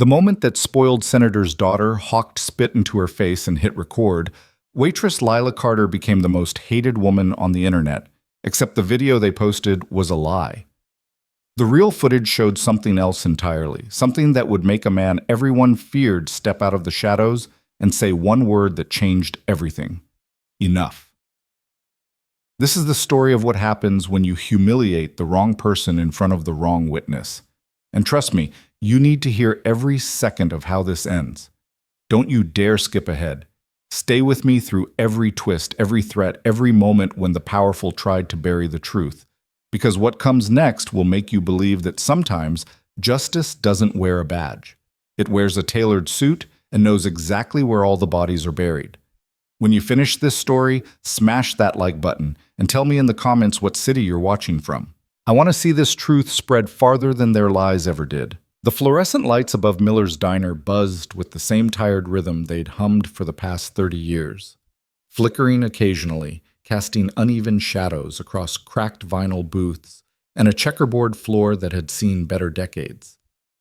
The moment that spoiled senator's daughter hawked spit into her face and hit record, waitress Lila Carter became the most hated woman on the internet, except the video they posted was a lie. The real footage showed something else entirely, something that would make a man everyone feared step out of the shadows and say one word that changed everything. Enough. This is the story of what happens when you humiliate the wrong person in front of the wrong witness. And trust me, you need to hear every second of how this ends. Don't you dare skip ahead. Stay with me through every twist, every threat, every moment when the powerful tried to bury the truth. Because what comes next will make you believe that sometimes justice doesn't wear a badge. It wears a tailored suit and knows exactly where all the bodies are buried. When you finish this story, smash that like button and tell me in the comments what city you're watching from. I want to see this truth spread farther than their lies ever did. The fluorescent lights above Miller's diner buzzed with the same tired rhythm they'd hummed for the past 30 years, flickering occasionally, casting uneven shadows across cracked vinyl booths and a checkerboard floor that had seen better decades.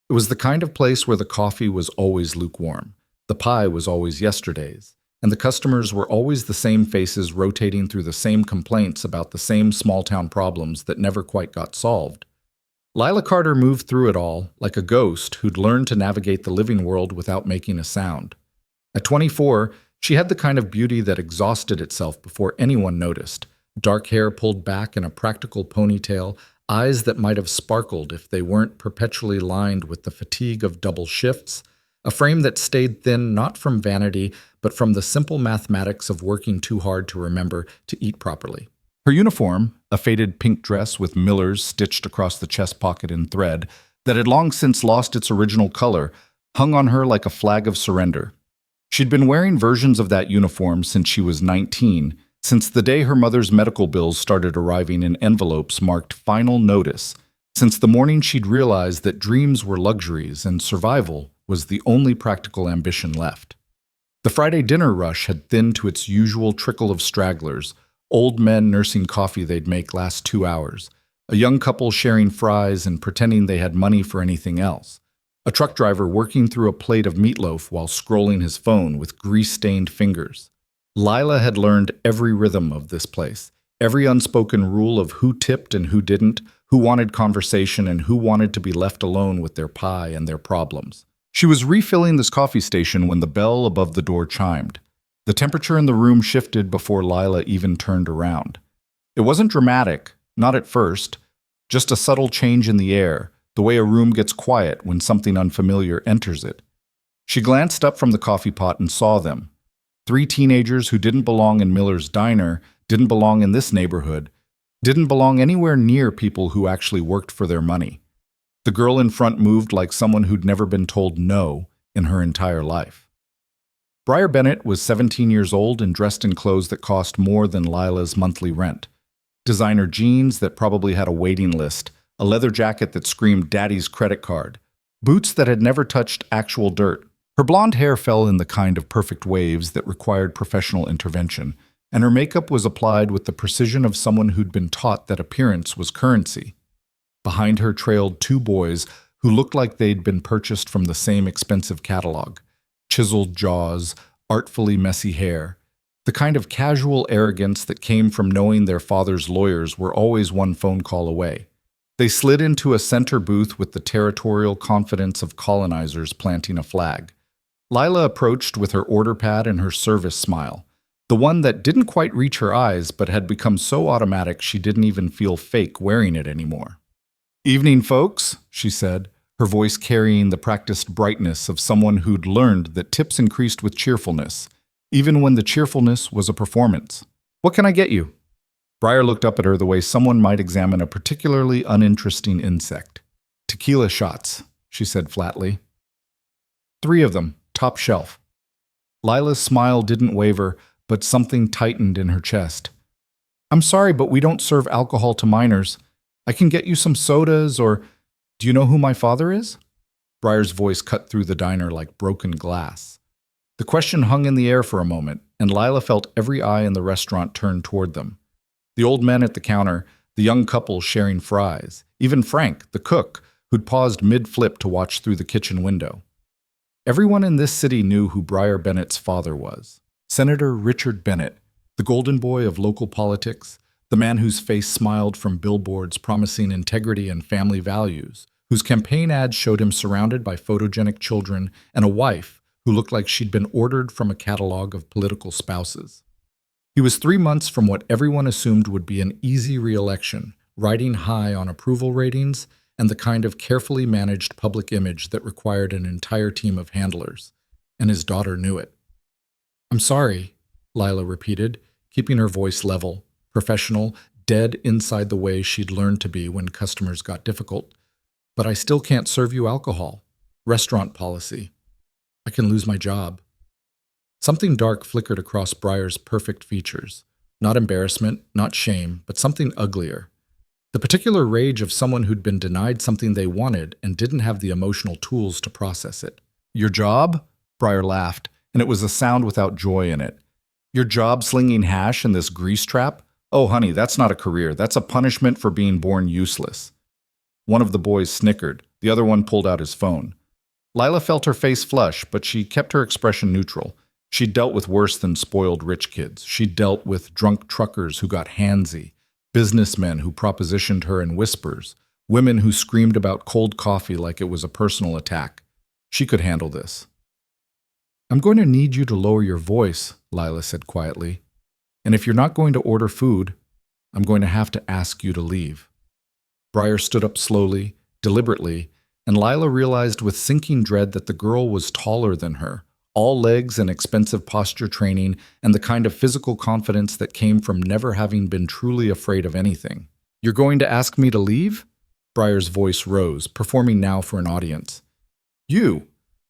It was the kind of place where the coffee was always lukewarm, the pie was always yesterday's, and the customers were always the same faces rotating through the same complaints about the same small-town problems that never quite got solved. Lila Carter moved through it all like a ghost who'd learned to navigate the living world without making a sound. At 24, she had the kind of beauty that exhausted itself before anyone noticed. Dark hair pulled back in a practical ponytail, eyes that might have sparkled if they weren't perpetually lined with the fatigue of double shifts, a frame that stayed thin not from vanity, but from the simple mathematics of working too hard to remember to eat properly. Her uniform, a faded pink dress with Miller's stitched across the chest pocket in thread that had long since lost its original color, hung on her like a flag of surrender. She'd been wearing versions of that uniform since she was 19, since the day her mother's medical bills started arriving in envelopes marked final notice, since the morning she'd realized that dreams were luxuries and survival was the only practical ambition left. The Friday dinner rush had thinned to its usual trickle of stragglers, old men nursing coffee they'd make last 2 hours, a young couple sharing fries and pretending they had money for anything else, a truck driver working through a plate of meatloaf while scrolling his phone with grease-stained fingers. Lila had learned every rhythm of this place, every unspoken rule of who tipped and who didn't, who wanted conversation and who wanted to be left alone with their pie and their problems. She was refilling this coffee station when the bell above the door chimed. The temperature in the room shifted before Lila even turned around. It wasn't dramatic, not at first, just a subtle change in the air, the way a room gets quiet when something unfamiliar enters it. She glanced up from the coffee pot and saw them. 3 teenagers who didn't belong in Miller's diner, didn't belong in this neighborhood, didn't belong anywhere near people who actually worked for their money. The girl in front moved like someone who'd never been told no in her entire life. Briar Bennett was 17 years old and dressed in clothes that cost more than Lila's monthly rent. Designer jeans that probably had a waiting list, a leather jacket that screamed daddy's credit card, boots that had never touched actual dirt. Her blonde hair fell in the kind of perfect waves that required professional intervention, and her makeup was applied with the precision of someone who'd been taught that appearance was currency. Behind her trailed 2 boys who looked like they'd been purchased from the same expensive catalog. Chiseled jaws, artfully messy hair, the kind of casual arrogance that came from knowing their father's lawyers were always one phone call away. They slid into a center booth with the territorial confidence of colonizers planting a flag. Lila approached with her order pad and her service smile, the one that didn't quite reach her eyes but had become so automatic she didn't even feel fake wearing it anymore. "Evening, folks," she said, her voice carrying the practiced brightness of someone who'd learned that tips increased with cheerfulness, even when the cheerfulness was a performance. "What can I get you?" Briar looked up at her the way someone might examine a particularly uninteresting insect. "Tequila shots," she said flatly. 3 of them, top shelf. Lila's smile didn't waver, but something tightened in her chest. "I'm sorry, but we don't serve alcohol to minors. I can get you some sodas or... Do you know who my father is?" Briar's voice cut through the diner like broken glass. The question hung in the air for a moment, and Lila felt every eye in the restaurant turn toward them. The old men at the counter, the young couple sharing fries, even Frank, the cook, who'd paused mid-flip to watch through the kitchen window. Everyone in this city knew who Breyer Bennett's father was. Senator Richard Bennett, the golden boy of local politics, the man whose face smiled from billboards promising integrity and family values, whose campaign ads showed him surrounded by photogenic children and a wife who looked like she'd been ordered from a catalog of political spouses. He was 3 months from what everyone assumed would be an easy re-election, riding high on approval ratings and the kind of carefully managed public image that required an entire team of handlers. And his daughter knew it. "I'm sorry," Lila repeated, keeping her voice level, professional, dead inside the way she'd learned to be when customers got difficult. "But I still can't serve you alcohol. Restaurant policy. I can lose my job." Something dark flickered across Breyer's perfect features. Not embarrassment, not shame, but something uglier. The particular rage of someone who'd been denied something they wanted and didn't have the emotional tools to process it. "Your job?" Breyer laughed, and it was a sound without joy in it. "Your job slinging hash in this grease trap? Oh, honey, that's not a career. That's a punishment for being born useless." One of the boys snickered. The other one pulled out his phone. Lila felt her face flush, but she kept her expression neutral. She'd dealt with worse than spoiled rich kids. She'd dealt with drunk truckers who got handsy, businessmen who propositioned her in whispers, women who screamed about cold coffee like it was a personal attack. She could handle this. "I'm going to need you to lower your voice," Lila said quietly. "And if you're not going to order food, I'm going to have to ask you to leave." Breyer stood up slowly, deliberately, and Lila realized with sinking dread that the girl was taller than her, all legs and expensive posture training and the kind of physical confidence that came from never having been truly afraid of anything. "You're going to ask me to leave?" Breyer's voice rose, performing now for an audience. "You,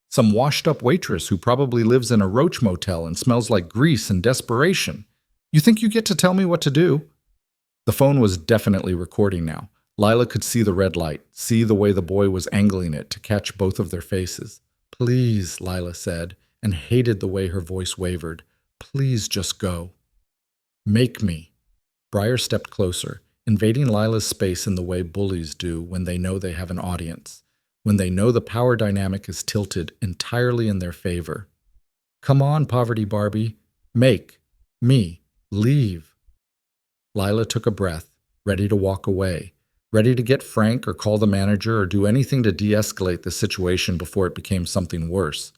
some washed-up waitress who probably lives in a roach motel and smells like grease and desperation. You think you get to tell me what to do?" The phone was definitely recording now. Lila could see the red light, see the way the boy was angling it to catch both of their faces. "Please," Lila said, and hated the way her voice wavered. "Please just go." "Make me." Breyer stepped closer, invading Lila's space in the way bullies do when they know they have an audience, when they know the power dynamic is tilted entirely in their favor. "Come on, Poverty Barbie. Make me leave." Lila took a breath, ready to walk away, ready to get frank or call the manager or do anything to de-escalate the situation before it became something worse.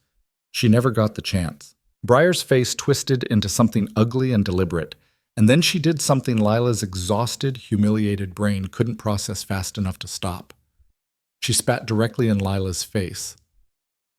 She never got the chance. Breyer's face twisted into something ugly and deliberate, and then she did something Lila's exhausted, humiliated brain couldn't process fast enough to stop. She spat directly in Lila's face.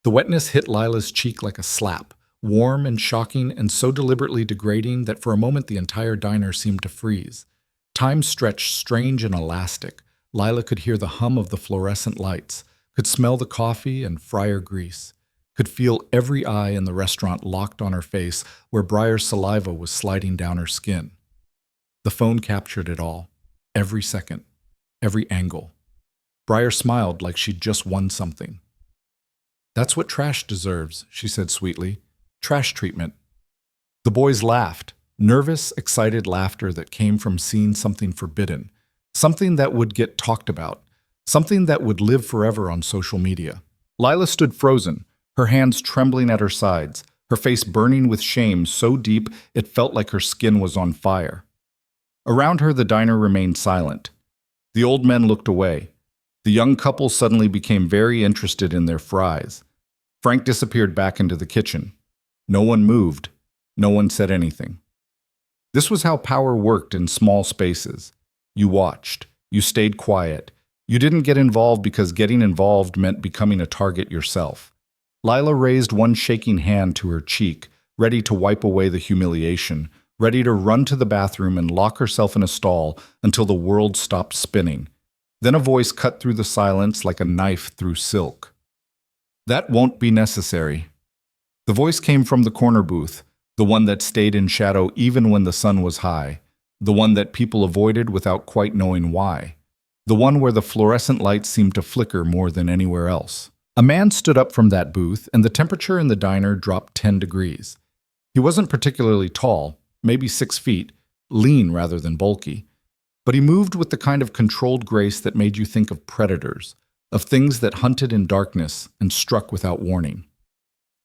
The wetness hit Lila's cheek like a slap, warm and shocking and so deliberately degrading that for a moment the entire diner seemed to freeze. Time stretched strange and elastic. Lila could hear the hum of the fluorescent lights, could smell the coffee and fryer grease, could feel every eye in the restaurant locked on her face where Breyer's saliva was sliding down her skin. The phone captured it all, every second, every angle. Breyer smiled like she'd just won something. "That's what trash deserves," she said sweetly. "Trash treatment." The boys laughed, nervous, excited laughter that came from seeing something forbidden, something that would get talked about, something that would live forever on social media. Lila stood frozen, her hands trembling at her sides, her face burning with shame so deep it felt like her skin was on fire. Around her, the diner remained silent. The old men looked away. The young couple suddenly became very interested in their fries. Frank disappeared back into the kitchen. No one moved. No one said anything. This was how power worked in small spaces. You watched. You stayed quiet. You didn't get involved because getting involved meant becoming a target yourself. Lila raised one shaking hand to her cheek, ready to wipe away the humiliation, ready to run to the bathroom and lock herself in a stall until the world stopped spinning. Then a voice cut through the silence like a knife through silk. "That won't be necessary." The voice came from the corner booth, the one that stayed in shadow even when the sun was high, the one that people avoided without quite knowing why, the one where the fluorescent lights seemed to flicker more than anywhere else. A man stood up from that booth, and the temperature in the diner dropped 10 degrees. He wasn't particularly tall, maybe 6 feet, lean rather than bulky, but he moved with the kind of controlled grace that made you think of predators, of things that hunted in darkness and struck without warning.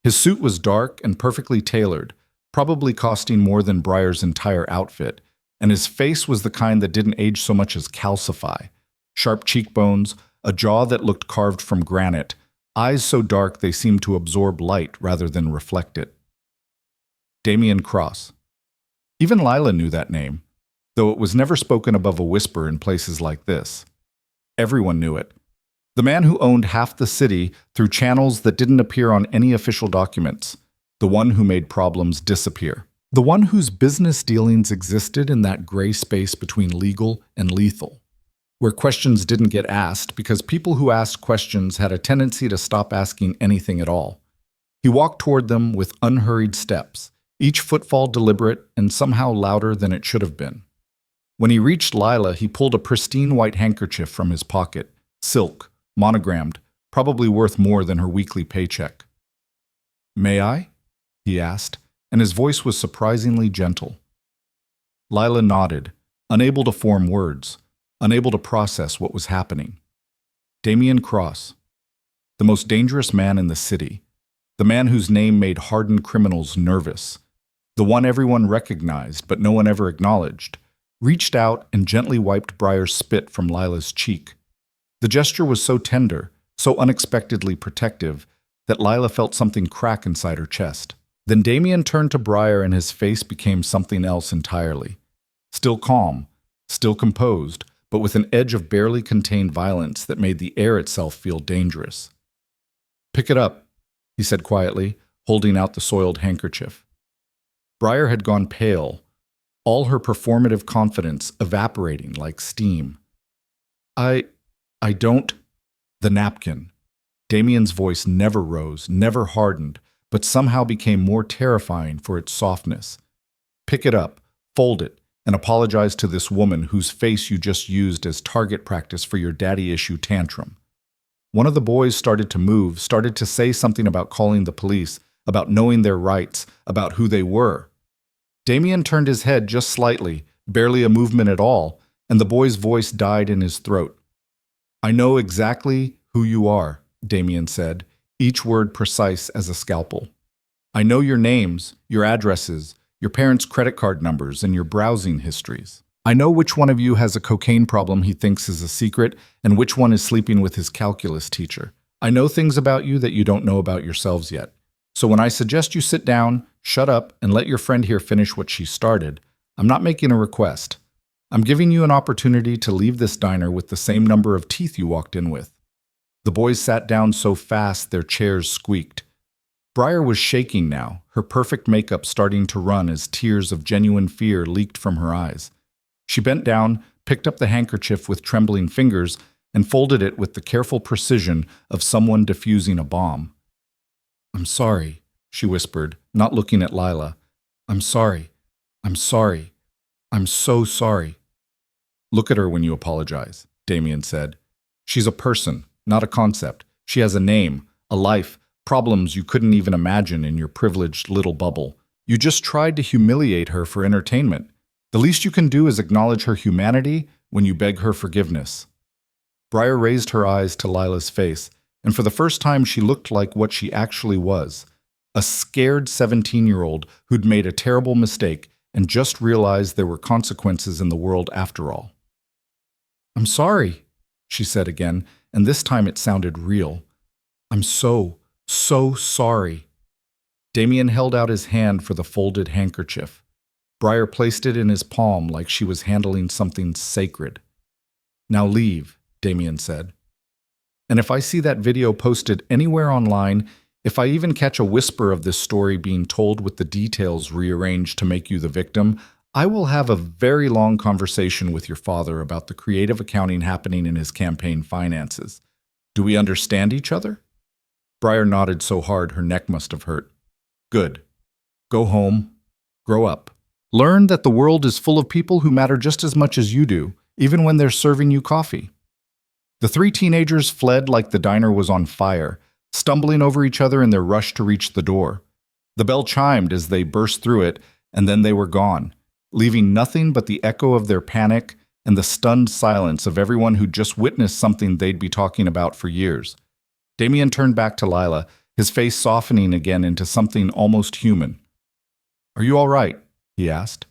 His suit was dark and perfectly tailored, probably costing more than Breyer's entire outfit, and his face was the kind that didn't age so much as calcify. Sharp cheekbones, a jaw that looked carved from granite, eyes so dark they seemed to absorb light rather than reflect it. Damian Cross. Even Lila knew that name, though it was never spoken above a whisper in places like this. Everyone knew it. The man who owned half the city through channels that didn't appear on any official documents. The one who made problems disappear. The one whose business dealings existed in that gray space between legal and lethal, where questions didn't get asked because people who asked questions had a tendency to stop asking anything at all. He walked toward them with unhurried steps, each footfall deliberate and somehow louder than it should have been. When he reached Lila, he pulled a pristine white handkerchief from his pocket, silk, monogrammed, probably worth more than her weekly paycheck. "May I?" he asked, and his voice was surprisingly gentle. Lila nodded, unable to form words, unable to process what was happening. Damian Cross, the most dangerous man in the city, the man whose name made hardened criminals nervous, the one everyone recognized but no one ever acknowledged, reached out and gently wiped Breyer's spit from Lila's cheek. The gesture was so tender, so unexpectedly protective, that Lila felt something crack inside her chest. Then Damian turned to Breyer and his face became something else entirely. Still calm, still composed, but with an edge of barely contained violence that made the air itself feel dangerous. "Pick it up," he said quietly, holding out the soiled handkerchief. Breyer had gone pale, all her performative confidence evaporating like steam. I don't." The napkin. Damian's voice never rose, never hardened, but somehow became more terrifying for its softness. "Pick it up, fold it, and apologize to this woman whose face you just used as target practice for your daddy issue tantrum." One of the boys started to move, started to say something about calling the police, about knowing their rights, about who they were. Damian turned his head just slightly, barely a movement at all, and the boy's voice died in his throat. "I know exactly who you are," Damian said, each word precise as a scalpel. "I know your names, your addresses, your parents' credit card numbers, and your browsing histories. I know which one of you has a cocaine problem he thinks is a secret, and which one is sleeping with his calculus teacher. I know things about you that you don't know about yourselves yet. So when I suggest you sit down, shut up, and let your friend here finish what she started, I'm not making a request. I'm giving you an opportunity to leave this diner with the same number of teeth you walked in with." The boys sat down so fast their chairs squeaked. Breyer was shaking now, her perfect makeup starting to run as tears of genuine fear leaked from her eyes. She bent down, picked up the handkerchief with trembling fingers, and folded it with the careful precision of someone defusing a bomb. "I'm sorry," she whispered, not looking at Lila. "I'm sorry. I'm sorry. I'm so sorry." "Look at her when you apologize," Damian said. "She's a person, not a concept. She has a name, a life, problems you couldn't even imagine in your privileged little bubble. You just tried to humiliate her for entertainment. The least you can do is acknowledge her humanity when you beg her forgiveness." Breyer raised her eyes to Lila's face, and for the first time she looked like what she actually was, a scared 17-year-old who'd made a terrible mistake and just realized there were consequences in the world after all. "I'm sorry," she said again, and this time it sounded real. "I'm so sorry." Damian held out his hand for the folded handkerchief. Breyer placed it in his palm like she was handling something sacred. "Now leave," Damian said. "And if I see that video posted anywhere online, if I even catch a whisper of this story being told with the details rearranged to make you the victim, I will have a very long conversation with your father about the creative accounting happening in his campaign finances. Do we understand each other?" Breyer nodded so hard her neck must have hurt. "Good. Go home. Grow up. Learn that the world is full of people who matter just as much as you do, even when they're serving you coffee." The three teenagers fled like the diner was on fire, stumbling over each other in their rush to reach the door. The bell chimed as they burst through it, and then they were gone, leaving nothing but the echo of their panic and the stunned silence of everyone who'd just witnessed something they'd be talking about for years. Damian turned back to Lila, his face softening again into something almost human. "Are you all right?" he asked.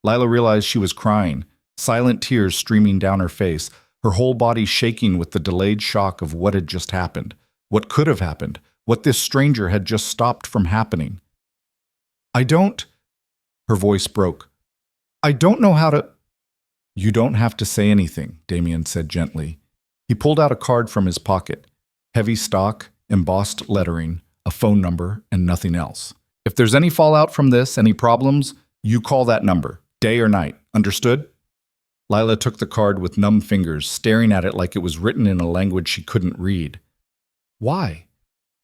Lila realized she was crying, silent tears streaming down her face, her whole body shaking with the delayed shock of what had just happened, what could have happened, what this stranger had just stopped from happening. "I don't—" Her voice broke. "I don't know how to—" "You don't have to say anything," Damien said gently. He pulled out a card from his pocket. Heavy stock, embossed lettering, a phone number, and nothing else. "If there's any fallout from this, any problems, you call that number, day or night. Understood?" Lila took the card with numb fingers, staring at it like it was written in a language she couldn't read. "Why?"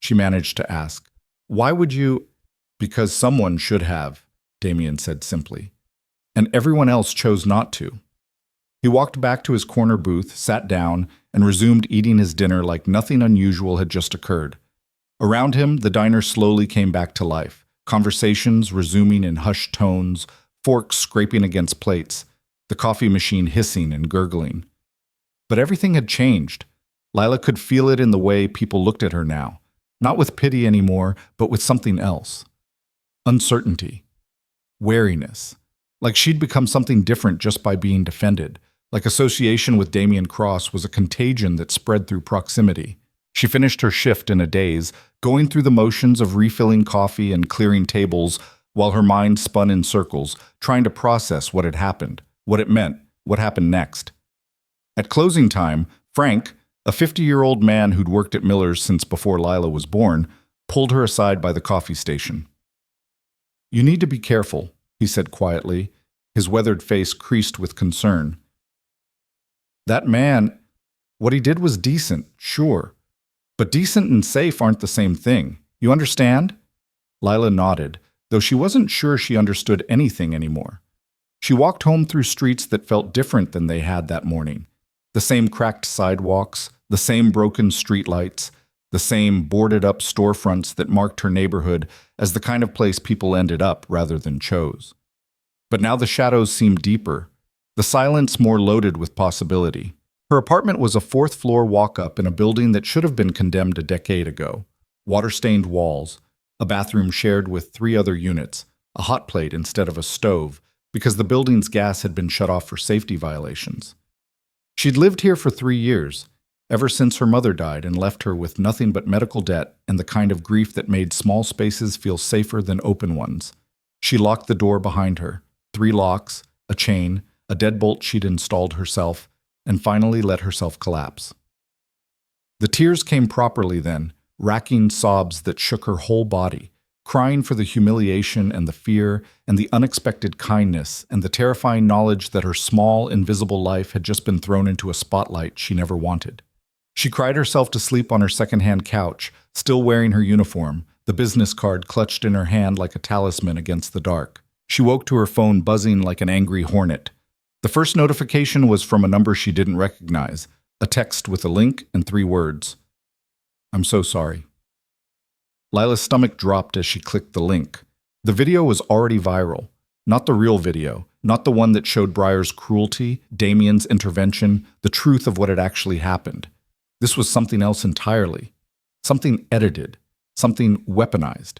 she managed to ask. "Why would you—" "Because someone should have," Damien said simply. "And everyone else chose not to." He walked back to his corner booth, sat down, and resumed eating his dinner like nothing unusual had just occurred. Around him, the diner slowly came back to life, conversations resuming in hushed tones, forks scraping against plates, the coffee machine hissing and gurgling. But everything had changed. Lila could feel it in the way people looked at her now, not with pity anymore, but with something else. Uncertainty. Wariness. Like she'd become something different just by being defended. Like association with Damien Cross was a contagion that spread through proximity. She finished her shift in a daze, going through the motions of refilling coffee and clearing tables while her mind spun in circles, trying to process what had happened, what it meant, what happened next. At closing time, Frank, a 50-year-old man who'd worked at Miller's since before Lila was born, pulled her aside by the coffee station. "You need to be careful," he said quietly, his weathered face creased with concern. "That man, what he did was decent, sure. But decent and safe aren't the same thing. You understand?" Lila nodded, though she wasn't sure she understood anything anymore. She walked home through streets that felt different than they had that morning. The same cracked sidewalks, the same broken streetlights, the same boarded-up storefronts that marked her neighborhood as the kind of place people ended up rather than chose. But now the shadows seemed deeper, the silence more loaded with possibility. Her apartment was a fourth-floor walk-up in a building that should have been condemned a decade ago. Water-stained walls, a bathroom shared with 3 other units, a hot plate instead of a stove, because the building's gas had been shut off for safety violations. She'd lived here for 3 years, ever since her mother died and left her with nothing but medical debt and the kind of grief that made small spaces feel safer than open ones. She locked the door behind her, 3 locks, a chain, a deadbolt she'd installed herself, and finally let herself collapse. The tears came properly then, racking sobs that shook her whole body, crying for the humiliation and the fear and the unexpected kindness and the terrifying knowledge that her small, invisible life had just been thrown into a spotlight she never wanted. She cried herself to sleep on her second-hand couch, still wearing her uniform, the business card clutched in her hand like a talisman against the dark. She woke to her phone buzzing like an angry hornet. The first notification was from a number she didn't recognize, a text with a link and 3 words. "I'm so sorry." Lila's stomach dropped as she clicked the link. The video was already viral. Not the real video, not the one that showed Briar's cruelty, Damien's intervention, the truth of what had actually happened. This was something else entirely. Something edited. Something weaponized.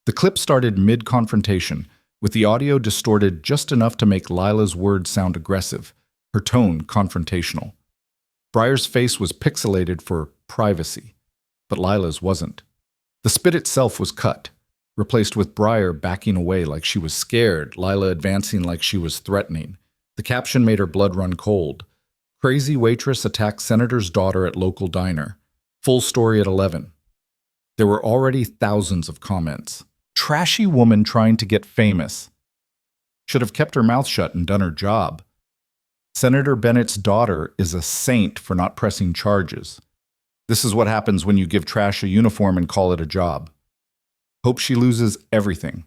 The clip started mid-confrontation, with the audio distorted just enough to make Lila's words sound aggressive, her tone confrontational. Briar's face was pixelated for privacy, but Lila's wasn't. The spit itself was cut, replaced with Briar backing away like she was scared, Lila advancing like she was threatening. The caption made her blood run cold. "Crazy waitress attacks senator's daughter at local diner. Full story at 11. There were already thousands of comments. "Trashy woman trying to get famous. Should have kept her mouth shut and done her job. Senator Bennett's daughter is a saint for not pressing charges. This is what happens when you give trash a uniform and call it a job. Hope she loses everything."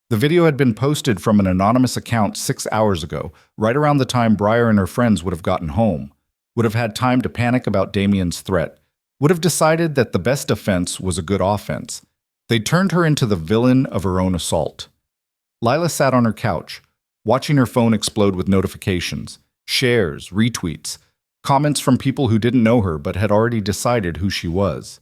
The video had been posted from an anonymous account 6 hours ago, right around the time Briar and her friends would have gotten home, would have had time to panic about Damien's threat, would have decided that the best defense was a good offense. They'd turned her into the villain of her own assault. Lila sat on her couch, watching her phone explode with notifications, shares, retweets, comments from people who didn't know her but had already decided who she was.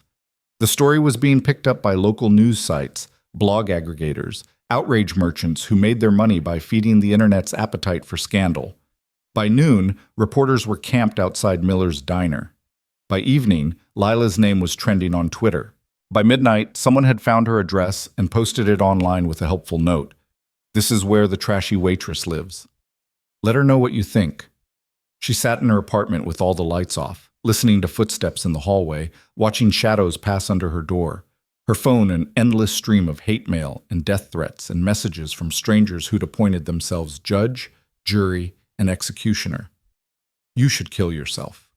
The story was being picked up by local news sites, blog aggregators, outrage merchants who made their money by feeding the internet's appetite for scandal. By noon, reporters were camped outside Miller's diner. By evening, Lila's name was trending on Twitter. By midnight, someone had found her address and posted it online with a helpful note. This is where the trashy waitress lives. Let her know what you think. She sat in her apartment with all the lights off, listening to footsteps in the hallway, watching shadows pass under her door. Her phone an endless stream of hate mail and death threats and messages from strangers who'd appointed themselves judge, jury, and executioner. You should kill yourself.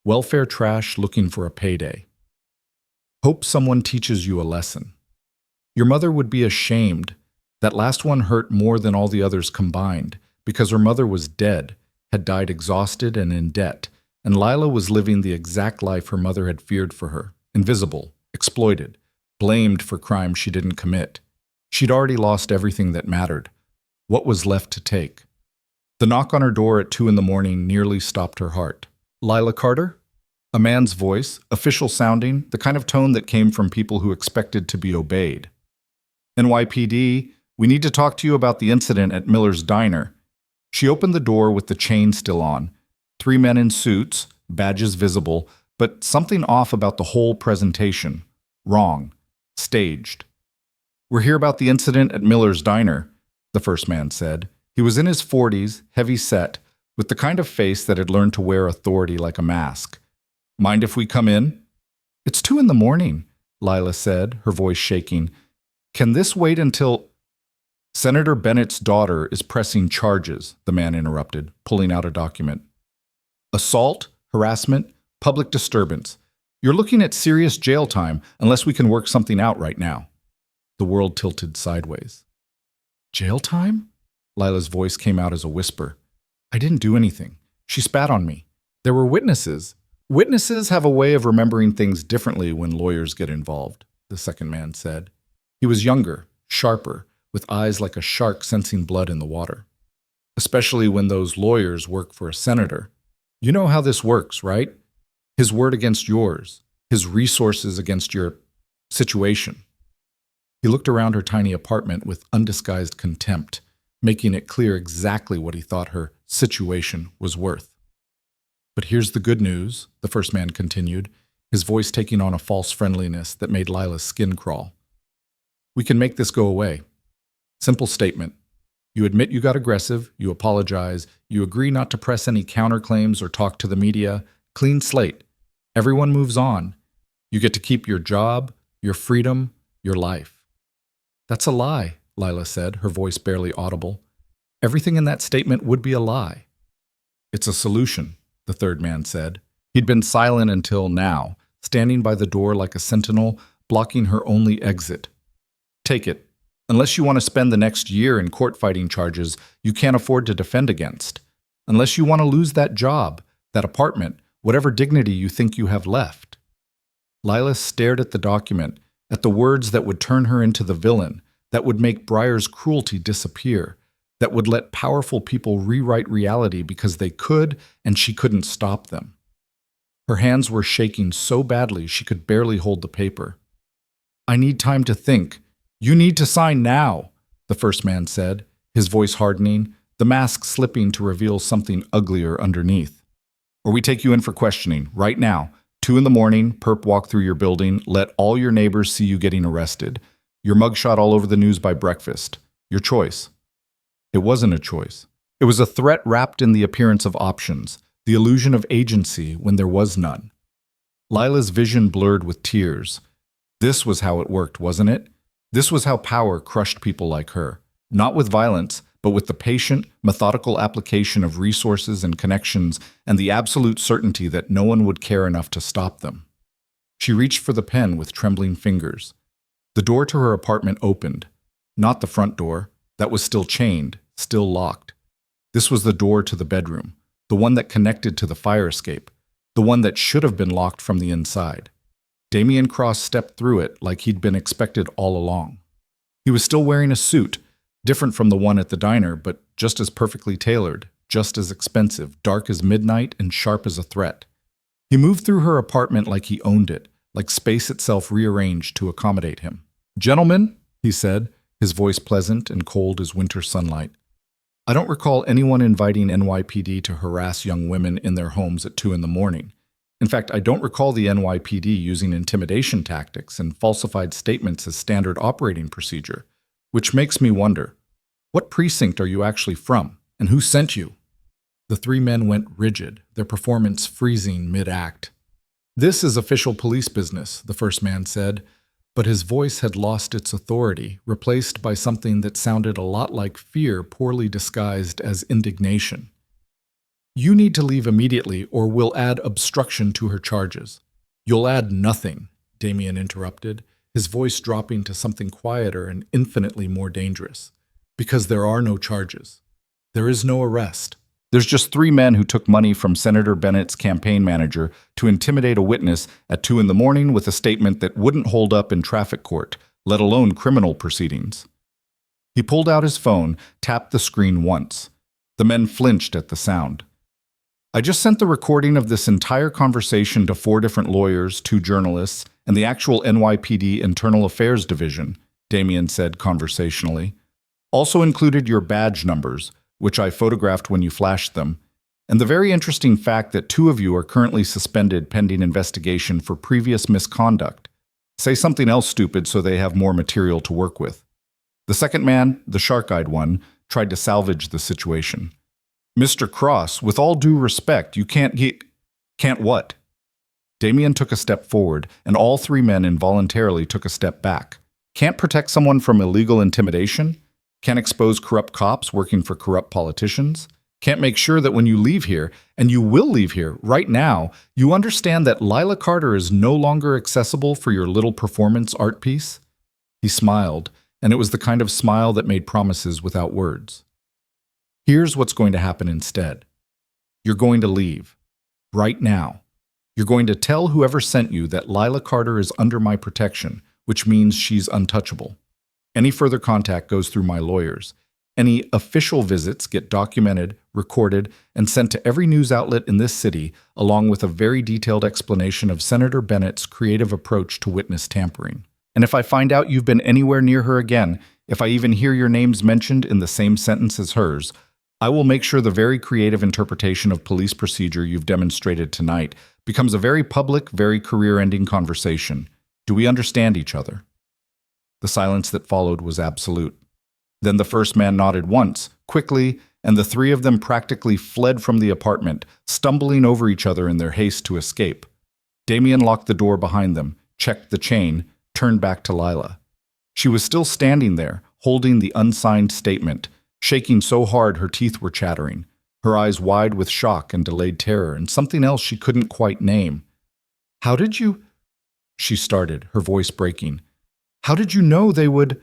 Welfare trash looking for a payday. Hope someone teaches you a lesson. Your mother would be ashamed. That last one hurt more than all the others combined, because her mother was dead, had died exhausted and in debt, and Lila was living the exact life her mother had feared for her, invisible, exploited, blamed for crimes she didn't commit. She'd already lost everything that mattered. What was left to take? The knock on her door at 2 a.m. nearly stopped her heart. Lila Carter? A man's voice, official sounding, the kind of tone that came from people who expected to be obeyed. NYPD, we need to talk to you about the incident at Miller's diner. She opened the door with the chain still on. 3 men in suits, badges visible, but something off about the whole presentation. Wrong. Staged. We're here about the incident at Miller's diner, the first man said. He was in his 40s, heavy set, with the kind of face that had learned to wear authority like a mask. Mind if we come in? It's 2 a.m, Lila said, her voice shaking. Can this wait until... Senator Bennett's daughter is pressing charges, the man interrupted, pulling out a document. Assault, harassment, public disturbance. You're looking at serious jail time unless we can work something out right now. The world tilted sideways. Jail time? Lila's voice came out as a whisper. I didn't do anything. She spat on me. There were witnesses. Witnesses have a way of remembering things differently when lawyers get involved, the second man said. He was younger, sharper, with eyes like a shark sensing blood in the water. Especially when those lawyers work for a senator. You know how this works, right? His word against yours, his resources against your situation. He looked around her tiny apartment with undisguised contempt, making it clear exactly what he thought her situation was worth. But here's the good news, the first man continued, his voice taking on a false friendliness that made Lila's skin crawl. We can make this go away. Simple statement. You admit you got aggressive, you apologize, you agree not to press any counterclaims or talk to the media. Clean slate. Everyone moves on. You get to keep your job, your freedom, your life. That's a lie, Lila said, her voice barely audible. Everything in that statement would be a lie. It's a solution, the third man said. He'd been silent until now, standing by the door like a sentinel, blocking her only exit. Take it. Unless you want to spend the next year in court-fighting charges you can't afford to defend against. Unless you want to lose that job, that apartment, whatever dignity you think you have left. Lila stared at the document, at the words that would turn her into the villain, that would make Breyer's cruelty disappear, that would let powerful people rewrite reality because they could and she couldn't stop them. Her hands were shaking so badly she could barely hold the paper. I need time to think. You need to sign now, the first man said, his voice hardening, the mask slipping to reveal something uglier underneath. Or we take you in for questioning, right now. 2 a.m, perp walk through your building, let all your neighbors see you getting arrested. Your mugshot all over the news by breakfast. Your choice. It wasn't a choice. It was a threat wrapped in the appearance of options, the illusion of agency when there was none. Lila's vision blurred with tears. This was how it worked, wasn't it? This was how power crushed people like her. Not with violence, but with the patient, methodical application of resources and connections and the absolute certainty that no one would care enough to stop them. She reached for the pen with trembling fingers. The door to her apartment opened. Not the front door. That was still chained, still locked. This was the door to the bedroom, the one that connected to the fire escape, the one that should have been locked from the inside. Damian Cross stepped through it like he'd been expected all along. He was still wearing a suit, different from the one at the diner, but just as perfectly tailored, just as expensive, dark as midnight and sharp as a threat. He moved through her apartment like he owned it, like space itself rearranged to accommodate him. "Gentlemen," he said, his voice pleasant and cold as winter sunlight. "I don't recall anyone inviting NYPD to harass young women in their homes at 2 in the morning. In fact, I don't recall the NYPD using intimidation tactics and falsified statements as standard operating procedure, which makes me wonder, what precinct are you actually from, and who sent you?" The three men went rigid, their performance freezing mid-act. "This is official police business," the first man said, but his voice had lost its authority, replaced by something that sounded a lot like fear poorly disguised as indignation. "You need to leave immediately or we'll add obstruction to her charges." "You'll add nothing," Damien interrupted, his voice dropping to something quieter and infinitely more dangerous. "Because there are no charges. There is no arrest. There's just 3 men who took money from Senator Bennett's campaign manager to intimidate a witness at 2 in the morning with a statement that wouldn't hold up in traffic court, let alone criminal proceedings." He pulled out his phone, tapped the screen once. The men flinched at the sound. "I just sent the recording of this entire conversation to 4 different lawyers, 2 journalists, and the actual NYPD Internal Affairs Division," Damien said conversationally. "Also included your badge numbers, which I photographed when you flashed them, and the very interesting fact that 2 of you are currently suspended pending investigation for previous misconduct. Say something else stupid so they have more material to work with." The second man, the shark-eyed one, tried to salvage the situation. "Mr. Cross, with all due respect, you can't get—" "Can't what?" Damien took a step forward, and all 3 men involuntarily took a step back. "Can't protect someone from illegal intimidation? Can't expose corrupt cops working for corrupt politicians? Can't make sure that when you leave here, and you will leave here right now, you understand that Lila Carter is no longer accessible for your little performance art piece?" He smiled, and it was the kind of smile that made promises without words. "Here's what's going to happen instead. You're going to leave. Right now. You're going to tell whoever sent you that Lila Carter is under my protection, which means she's untouchable. Any further contact goes through my lawyers. Any official visits get documented, recorded, and sent to every news outlet in this city, along with a very detailed explanation of Senator Bennett's creative approach to witness tampering. And if I find out you've been anywhere near her again, if I even hear your names mentioned in the same sentence as hers, I will make sure the very creative interpretation of police procedure you've demonstrated tonight becomes a very public, very career-ending conversation. Do we understand each other?" The silence that followed was absolute. Then the first man nodded once, quickly, and the 3 of them practically fled from the apartment, stumbling over each other in their haste to escape. Damien locked the door behind them, checked the chain, turned back to Lila. She was still standing there, holding the unsigned statement, shaking so hard her teeth were chattering, her eyes wide with shock and delayed terror, and something else she couldn't quite name. "How did you—" she started, her voice breaking. "How did you know they would—"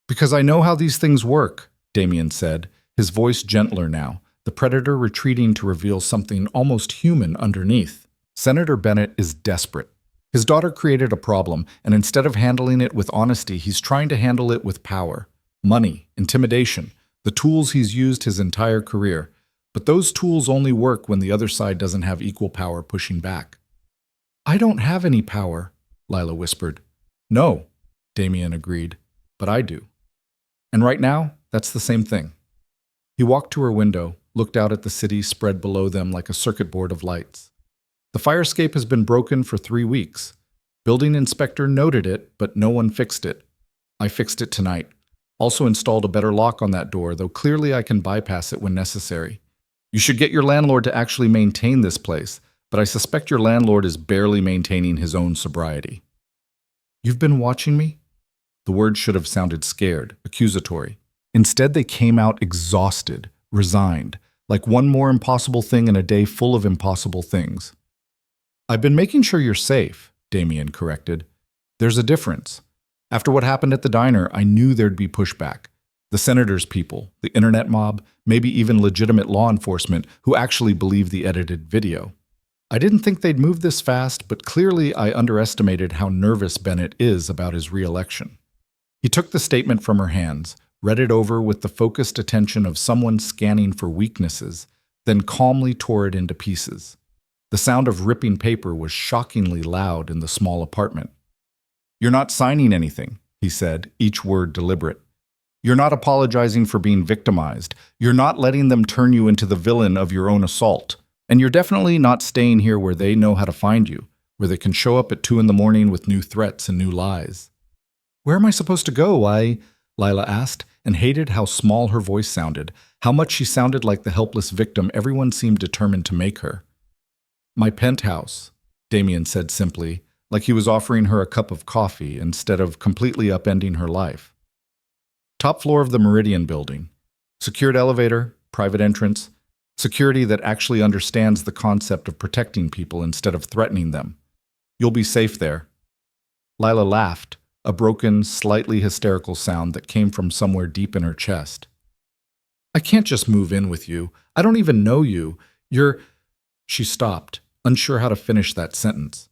"Because I know how these things work," Damien said, his voice gentler now, the predator retreating to reveal something almost human underneath. "Senator Bennett is desperate. His daughter created a problem, and instead of handling it with honesty, he's trying to handle it with power, money, intimidation, the tools he's used his entire career. But those tools only work when the other side doesn't have equal power pushing back." "I don't have any power," Lila whispered. "No," Damien agreed, "but I do. And right now, that's the same thing." He walked to her window, looked out at the city spread below them like a circuit board of lights. "The fire escape has been broken for 3 weeks. Building inspector noted it, but no one fixed it. I fixed it tonight. Also installed a better lock on that door, though clearly I can bypass it when necessary. You should get your landlord to actually maintain this place, but I suspect your landlord is barely maintaining his own sobriety." "You've been watching me?" The words should have sounded scared, accusatory. Instead, they came out exhausted, resigned, like one more impossible thing in a day full of impossible things. "I've been making sure you're safe," Damien corrected. "There's a difference. After what happened at the diner, I knew there'd be pushback. The senator's people, the internet mob, maybe even legitimate law enforcement who actually believe the edited video. I didn't think they'd move this fast, but clearly I underestimated how nervous Bennett is about his re-election." He took the statement from her hands, read it over with the focused attention of someone scanning for weaknesses, then calmly tore it into pieces. The sound of ripping paper was shockingly loud in the small apartment. "You're not signing anything," he said, each word deliberate. "You're not apologizing for being victimized. You're not letting them turn you into the villain of your own assault. And you're definitely not staying here where they know how to find you, where they can show up at 2 in the morning with new threats and new lies." "Where am I supposed to go?" Lila asked, and hated how small her voice sounded, how much she sounded like the helpless victim everyone seemed determined to make her. "My penthouse," Damien said simply, like he was offering her a cup of coffee instead of completely upending her life. "Top floor of the Meridian building. Secured elevator, private entrance, security that actually understands the concept of protecting people instead of threatening them. You'll be safe there." Lila laughed, a broken, slightly hysterical sound that came from somewhere deep in her chest. "I can't just move in with you. I don't even know you. You're—" She stopped, unsure how to finish that sentence.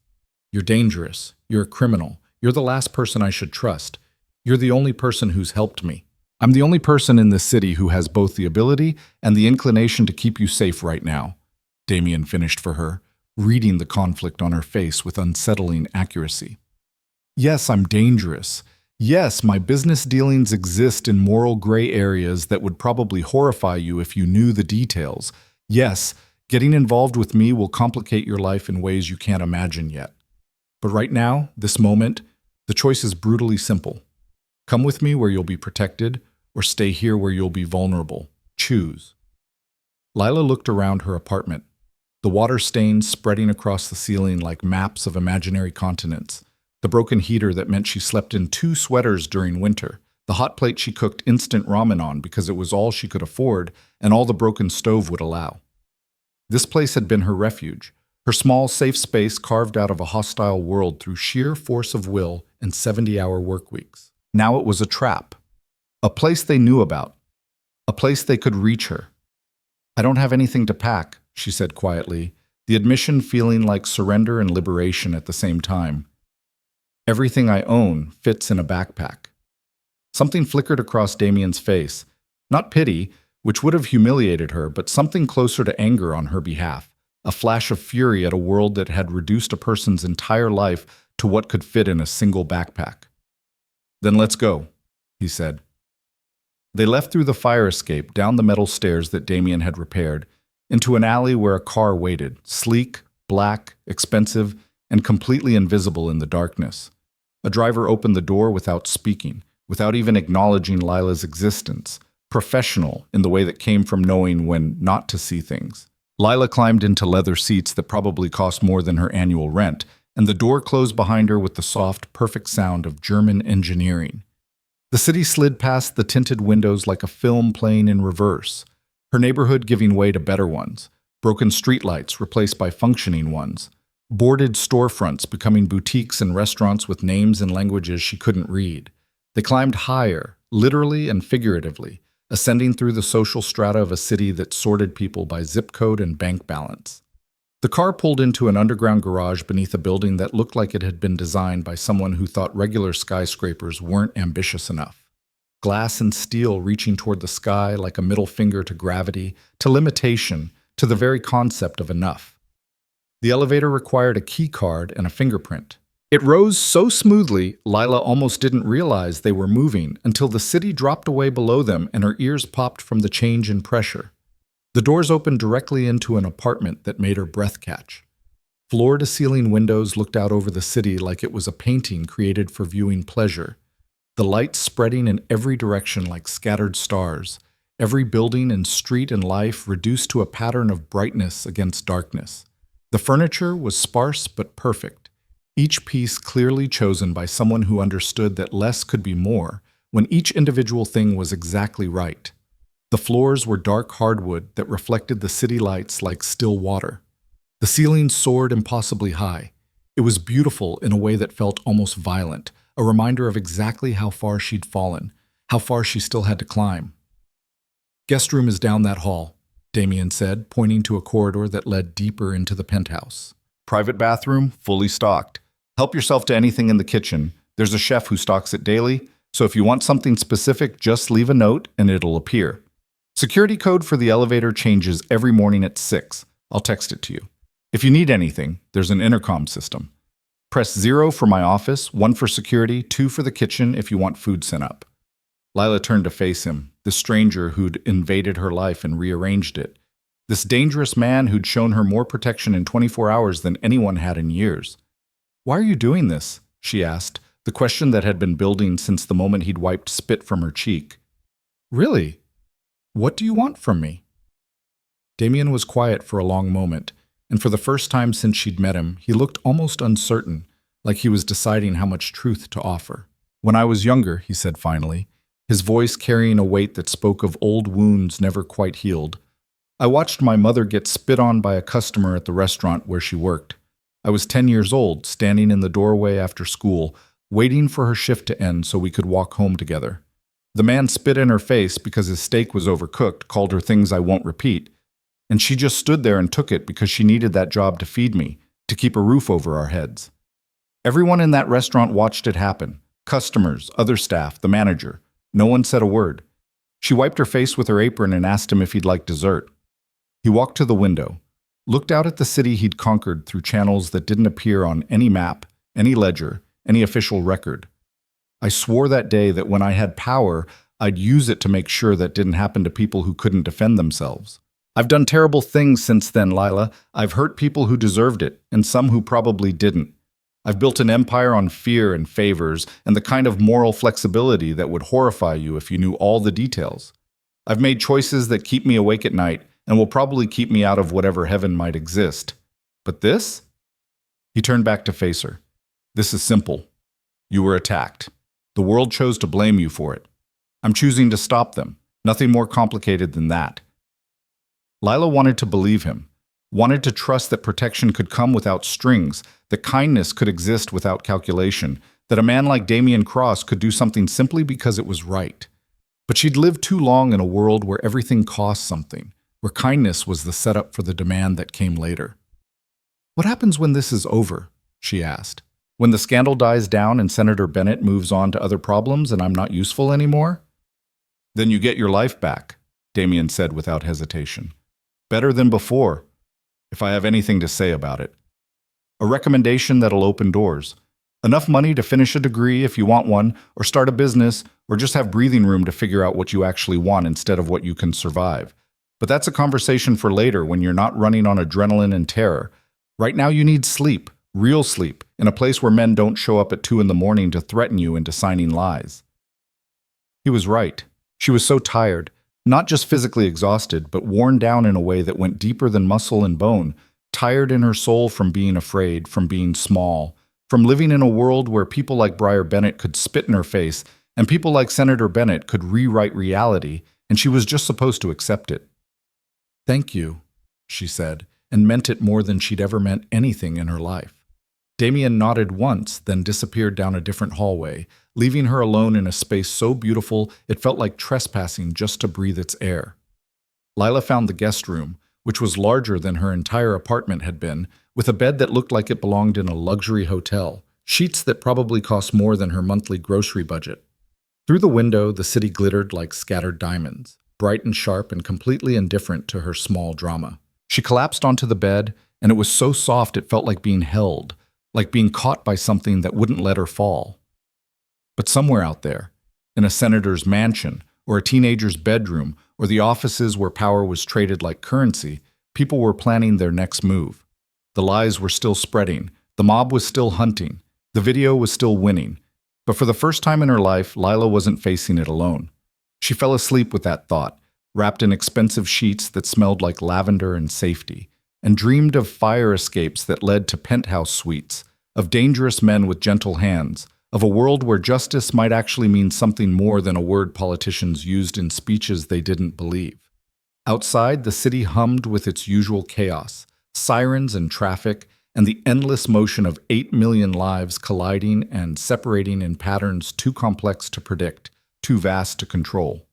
"You're dangerous. You're a criminal. You're the last person I should trust. You're the only person who's helped me. I'm the only person in this city who has both the ability and the inclination to keep you safe right now," Damien finished for her, reading the conflict on her face with unsettling accuracy. "Yes, I'm dangerous. Yes, my business dealings exist in moral gray areas that would probably horrify you if you knew the details. Yes, getting involved with me will complicate your life in ways you can't imagine yet. But right now, this moment, the choice is brutally simple. Come with me where you'll be protected, or stay here where you'll be vulnerable. Choose." Lila looked around her apartment, the water stains spreading across the ceiling like maps of imaginary continents, the broken heater that meant she slept in 2 sweaters during winter, the hot plate she cooked instant ramen on because it was all she could afford and all the broken stove would allow. This place had been her refuge, her small, safe space carved out of a hostile world through sheer force of will and 70-hour work weeks. Now it was a trap. A place they knew about. A place they could reach her. "I don't have anything to pack," she said quietly, the admission feeling like surrender and liberation at the same time. "Everything I own fits in a backpack." Something flickered across Damien's face. Not pity, which would have humiliated her, but something closer to anger on her behalf. A flash of fury at a world that had reduced a person's entire life to what could fit in a single backpack. "Then let's go," he said. They left through the fire escape, down the metal stairs that Damien had repaired, into an alley where a car waited, sleek, black, expensive, and completely invisible in the darkness. A driver opened the door without speaking, without even acknowledging Lila's existence, professional in the way that came from knowing when not to see things. Lila climbed into leather seats that probably cost more than her annual rent, and the door closed behind her with the soft, perfect sound of German engineering. The city slid past the tinted windows like a film playing in reverse, her neighborhood giving way to better ones, broken streetlights replaced by functioning ones, boarded storefronts becoming boutiques and restaurants with names and languages she couldn't read. They climbed higher, literally and figuratively, ascending through the social strata of a city that sorted people by zip code and bank balance. The car pulled into an underground garage beneath a building that looked like it had been designed by someone who thought regular skyscrapers weren't ambitious enough. Glass and steel reaching toward the sky like a middle finger to gravity, to limitation, to the very concept of enough. The elevator required a key card and a fingerprint. It rose so smoothly, Lila almost didn't realize they were moving until the city dropped away below them and her ears popped from the change in pressure. The doors opened directly into an apartment that made her breath catch. Floor-to-ceiling windows looked out over the city like it was a painting created for viewing pleasure. The lights spreading in every direction like scattered stars, every building and street and life reduced to a pattern of brightness against darkness. The furniture was sparse but perfect, each piece clearly chosen by someone who understood that less could be more when each individual thing was exactly right. The floors were dark hardwood that reflected the city lights like still water. The ceiling soared impossibly high. It was beautiful in a way that felt almost violent, a reminder of exactly how far she'd fallen, how far she still had to climb. "Guest room is down that hall," Damien said, pointing to a corridor that led deeper into the penthouse. "Private bathroom, fully stocked. Help yourself to anything in the kitchen. There's a chef who stocks it daily, so if you want something specific, just leave a note and it'll appear. Security code for the elevator changes every morning at 6. I'll text it to you. If you need anything, there's an intercom system. Press 0 for my office, 1 for security, 2 for the kitchen if you want food sent up. Lila turned to face him, the stranger who'd invaded her life and rearranged it. This dangerous man who'd shown her more protection in 24 hours than anyone had in years. "Why are you doing this?" she asked, the question that had been building since the moment he'd wiped spit from her cheek. "Really? What do you want from me?" Damien was quiet for a long moment, and for the first time since she'd met him, he looked almost uncertain, like he was deciding how much truth to offer. "When I was younger," he said finally, his voice carrying a weight that spoke of old wounds never quite healed, "I watched my mother get spit on by a customer at the restaurant where she worked. I was 10 years old, standing in the doorway after school, waiting for her shift to end so we could walk home together. The man spit in her face because his steak was overcooked, called her things I won't repeat, and she just stood there and took it because she needed that job to feed me, to keep a roof over our heads. Everyone in that restaurant watched it happen. Customers, other staff, the manager. No one said a word. She wiped her face with her apron and asked him if he'd like dessert. He walked to the window, looked out at the city he'd conquered through channels that didn't appear on any map, any ledger, any official record. I swore that day that when I had power, I'd use it to make sure that didn't happen to people who couldn't defend themselves. I've done terrible things since then, Lila. I've hurt people who deserved it, and some who probably didn't. I've built an empire on fear and favors, and the kind of moral flexibility that would horrify you if you knew all the details. I've made choices that keep me awake at night, and will probably keep me out of whatever heaven might exist. But this?" He turned back to face her. "This is simple. You were attacked. The world chose to blame you for it. I'm choosing to stop them. Nothing more complicated than that." Lila wanted to believe him, wanted to trust that protection could come without strings, that kindness could exist without calculation, that a man like Damien Cross could do something simply because it was right. But she'd lived too long in a world where everything cost something, where kindness was the setup for the demand that came later. "What happens when this is over?" she asked. "When the scandal dies down and Senator Bennett moves on to other problems and I'm not useful anymore?" "Then you get your life back," Damien said without hesitation. "Better than before, if I have anything to say about it. A recommendation that'll open doors. Enough money to finish a degree if you want one, or start a business, or just have breathing room to figure out what you actually want instead of what you can survive. But that's a conversation for later when you're not running on adrenaline and terror. Right now you need sleep, real sleep, in a place where men don't show up at 2 in the morning to threaten you into signing lies." He was right. She was so tired, not just physically exhausted, but worn down in a way that went deeper than muscle and bone, tired in her soul from being afraid, from being small, from living in a world where people like Breyer Bennett could spit in her face, and people like Senator Bennett could rewrite reality, and she was just supposed to accept it. "Thank you," she said, and meant it more than she'd ever meant anything in her life. Damien nodded once, then disappeared down a different hallway, leaving her alone in a space so beautiful it felt like trespassing just to breathe its air. Lila found the guest room, which was larger than her entire apartment had been, with a bed that looked like it belonged in a luxury hotel, sheets that probably cost more than her monthly grocery budget. Through the window, the city glittered like scattered diamonds, bright and sharp and completely indifferent to her small drama. She collapsed onto the bed, and it was so soft it felt like being held, like being caught by something that wouldn't let her fall. But somewhere out there, in a senator's mansion, or a teenager's bedroom, or the offices where power was traded like currency, people were planning their next move. The lies were still spreading, the mob was still hunting, the video was still winning. But for the first time in her life, Lila wasn't facing it alone. She fell asleep with that thought, wrapped in expensive sheets that smelled like lavender and safety, and dreamed of fire escapes that led to penthouse suites, of dangerous men with gentle hands, of a world where justice might actually mean something more than a word politicians used in speeches they didn't believe. Outside, the city hummed with its usual chaos, sirens and traffic, and the endless motion of 8 million lives colliding and separating in patterns too complex to predict, too vast to control.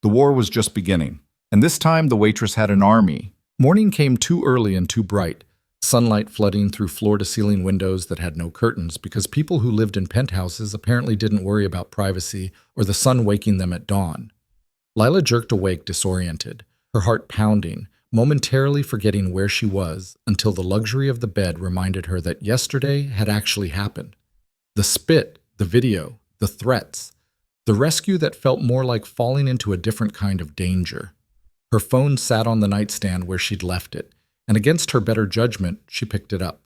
The war was just beginning, and this time the Waitress had an army. Morning came too early and too bright, sunlight flooding through floor-to-ceiling windows that had no curtains because people who lived in penthouses apparently didn't worry about privacy or the sun waking them at dawn. Lila jerked awake disoriented, her heart pounding, momentarily forgetting where she was until the luxury of the bed reminded her that yesterday had actually happened. The spit, the video, the threats, the rescue that felt more like falling into a different kind of danger. Her phone sat on the nightstand where she'd left it, and against her better judgment, she picked it up.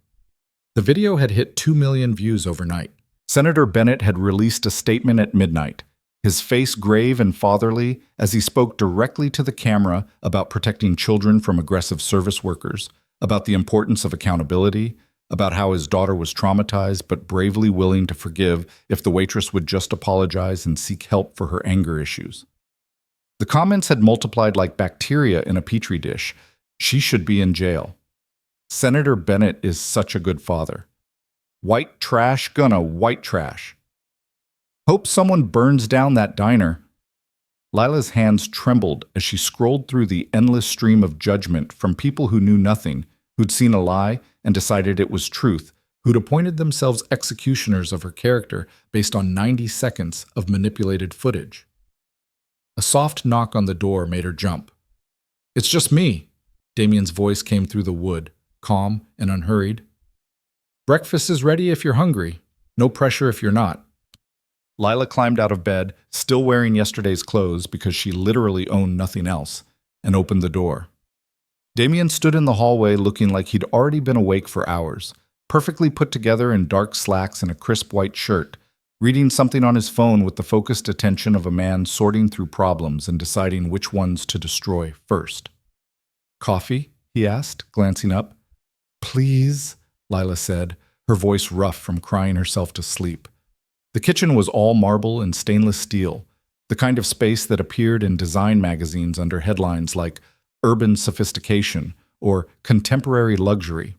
The video had hit 2 million views overnight. Senator Bennett had released a statement at midnight, his face grave and fatherly as he spoke directly to the camera about protecting children from aggressive service workers, about the importance of accountability, about how his daughter was traumatized but bravely willing to forgive if the waitress would just apologize and seek help for her anger issues. The comments had multiplied like bacteria in a petri dish. She should be in jail. Senator Bennett is such a good father. White trash gonna white trash. Hope someone burns down that diner. Lila's hands trembled as she scrolled through the endless stream of judgment from people who knew nothing, who'd seen a lie and decided it was truth, who'd appointed themselves executioners of her character based on 90 seconds of manipulated footage. A soft knock on the door made her jump. "It's just me," Damien's voice came through the wood, calm and unhurried. "Breakfast is ready if you're hungry. No pressure if you're not." Lila climbed out of bed, still wearing yesterday's clothes because she literally owned nothing else, and opened the door. Damien stood in the hallway looking like he'd already been awake for hours, perfectly put together in dark slacks and a crisp white shirt, reading something on his phone with the focused attention of a man sorting through problems and deciding which ones to destroy first. "Coffee?" he asked, glancing up. "Please," Lila said, her voice rough from crying herself to sleep. The kitchen was all marble and stainless steel, the kind of space that appeared in design magazines under headlines like urban sophistication or contemporary luxury.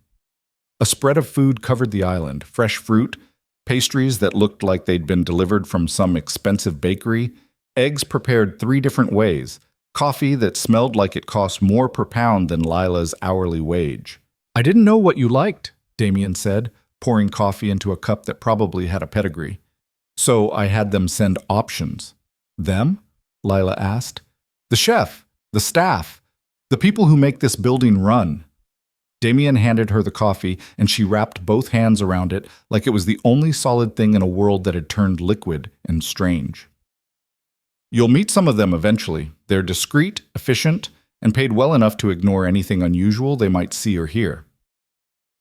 A spread of food covered the island, fresh fruit, pastries that looked like they'd been delivered from some expensive bakery, eggs prepared 3 different ways, coffee that smelled like it cost more per pound than Lila's hourly wage. "I didn't know what you liked," Damien said, pouring coffee into a cup that probably had a pedigree. "So I had them send options." "Them?" Lila asked. "The chef, the staff, the people who make this building run." Damien handed her the coffee, and she wrapped both hands around it like it was the only solid thing in a world that had turned liquid and strange. "You'll meet some of them eventually. They're discreet, efficient, and paid well enough to ignore anything unusual they might see or hear."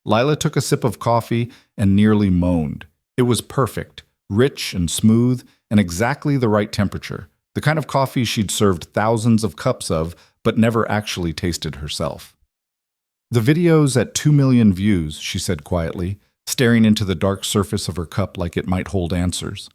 Lila took a sip of coffee and nearly moaned. It was perfect, rich and smooth, and exactly the right temperature, the kind of coffee she'd served thousands of cups of, but never actually tasted herself. "The video's at 2 million views," she said quietly, staring into the dark surface of her cup like it might hold answers.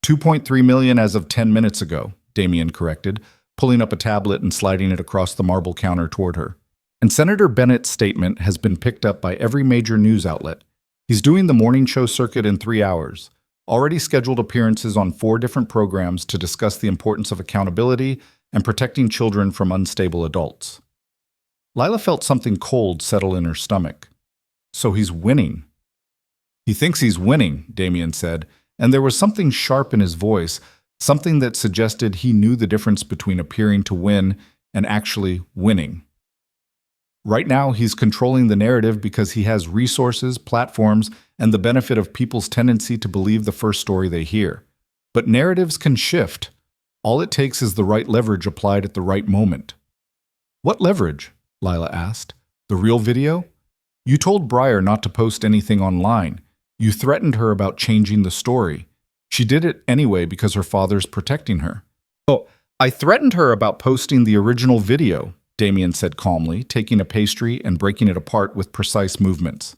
2.3 million as of 10 minutes ago, Damien corrected, pulling up a tablet and sliding it across the marble counter toward her. "And Senator Bennett's statement has been picked up by every major news outlet. He's doing the morning show circuit in 3 hours. Already scheduled appearances on 4 different programs to discuss the importance of accountability and protecting children from unstable adults." Lila felt something cold settle in her stomach. "So he's winning." "He thinks he's winning," Damien said, and there was something sharp in his voice, something that suggested he knew the difference between appearing to win and actually winning. "Right now, he's controlling the narrative because he has resources, platforms, and the benefit of people's tendency to believe the first story they hear. But narratives can shift. All it takes is the right leverage applied at the right moment." "What leverage?" Lila asked. "The real video? You told Breyer not to post anything online. You threatened her about changing the story. She did it anyway because her father's protecting her." "Oh, I threatened her about posting the original video," Damien said calmly, taking a pastry and breaking it apart with precise movements.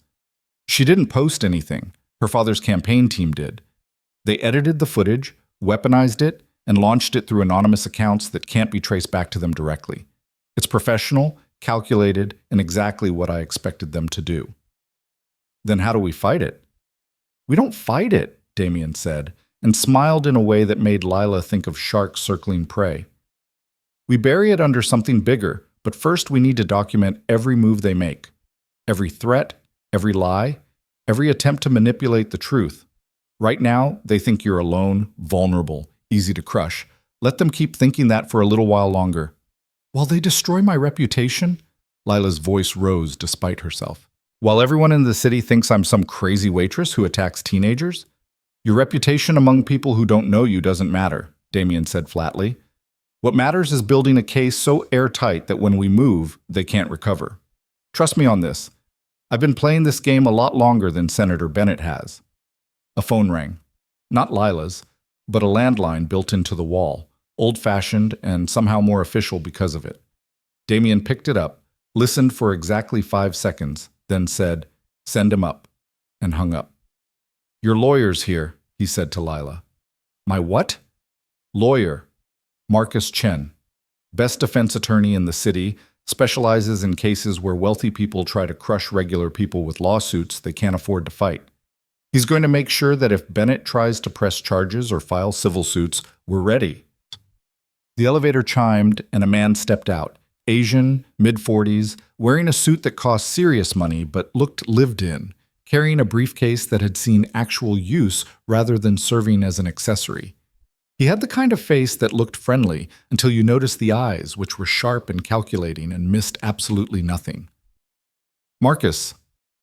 "She didn't post anything. Her father's campaign team did. They edited the footage, weaponized it, and launched it through anonymous accounts that can't be traced back to them directly. It's professional, calculated, and exactly what I expected them to do." "Then how do we fight it?" "We don't fight it," Damien said, and smiled in a way that made Lila think of sharks circling prey. "We bury it under something bigger, but first we need to document every move they make. Every threat, every lie, every attempt to manipulate the truth. Right now, they think you're alone, vulnerable, easy to crush. Let them keep thinking that for a little while longer." While they destroy my reputation? Lila's voice rose despite herself. While everyone in the city thinks I'm some crazy waitress who attacks teenagers? Your reputation among people who don't know you doesn't matter, Damien said flatly. What matters is building a case so airtight that when we move, they can't recover. Trust me on this. I've been playing this game a lot longer than Senator Bennett has. A phone rang. Not Lila's, but a landline built into the wall, old-fashioned and somehow more official because of it. Damien picked it up, listened for exactly 5 seconds, then said, "Send him up," and hung up. "Your lawyer's here," he said to Lila. "My what?" "Lawyer. Marcus Chen. Best defense attorney in the city, specializes in cases where wealthy people try to crush regular people with lawsuits they can't afford to fight. He's going to make sure that if Bennett tries to press charges or file civil suits, we're ready." The elevator chimed and a man stepped out, Asian, mid-40s, wearing a suit that cost serious money but looked lived in, carrying a briefcase that had seen actual use rather than serving as an accessory. He had the kind of face that looked friendly until you noticed the eyes, which were sharp and calculating and missed absolutely nothing. "Marcus,"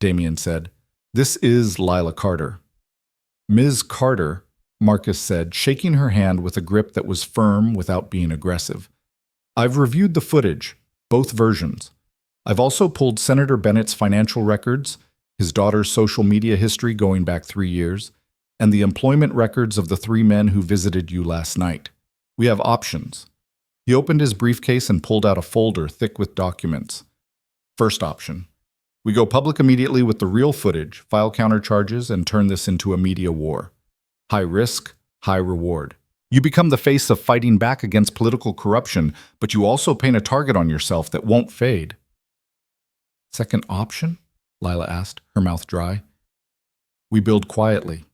Damien said, "this is Lila Carter." "Ms. Carter," Marcus said, shaking her hand with a grip that was firm without being aggressive. "I've reviewed the footage, both versions. I've also pulled Senator Bennett's financial records, his daughter's social media history going back 3 years, and the employment records of the 3 men who visited you last night. We have options." He opened his briefcase and pulled out a folder thick with documents. "First option. We go public immediately with the real footage, file counter charges, and turn this into a media war. High risk, high reward. You become the face of fighting back against political corruption, but you also paint a target on yourself that won't fade." "Second option?" Lila asked, her mouth dry. "We build quietly.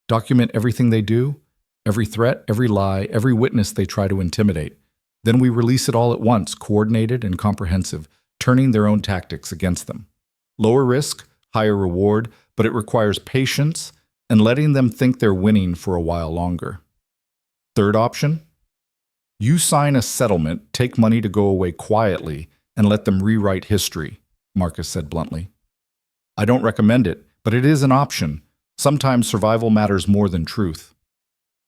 Document everything they do, every threat, every lie, every witness they try to intimidate. Then we release it all at once, coordinated and comprehensive, turning their own tactics against them. Lower risk, higher reward, but it requires patience and letting them think they're winning for a while longer. Third option? You sign a settlement, take money to go away quietly, and let them rewrite history," Marcus said bluntly. "I don't recommend it, but it is an option. Sometimes survival matters more than truth."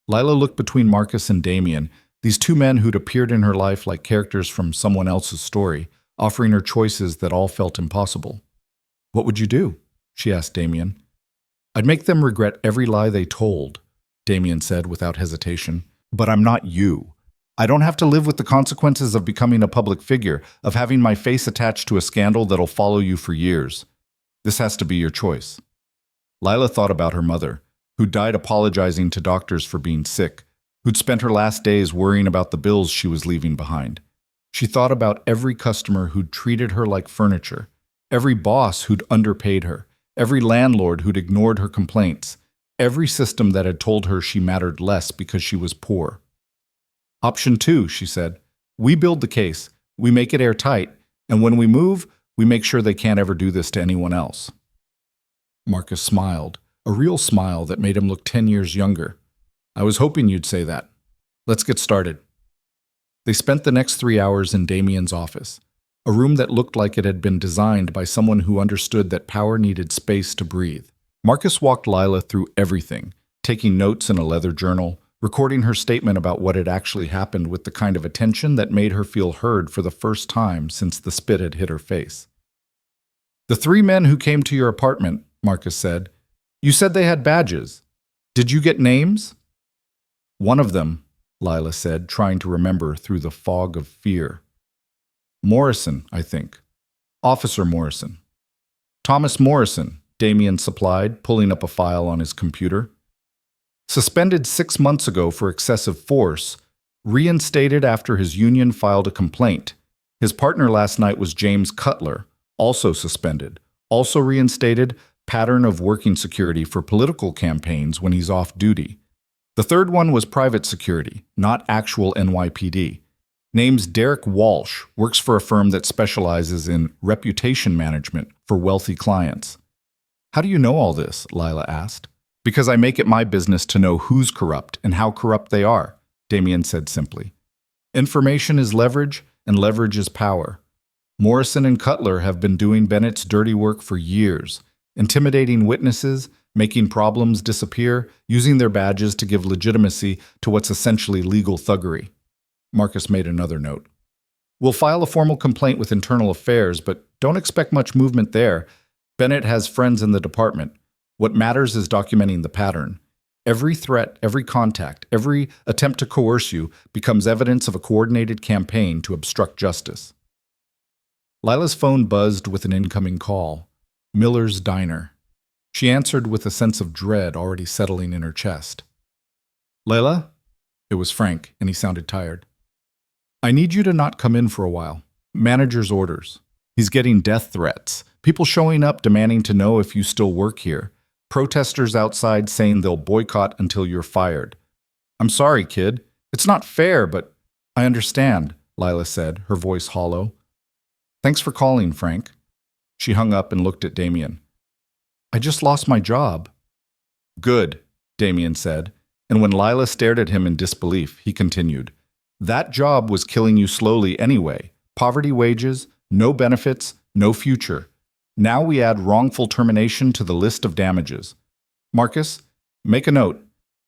Lila looked between Marcus and Damien, these 2 men who'd appeared in her life like characters from someone else's story, offering her choices that all felt impossible. "What would you do?" she asked Damien. "I'd make them regret every lie they told," Damien said without hesitation. "But I'm not you. I don't have to live with the consequences of becoming a public figure, of having my face attached to a scandal that'll follow you for years. This has to be your choice." Lila thought about her mother, who died apologizing to doctors for being sick, who'd spent her last days worrying about the bills she was leaving behind. She thought about every customer who'd treated her like furniture, every boss who'd underpaid her, every landlord who'd ignored her complaints, every system that had told her she mattered less because she was poor. "Option 2, she said. "We build the case, we make it airtight, and when we move, we make sure they can't ever do this to anyone else." Marcus smiled, a real smile that made him look 10 years younger. "I was hoping you'd say that. Let's get started." They spent the next 3 hours in Damien's office, a room that looked like it had been designed by someone who understood that power needed space to breathe. Marcus walked Lila through everything, taking notes in a leather journal, recording her statement about what had actually happened with the kind of attention that made her feel heard for the first time since the spit had hit her face. "The 3 men who came to your apartment," Marcus said. "You said they had badges. Did you get names?" "One of them," Lila said, trying to remember through the fog of fear. "Morrison, I think. Officer Morrison." "Thomas Morrison," Damien supplied, pulling up a file on his computer. "Suspended 6 months ago for excessive force, reinstated after his union filed a complaint. His partner last night was James Cutler, also suspended, also reinstated, pattern of working security for political campaigns when he's off duty. The third one was private security, not actual NYPD. Name's Derek Walsh, works for a firm that specializes in reputation management for wealthy clients." "How do you know all this?" Lila asked. "Because I make it my business to know who's corrupt and how corrupt they are," Damien said simply. "Information is leverage, and leverage is power. Morrison and Cutler have been doing Bennett's dirty work for years, intimidating witnesses, making problems disappear, using their badges to give legitimacy to what's essentially legal thuggery. Marcus made another note. We'll file a formal complaint with Internal Affairs, but don't expect much movement there. Bennett has friends in the department. What matters is documenting the pattern. Every threat, every contact, every attempt to coerce you becomes evidence of a coordinated campaign to obstruct justice. Lila's phone buzzed with an incoming call. Miller's Diner. She answered with a sense of dread already settling in her chest. Layla? It was Frank, and he sounded tired. I need you to not come in for a while. Manager's orders. He's getting death threats. People showing up demanding to know if you still work here. Protesters outside saying they'll boycott until you're fired. I'm sorry, kid. It's not fair, but I understand, Lila said, her voice hollow. Thanks for calling, Frank. She hung up and looked at Damien. I just lost my job. Good, Damien said, and when Lila stared at him in disbelief, he continued. That job was killing you slowly anyway. Poverty wages, no benefits, no future. Now we add wrongful termination to the list of damages. Marcus, make a note.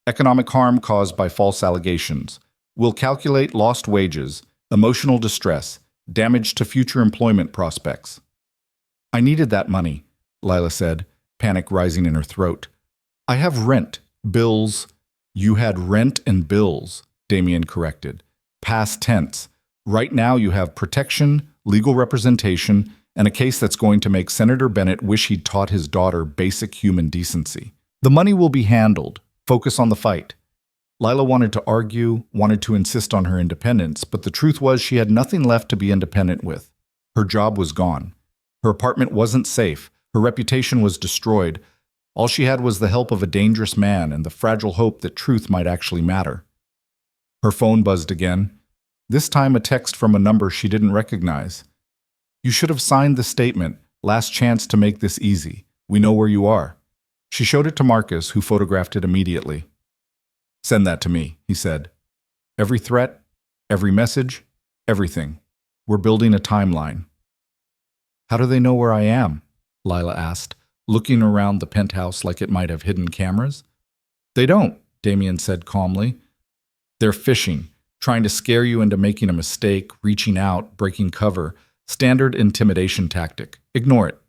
Economic harm caused by false allegations. We'll calculate lost wages, emotional distress, damage to future employment prospects. I needed that money, Lila said, panic rising in her throat. I have rent, bills. You had rent and bills, Damien corrected. Past tense. Right now you have protection, legal representation, and a case that's going to make Senator Bennett wish he'd taught his daughter basic human decency. The money will be handled. Focus on the fight. Lila wanted to argue, wanted to insist on her independence, but the truth was she had nothing left to be independent with. Her job was gone. Her apartment wasn't safe. Her reputation was destroyed. All she had was the help of a dangerous man and the fragile hope that truth might actually matter. Her phone buzzed again, this time a text from a number she didn't recognize. You should have signed the statement, last chance to make this easy. We know where you are. She showed it to Marcus, who photographed it immediately. Send that to me, he said. Every threat, every message, everything. We're building a timeline. How do they know where I am? Lila asked, looking around the penthouse like it might have hidden cameras. They don't, Damien said calmly. They're fishing, trying to scare you into making a mistake, reaching out, breaking cover. Standard intimidation tactic. Ignore it.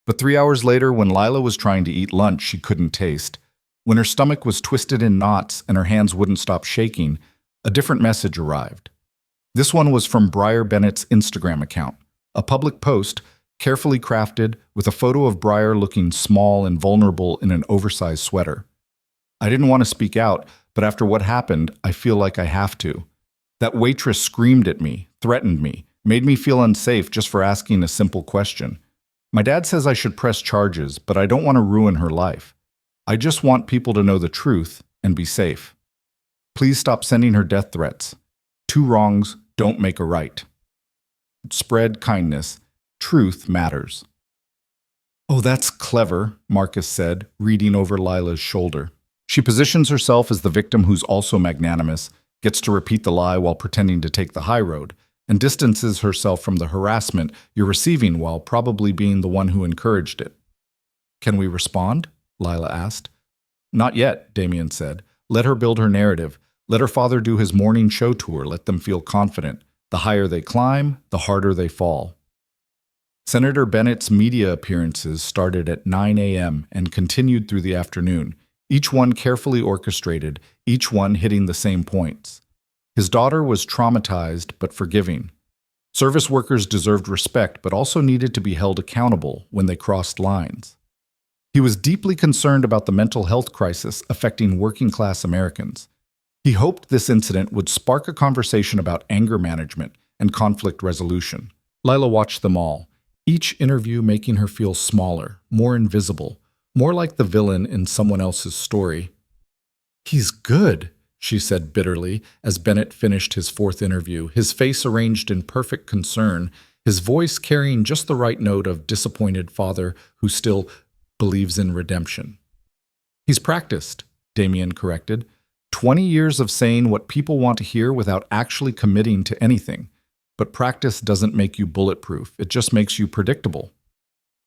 But 3 hours later, when Lila was trying to eat lunch she couldn't taste, when her stomach was twisted in knots and her hands wouldn't stop shaking, a different message arrived. This one was from Briar Bennett's Instagram account, a public post, carefully crafted, with a photo of Briar looking small and vulnerable in an oversized sweater. I didn't want to speak out, but after what happened, I feel like I have to. That waitress screamed at me, threatened me, made me feel unsafe just for asking a simple question. My dad says I should press charges, but I don't want to ruin her life. I just want people to know the truth and be safe. Please stop sending her death threats. 2 wrongs don't make a right. Spread kindness. Truth matters. Oh, that's clever, Marcus said, reading over Lila's shoulder. She positions herself as the victim who's also magnanimous, gets to repeat the lie while pretending to take the high road, and distances herself from the harassment you're receiving while probably being the one who encouraged it. Can we respond? Lila asked. Not yet, Damien said. Let her build her narrative. Let her father do his morning show tour. Let them feel confident. The higher they climb, the harder they fall. Senator Bennett's media appearances started at 9 a.m. and continued through the afternoon, each one carefully orchestrated, each one hitting the same points. His daughter was traumatized but forgiving. Service workers deserved respect but also needed to be held accountable when they crossed lines. He was deeply concerned about the mental health crisis affecting working-class Americans. He hoped this incident would spark a conversation about anger management and conflict resolution. Lila watched them all, each interview making her feel smaller, more invisible, more like the villain in someone else's story. He's good, she said bitterly as Bennett finished his 4th interview, his face arranged in perfect concern, his voice carrying just the right note of disappointed father who still believes in redemption. He's practiced, Damien corrected. 20 years of saying what people want to hear without actually committing to anything. but practice doesn't make you bulletproof. It just makes you predictable.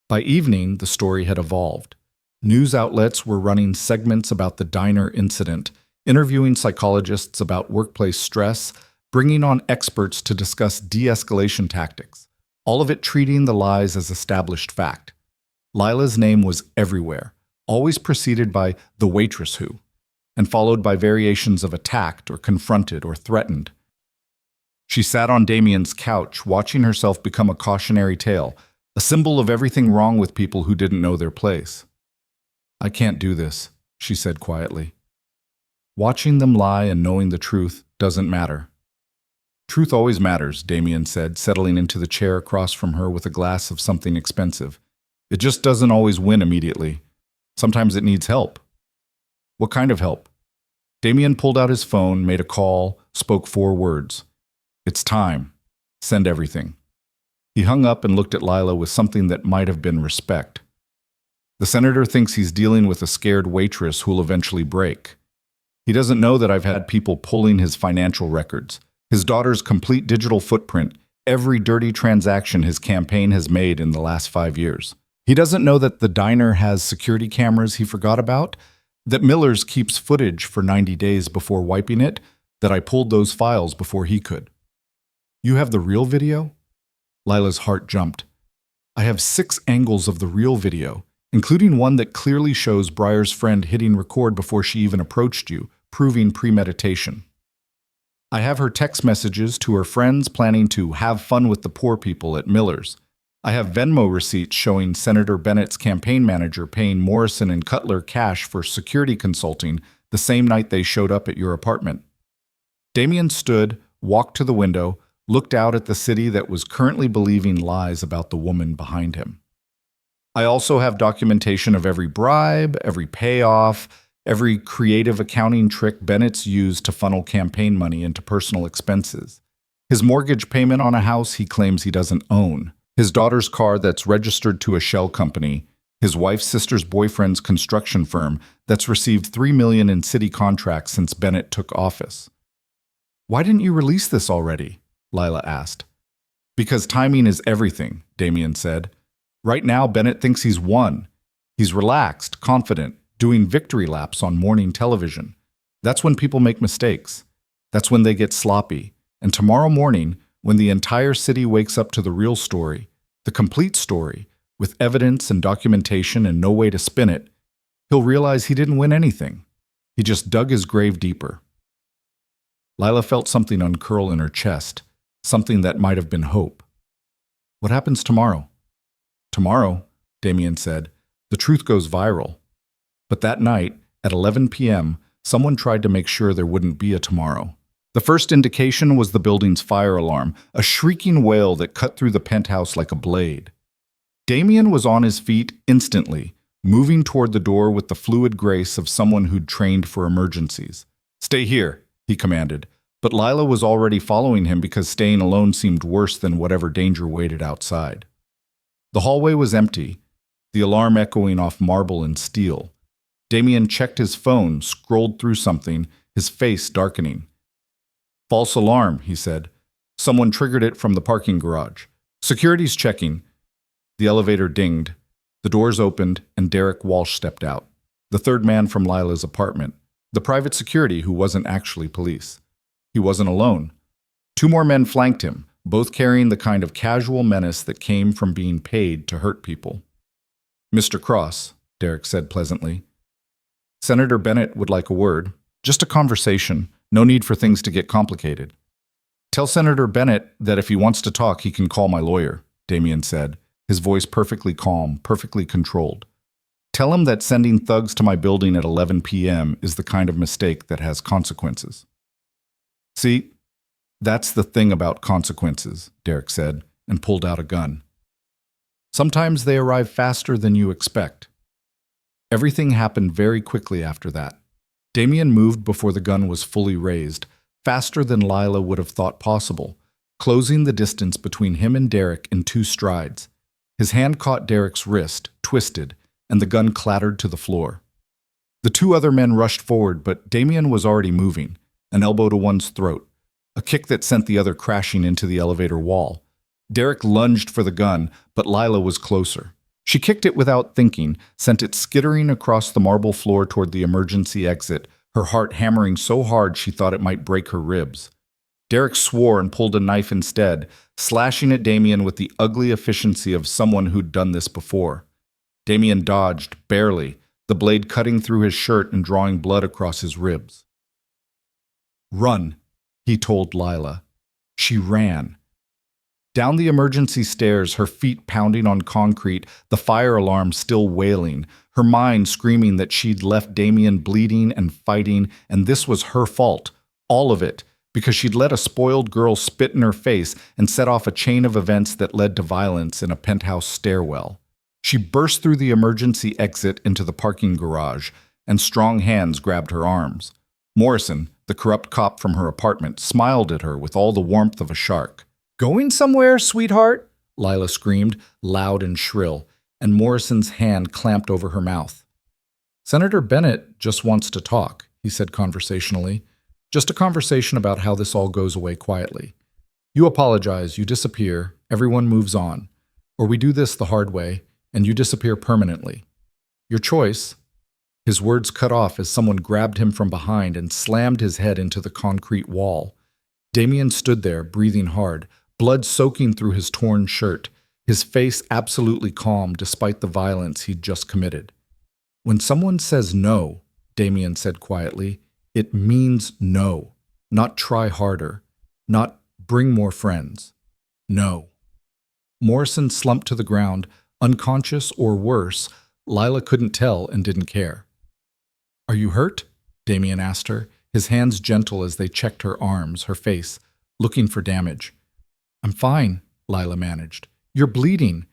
By evening, the story had evolved. News outlets were running segments about the diner incident, interviewing psychologists about workplace stress, bringing on experts to discuss de-escalation tactics, all of it treating the lies as established fact. Lila's name was everywhere, always preceded by the waitress who, and followed by variations of attacked or confronted or threatened. She sat on Damien's couch, watching herself become a cautionary tale, a symbol of everything wrong with people who didn't know their place. "I can't do this," she said quietly. "Watching them lie and knowing the truth doesn't matter." "Truth always matters," Damien said, settling into the chair across from her with a glass of something expensive. "It just doesn't always win immediately. Sometimes it needs help." "What kind of help?" Damien pulled out his phone, made a call, spoke 4 words. "It's time. Send everything." He hung up and looked at Lila with something that might have been respect. "The senator thinks he's dealing with a scared waitress who'll eventually break. He doesn't know that I've had people pulling his financial records, his daughter's complete digital footprint, every dirty transaction his campaign has made in the last 5 years. He doesn't know that the diner has security cameras he forgot about, that Miller's keeps footage for 90 days before wiping it, that I pulled those files before he could." "You have the real video?" Lila's heart jumped. "I have 6 angles of the real video, including one that clearly shows Breyer's friend hitting record before she even approached you, proving premeditation. I have her text messages to her friends planning to have fun with the poor people at Miller's. I have Venmo receipts showing Senator Bennett's campaign manager paying Morrison and Cutler cash for security consulting the same night they showed up at your apartment." Damien stood, walked to the window, looked out at the city that was currently believing lies about the woman behind him. "I also have documentation of every bribe, every payoff, every creative accounting trick Bennett's used to funnel campaign money into personal expenses. His mortgage payment on a house he claims he doesn't own, his daughter's car that's registered to a shell company, his wife's sister's boyfriend's construction firm that's received $3 million in city contracts since Bennett took office." "Why didn't you release this already?" Lila asked. "Because timing is everything," Damien said. "Right now, Bennett thinks he's won. He's relaxed, confident, doing victory laps on morning television. That's when people make mistakes. That's when they get sloppy. And tomorrow morning, when the entire city wakes up to the real story, the complete story, with evidence and documentation and no way to spin it, he'll realize he didn't win anything. He just dug his grave deeper." Lila felt something uncurl in her chest, something that might have been hope. "What happens tomorrow?" "Tomorrow," Damien said, "the truth goes viral. But that night, at 11 p.m., someone tried to make sure there wouldn't be a tomorrow. The first indication was the building's fire alarm, a shrieking wail that cut through the penthouse like a blade. Damien was on his feet instantly, moving toward the door with the fluid grace of someone who'd trained for emergencies. "Stay here," he commanded, but Lila was already following him because staying alone seemed worse than whatever danger waited outside. The hallway was empty, the alarm echoing off marble and steel. Damien checked his phone, scrolled through something, his face darkening. "False alarm," he said. "Someone triggered it from the parking garage. Security's checking." The elevator dinged. The doors opened, and Derek Walsh stepped out, the third man from Lila's apartment, the private security who wasn't actually police. He wasn't alone. 2 more men flanked him, both carrying the kind of casual menace that came from being paid to hurt people. "Mr. Cross," Derek said pleasantly. "Senator Bennett would like a word. Just a conversation. No need for things to get complicated." "Tell Senator Bennett that if he wants to talk, he can call my lawyer," Damien said, his voice perfectly calm, perfectly controlled. "Tell him that sending thugs to my building at 11 p.m. is the kind of mistake that has consequences." "See, that's the thing about consequences," Derek said, and pulled out a gun. "Sometimes they arrive faster than you expect." Everything happened very quickly after that. Damien moved before the gun was fully raised, faster than Lila would have thought possible, closing the distance between him and Derek in 2 strides. His hand caught Derek's wrist, twisted, and the gun clattered to the floor. The 2 other men rushed forward, but Damien was already moving, an elbow to one's throat, a kick that sent the other crashing into the elevator wall. Derek lunged for the gun, but Lila was closer. She kicked it without thinking, sent it skittering across the marble floor toward the emergency exit, her heart hammering so hard she thought it might break her ribs. Derek swore and pulled a knife instead, slashing at Damien with the ugly efficiency of someone who'd done this before. Damien dodged, barely, the blade cutting through his shirt and drawing blood across his ribs. "Run," he told Lila. She ran. Down the emergency stairs, her feet pounding on concrete, the fire alarm still wailing, her mind screaming that she'd left Damien bleeding and fighting, and this was her fault, all of it, because she'd let a spoiled girl spit in her face and set off a chain of events that led to violence in a penthouse stairwell. She burst through the emergency exit into the parking garage, and strong hands grabbed her arms. Morrison, the corrupt cop from her apartment, smiled at her with all the warmth of a shark. "Going somewhere, sweetheart?" Lila screamed, loud and shrill, and Morrison's hand clamped over her mouth. "Senator Bennett just wants to talk," he said conversationally. "Just a conversation about how this all goes away quietly. You apologize, you disappear, everyone moves on. Or we do this the hard way, and you disappear permanently. Your choice." His words cut off as someone grabbed him from behind and slammed his head into the concrete wall. Damien stood there, breathing hard, blood soaking through his torn shirt, his face absolutely calm despite the violence he'd just committed. "When someone says no," Damien said quietly, "it means no, not try harder, not bring more friends. No." Morrison slumped to the ground, unconscious or worse. Lila couldn't tell and didn't care. "Are you hurt?" Damien asked her, his hands gentle as they checked her arms, her face, looking for damage. "I'm fine," Lila managed. "You're bleeding."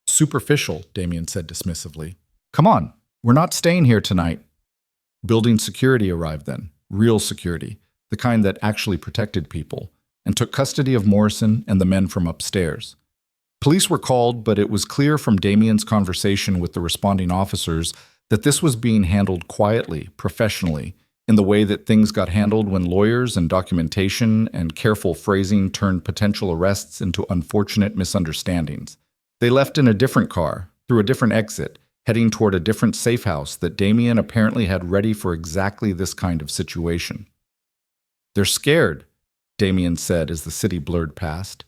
"Superficial," Damien said dismissively. "Come on, we're not staying here tonight." Building security arrived then, real security, the kind that actually protected people, and took custody of Morrison and the men from upstairs. Police were called, but it was clear from Damien's conversation with the responding officers that this was being handled quietly, professionally, in the way that things got handled when lawyers and documentation and careful phrasing turned potential arrests into unfortunate misunderstandings. They left in a different car, through a different exit, heading toward a different safe house that Damien apparently had ready for exactly this kind of situation. "They're scared," Damien said as the city blurred past.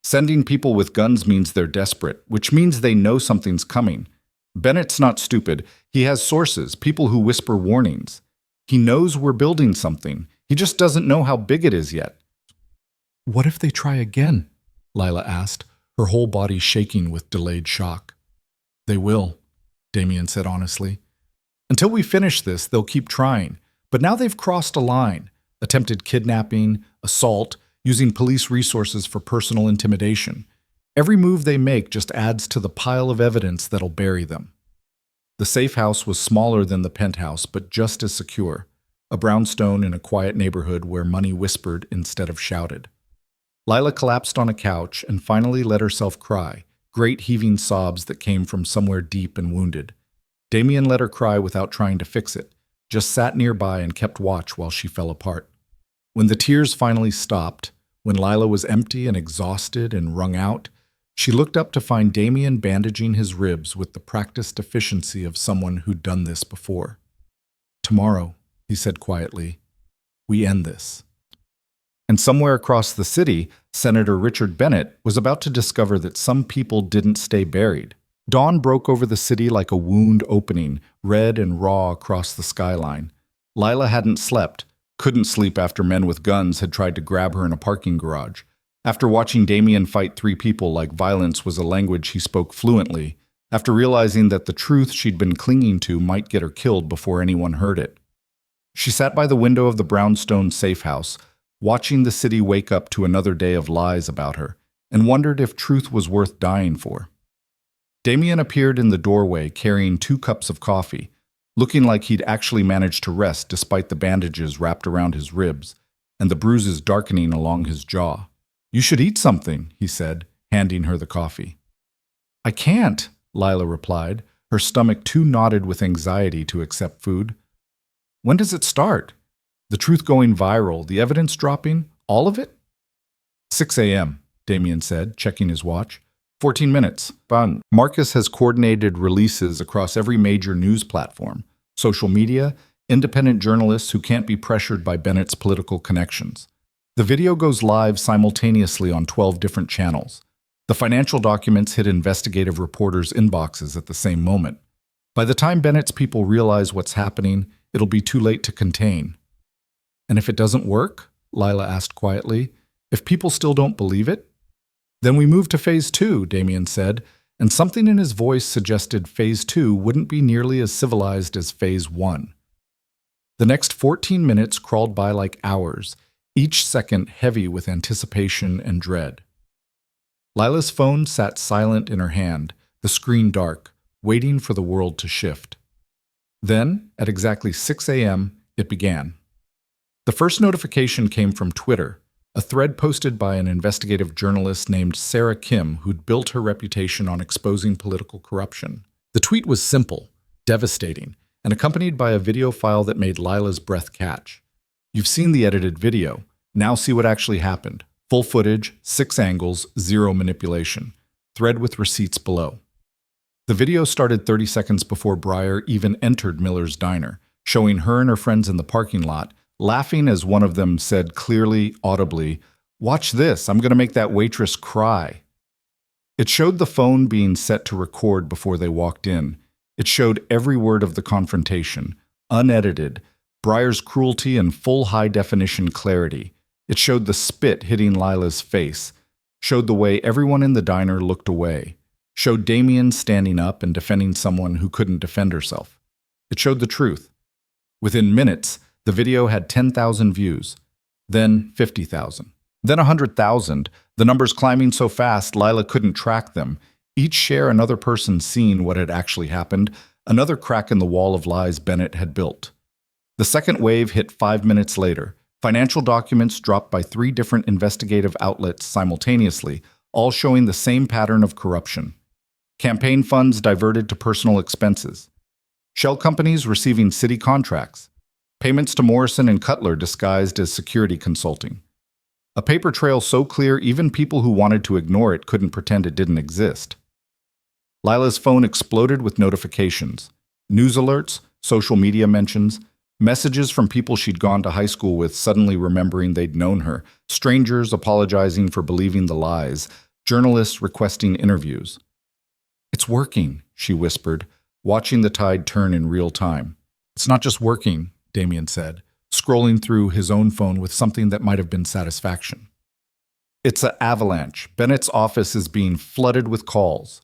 "Sending people with guns means they're desperate, which means they know something's coming. Bennett's not stupid. He has sources, people who whisper warnings. He knows we're building something. He just doesn't know how big it is yet." "What if they try again?" Lila asked, her whole body shaking with delayed shock. "They will," Damien said honestly. "Until we finish this, they'll keep trying. But now they've crossed a line. Attempted kidnapping, assault, using police resources for personal intimidation. Every move they make just adds to the pile of evidence that'll bury them." The safe house was smaller than the penthouse, but just as secure. A brownstone in a quiet neighborhood where money whispered instead of shouted. Lila collapsed on a couch and finally let herself cry, great heaving sobs that came from somewhere deep and wounded. Damien let her cry without trying to fix it, just sat nearby and kept watch while she fell apart. When the tears finally stopped, when Lila was empty and exhausted and wrung out, she looked up to find Damien bandaging his ribs with the practiced efficiency of someone who'd done this before. "Tomorrow," he said quietly, "we end this." And somewhere across the city, Senator Richard Bennett was about to discover that some people didn't stay buried. Dawn broke over the city like a wound opening, red and raw across the skyline. Lila hadn't slept, couldn't sleep after men with guns had tried to grab her in a parking garage. After watching Damien fight 3 people like violence was a language he spoke fluently, after realizing that the truth she'd been clinging to might get her killed before anyone heard it. She sat by the window of the brownstone safe house, watching the city wake up to another day of lies about her, and wondered if truth was worth dying for. Damien appeared in the doorway carrying 2 cups of coffee, looking like he'd actually managed to rest despite the bandages wrapped around his ribs and the bruises darkening along his jaw. "You should eat something," he said, handing her the coffee. "I can't," Lila replied, her stomach too knotted with anxiety to accept food. "When does it start? The truth going viral, the evidence dropping, all of it?" 6 a.m., Damien said, checking his watch. 14 minutes. Fun. Marcus has coordinated releases across every major news platform, social media, independent journalists who can't be pressured by Bennett's political connections. The video goes live simultaneously on 12 different channels. The financial documents hit investigative reporters' inboxes at the same moment. By the time Bennett's people realize what's happening, it'll be too late to contain. And if it doesn't work? Lila asked quietly. If people still don't believe it? Then we move to phase 2, Damien said, and something in his voice suggested phase 2 wouldn't be nearly as civilized as phase 1. The next 14 minutes crawled by like hours, each second heavy with anticipation and dread. Lila's phone sat silent in her hand, the screen dark, waiting for the world to shift. Then, at exactly 6 a.m., it began. The first notification came from Twitter, a thread posted by an investigative journalist named Sarah Kim who'd built her reputation on exposing political corruption. The tweet was simple, devastating, and accompanied by a video file that made Lila's breath catch. You've seen the edited video. Now see what actually happened. Full footage, 6 angles, 0 manipulation. Thread with receipts below. The video started 30 seconds before Breyer even entered Miller's diner, showing her and her friends in the parking lot, laughing as one of them said clearly, audibly, "Watch this, I'm going to make that waitress cry." It showed the phone being set to record before they walked in. It showed every word of the confrontation, unedited, Breyer's cruelty in full high-definition clarity. It showed the spit hitting Lila's face, showed the way everyone in the diner looked away, showed Damien standing up and defending someone who couldn't defend herself. It showed the truth. Within minutes, the video had 10,000 views, then 50,000, then 100,000, the numbers climbing so fast Lila couldn't track them, each share another person seeing what had actually happened, another crack in the wall of lies Bennett had built. The second wave hit 5 minutes later. Financial documents dropped by 3 different investigative outlets simultaneously, all showing the same pattern of corruption. Campaign funds diverted to personal expenses. Shell companies receiving city contracts. Payments to Morrison and Cutler disguised as security consulting. A paper trail so clear even people who wanted to ignore it couldn't pretend it didn't exist. Lila's phone exploded with notifications. News alerts, social media mentions, messages from people she'd gone to high school with suddenly remembering they'd known her, strangers apologizing for believing the lies, journalists requesting interviews. "It's working," she whispered, watching the tide turn in real time. "It's not just working," Damien said, scrolling through his own phone with something that might have been satisfaction. "It's an avalanche. Bennett's office is being flooded with calls.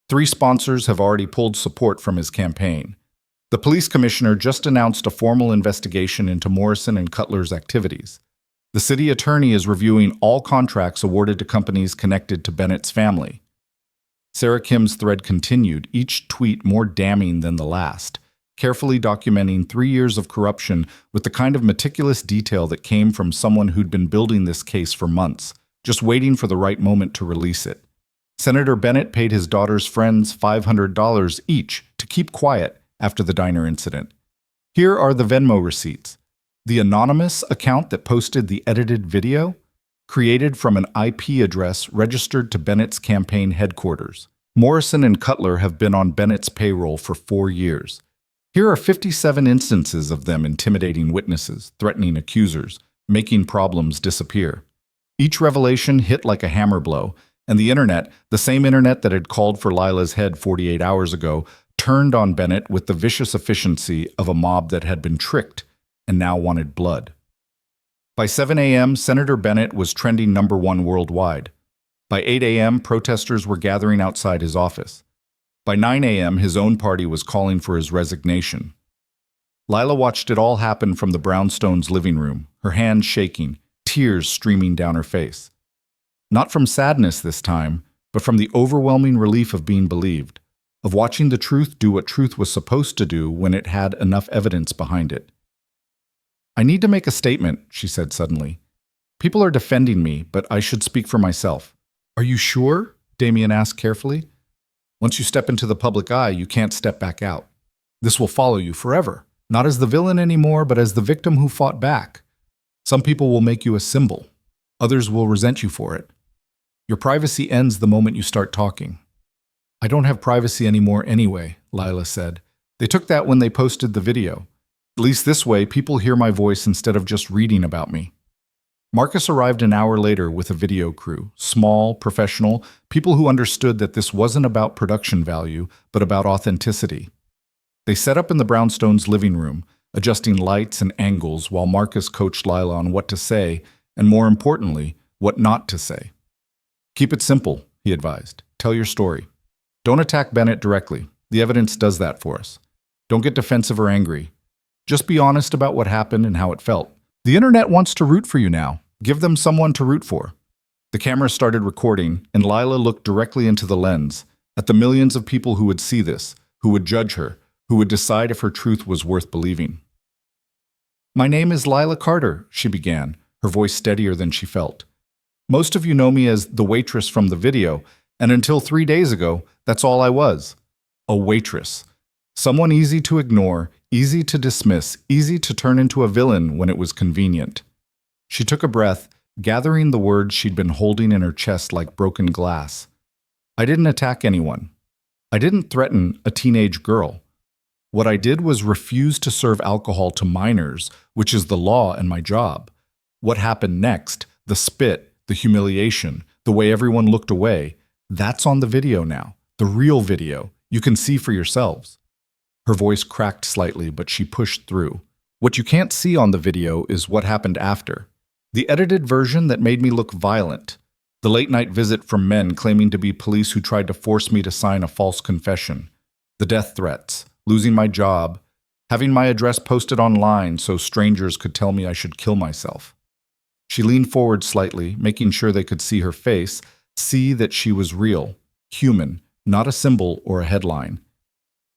3 sponsors have already pulled support from his campaign. The police commissioner just announced a formal investigation into Morrison and Cutler's activities. The city attorney is reviewing all contracts awarded to companies connected to Bennett's family." Sarah Kim's thread continued, each tweet more damning than the last, carefully documenting 3 years of corruption with the kind of meticulous detail that came from someone who'd been building this case for months, just waiting for the right moment to release it. Senator Bennett paid his daughter's friends $500 each to keep quiet after the diner incident. Here are the Venmo receipts. The anonymous account that posted the edited video, created from an IP address registered to Bennett's campaign headquarters. Morrison and Cutler have been on Bennett's payroll for 4 years. Here are 57 instances of them intimidating witnesses, threatening accusers, making problems disappear. Each revelation hit like a hammer blow, and the internet, the same internet that had called for Lila's head 48 hours ago, turned on Bennett with the vicious efficiency of a mob that had been tricked and now wanted blood. By 7 a.m., Senator Bennett was trending #1 worldwide. By 8 a.m., protesters were gathering outside his office. By 9 a.m., his own party was calling for his resignation. Lila watched it all happen from the Brownstones' living room, her hands shaking, tears streaming down her face. Not from sadness this time, but from the overwhelming relief of being believed, of watching the truth do what truth was supposed to do when it had enough evidence behind it. "I need to make a statement," she said suddenly. "People are defending me, but I should speak for myself." "Are you sure?" Damien asked carefully. "Once you step into the public eye, you can't step back out. This will follow you forever, not as the villain anymore, but as the victim who fought back. Some people will make you a symbol. Others will resent you for it. Your privacy ends the moment you start talking. I don't have privacy anymore anyway, Lila said. They took that when they posted the video. At least this way, people hear my voice instead of just reading about me. Marcus arrived an hour later with a video crew, small, professional, people who understood that this wasn't about production value, but about authenticity. They set up in the Brownstones' living room, adjusting lights and angles while Marcus coached Lila on what to say, and more importantly, what not to say. Keep it simple, he advised. Tell your story. Don't attack Bennett directly. The evidence does that for us. Don't get defensive or angry. Just be honest about what happened and how it felt. The internet wants to root for you now. Give them someone to root for. The camera started recording, and Lila looked directly into the lens, at the millions of people who would see this, who would judge her, who would decide if her truth was worth believing. My name is Lila Carter, she began, her voice steadier than she felt. Most of you know me as the waitress from the video, and until 3 days ago, that's all I was. A waitress. Someone easy to ignore, easy to dismiss, easy to turn into a villain when it was convenient. She took a breath, gathering the words she'd been holding in her chest like broken glass. I didn't attack anyone. I didn't threaten a teenage girl. What I did was refuse to serve alcohol to minors, which is the law and my job. What happened next, the spit, the humiliation, the way everyone looked away, that's on the video now, the real video. You can see for yourselves. Her voice cracked slightly, but she pushed through. What you can't see on the video is what happened after. The edited version that made me look violent. The late-night visit from men claiming to be police who tried to force me to sign a false confession. The death threats, losing my job, having my address posted online so strangers could tell me I should kill myself. She leaned forward slightly, making sure they could see her face, see that she was real, human, not a symbol or a headline.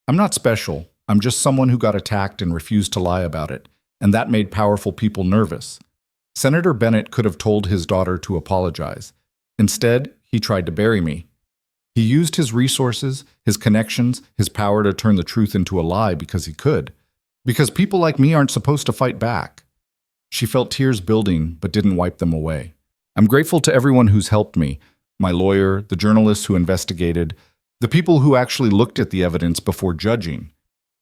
I'm not special. I'm just someone who got attacked and refused to lie about it, and that made powerful people nervous. Senator Bennett could have told his daughter to apologize. Instead, he tried to bury me. He used his resources, his connections, his power to turn the truth into a lie because he could. Because people like me aren't supposed to fight back. She felt tears building, but didn't wipe them away. I'm grateful to everyone who's helped me, my lawyer, the journalists who investigated, the people who actually looked at the evidence before judging.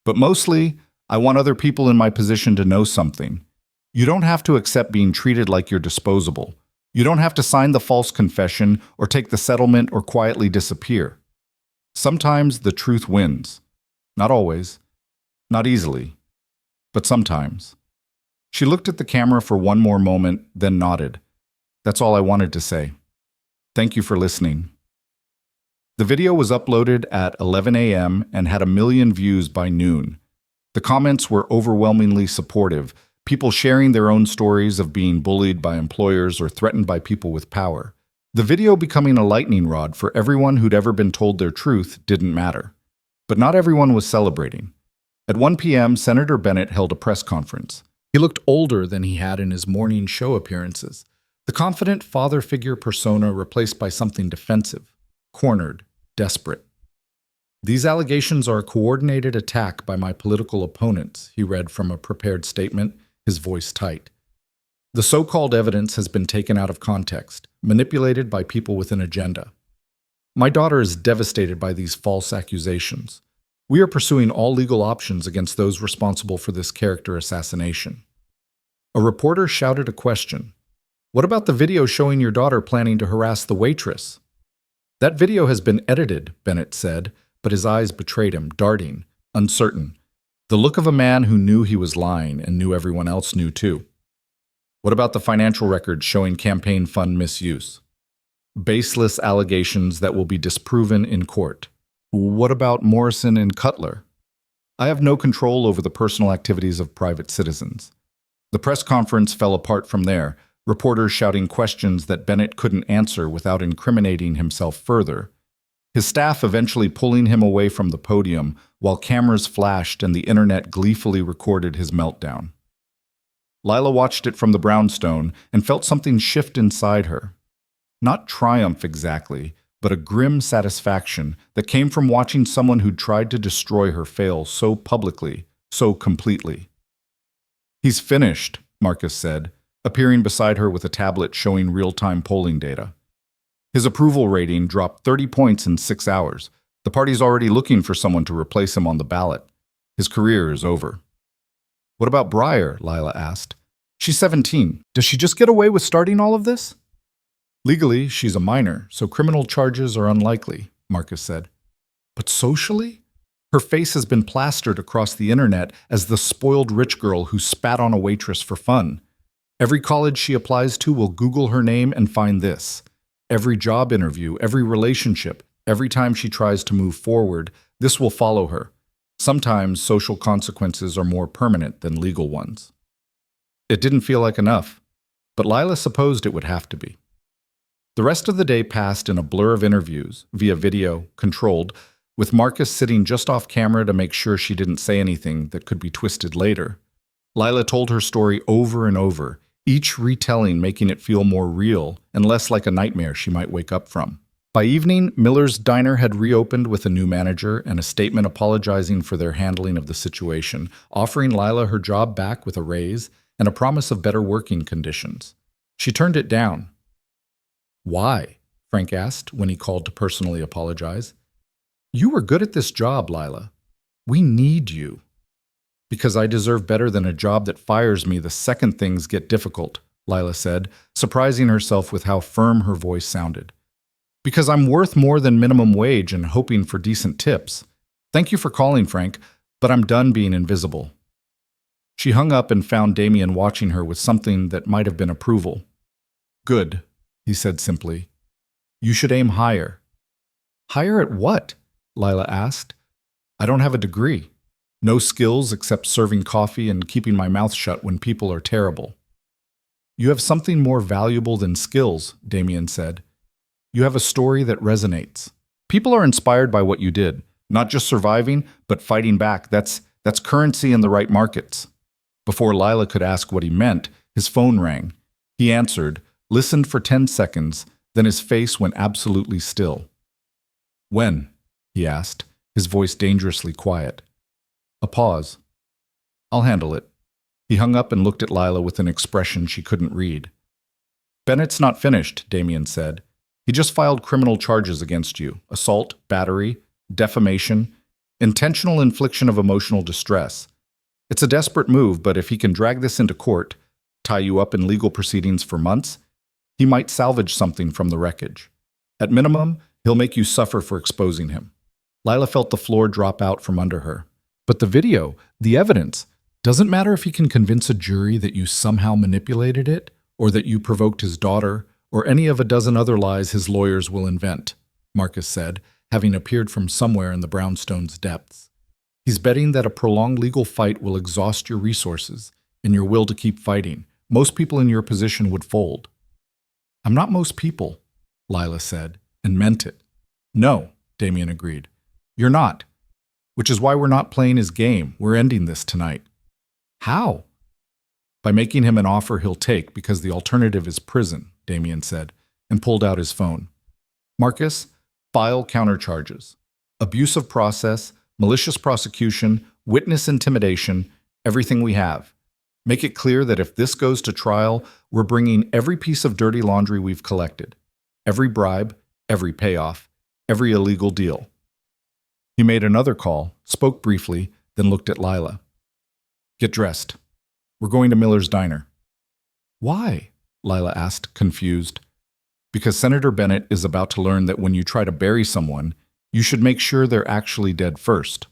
But mostly, I want other people in my position to know something. You don't have to accept being treated like you're disposable. You don't have to sign the false confession or take the settlement or quietly disappear. Sometimes the truth wins. Not always. Not easily. But sometimes. She looked at the camera for one more moment, then nodded. That's all I wanted to say. Thank you for listening. The video was uploaded at 11 a.m. and had 1 million views by noon. The comments were overwhelmingly supportive, people sharing their own stories of being bullied by employers or threatened by people with power. The video becoming a lightning rod for everyone who'd ever been told their truth didn't matter. But not everyone was celebrating. At 1 p.m., Senator Bennett held a press conference. He looked older than he had in his morning show appearances. The confident father figure persona replaced by something defensive, cornered, desperate. These allegations are a coordinated attack by my political opponents, he read from a prepared statement, his voice tight. The so-called evidence has been taken out of context, manipulated by people with an agenda. My daughter is devastated by these false accusations. We are pursuing all legal options against those responsible for this character assassination. A reporter shouted a question. What about the video showing your daughter planning to harass the waitress? That video has been edited, Bennett said, but his eyes betrayed him, darting, uncertain. The look of a man who knew he was lying and knew everyone else knew too. What about the financial records showing campaign fund misuse? Baseless allegations that will be disproven in court. What about Morrison and Cutler? I have no control over the personal activities of private citizens. The press conference fell apart from there, reporters shouting questions that Bennett couldn't answer without incriminating himself further. His staff eventually pulling him away from the podium while cameras flashed and the internet gleefully recorded his meltdown. Lila watched it from the brownstone and felt something shift inside her. Not triumph exactly, but a grim satisfaction that came from watching someone who'd tried to destroy her fail so publicly, so completely. He's finished, Marcus said. appearing beside her with a tablet showing real-time polling data. His approval rating dropped 30 points in 6 hours. The party's already looking for someone to replace him on the ballot. His career is over. What about Breyer? Lila asked. She's 17. Does she just get away with starting all of this? Legally, she's a minor, so criminal charges are unlikely, Marcus said. But socially? Her face has been plastered across the internet as the spoiled rich girl who spat on a waitress for fun. Every college she applies to will Google her name and find this. Every job interview, every relationship, every time she tries to move forward, this will follow her. Sometimes social consequences are more permanent than legal ones. It didn't feel like enough, but Lila supposed it would have to be. The rest of the day passed in a blur of interviews, via video, controlled, with Marcus sitting just off camera to make sure she didn't say anything that could be twisted later. Lila told her story over and over, each retelling making it feel more real and less like a nightmare she might wake up from. By evening, Miller's Diner had reopened with a new manager and a statement apologizing for their handling of the situation, offering Lila her job back with a raise and a promise of better working conditions. She turned it down. Why? Frank asked when he called to personally apologize. You were good at this job, Lila. We need you. Because I deserve better than a job that fires me the second things get difficult, Lila said, surprising herself with how firm her voice sounded. Because I'm worth more than minimum wage and hoping for decent tips. Thank you for calling, Frank, but I'm done being invisible. She hung up and found Damien watching her with something that might have been approval. Good, he said simply. You should aim higher. Higher at what? Lila asked. I don't have a degree. No skills except serving coffee and keeping my mouth shut when people are terrible. You have something more valuable than skills, Damien said. You have a story that resonates. People are inspired by what you did, not just surviving, but fighting back. That's currency in the right markets. Before Lila could ask what he meant, his phone rang. He answered, listened for 10 seconds, then his face went absolutely still. When? He asked, his voice dangerously quiet. A pause. I'll handle it. He hung up and looked at Lila with an expression she couldn't read. Bennett's not finished, Damien said. He just filed criminal charges against you. Assault, battery, defamation, intentional infliction of emotional distress. It's a desperate move, but if he can drag this into court, tie you up in legal proceedings for months, he might salvage something from the wreckage. At minimum, he'll make you suffer for exposing him. Lila felt the floor drop out from under her. But the video, the evidence, doesn't matter if he can convince a jury that you somehow manipulated it, or that you provoked his daughter, or any of a dozen other lies his lawyers will invent, Marcus said, having appeared from somewhere in the brownstone's depths. He's betting that a prolonged legal fight will exhaust your resources and your will to keep fighting. Most people in your position would fold. I'm not most people, Lila said, and meant it. No, Damien agreed. You're not. Which is why we're not playing his game. We're ending this tonight. How? By making him an offer he'll take because the alternative is prison, Damien said, and pulled out his phone. Marcus, file countercharges. Abuse of process, malicious prosecution, witness intimidation, everything we have. Make it clear that if this goes to trial, we're bringing every piece of dirty laundry we've collected. Every bribe, every payoff, every illegal deal. He made another call, spoke briefly, then looked at Lila. Get dressed. We're going to Miller's Diner. Why? Lila asked, confused. Because Senator Bennett is about to learn that when you try to bury someone, you should make sure they're actually dead first.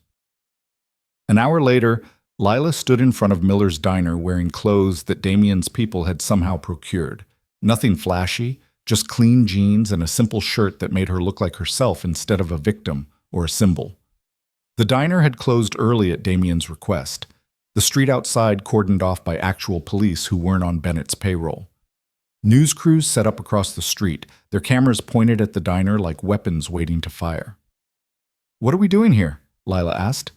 An hour later, Lila stood in front of Miller's Diner wearing clothes that Damien's people had somehow procured. Nothing flashy, just clean jeans and a simple shirt that made her look like herself instead of a victim or a symbol. The diner had closed early at Damien's request, the street outside cordoned off by actual police who weren't on Bennett's payroll. News crews set up across the street, their cameras pointed at the diner like weapons waiting to fire. What are we doing here? Lila asked.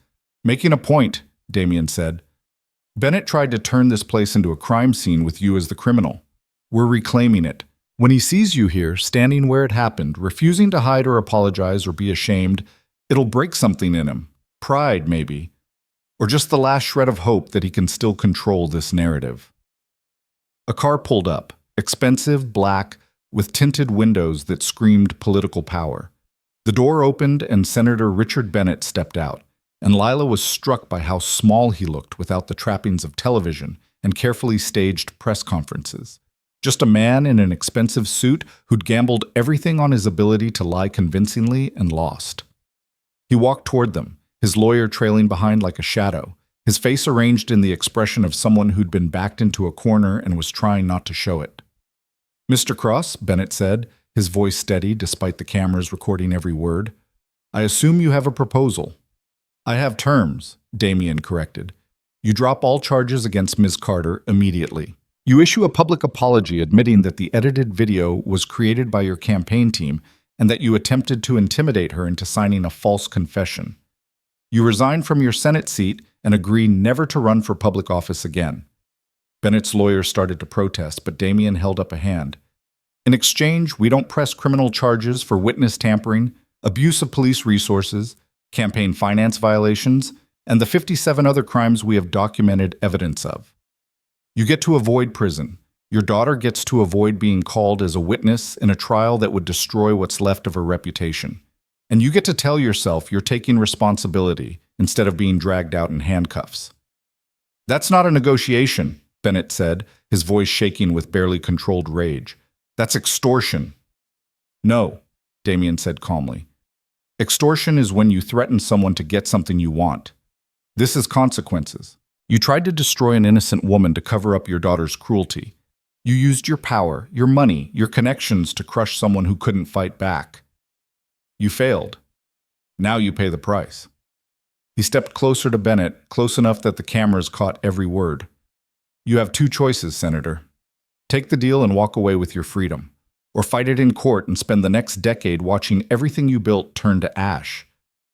Making a point, Damien said. Bennett tried to turn this place into a crime scene with you as the criminal. We're reclaiming it. When he sees you here, standing where it happened, refusing to hide or apologize or be ashamed, it'll break something in him. Pride, maybe. Or just the last shred of hope that he can still control this narrative. A car pulled up, expensive, black, with tinted windows that screamed political power. The door opened and Senator Richard Bennett stepped out, and Lila was struck by how small he looked without the trappings of television and carefully staged press conferences. Just a man in an expensive suit who'd gambled everything on his ability to lie convincingly and lost. He walked toward them, his lawyer trailing behind like a shadow, his face arranged in the expression of someone who'd been backed into a corner and was trying not to show it. "Mr. Cross," Bennett said, his voice steady despite the cameras recording every word, "I assume you have a proposal." "I have terms," Damien corrected. "You drop all charges against Ms. Carter immediately. You issue a public apology admitting that the edited video was created by your campaign team and that you attempted to intimidate her into signing a false confession. You resign from your Senate seat and agree never to run for public office again." Bennett's lawyer started to protest, but Damien held up a hand. "In exchange, we don't press criminal charges for witness tampering, abuse of police resources, campaign finance violations, and the 57 other crimes we have documented evidence of. You get to avoid prison. Your daughter gets to avoid being called as a witness in a trial that would destroy what's left of her reputation. And you get to tell yourself you're taking responsibility instead of being dragged out in handcuffs." "That's not a negotiation," Bennett said, his voice shaking with barely controlled rage. "That's extortion." "No," Damien said calmly. "Extortion is when you threaten someone to get something you want. This is consequences. You tried to destroy an innocent woman to cover up your daughter's cruelty. You used your power, your money, your connections to crush someone who couldn't fight back. You failed. Now you pay the price." He stepped closer to Bennett, close enough that the cameras caught every word. "You have two choices, Senator. Take the deal and walk away with your freedom, or fight it in court and spend the next decade watching everything you built turn to ash.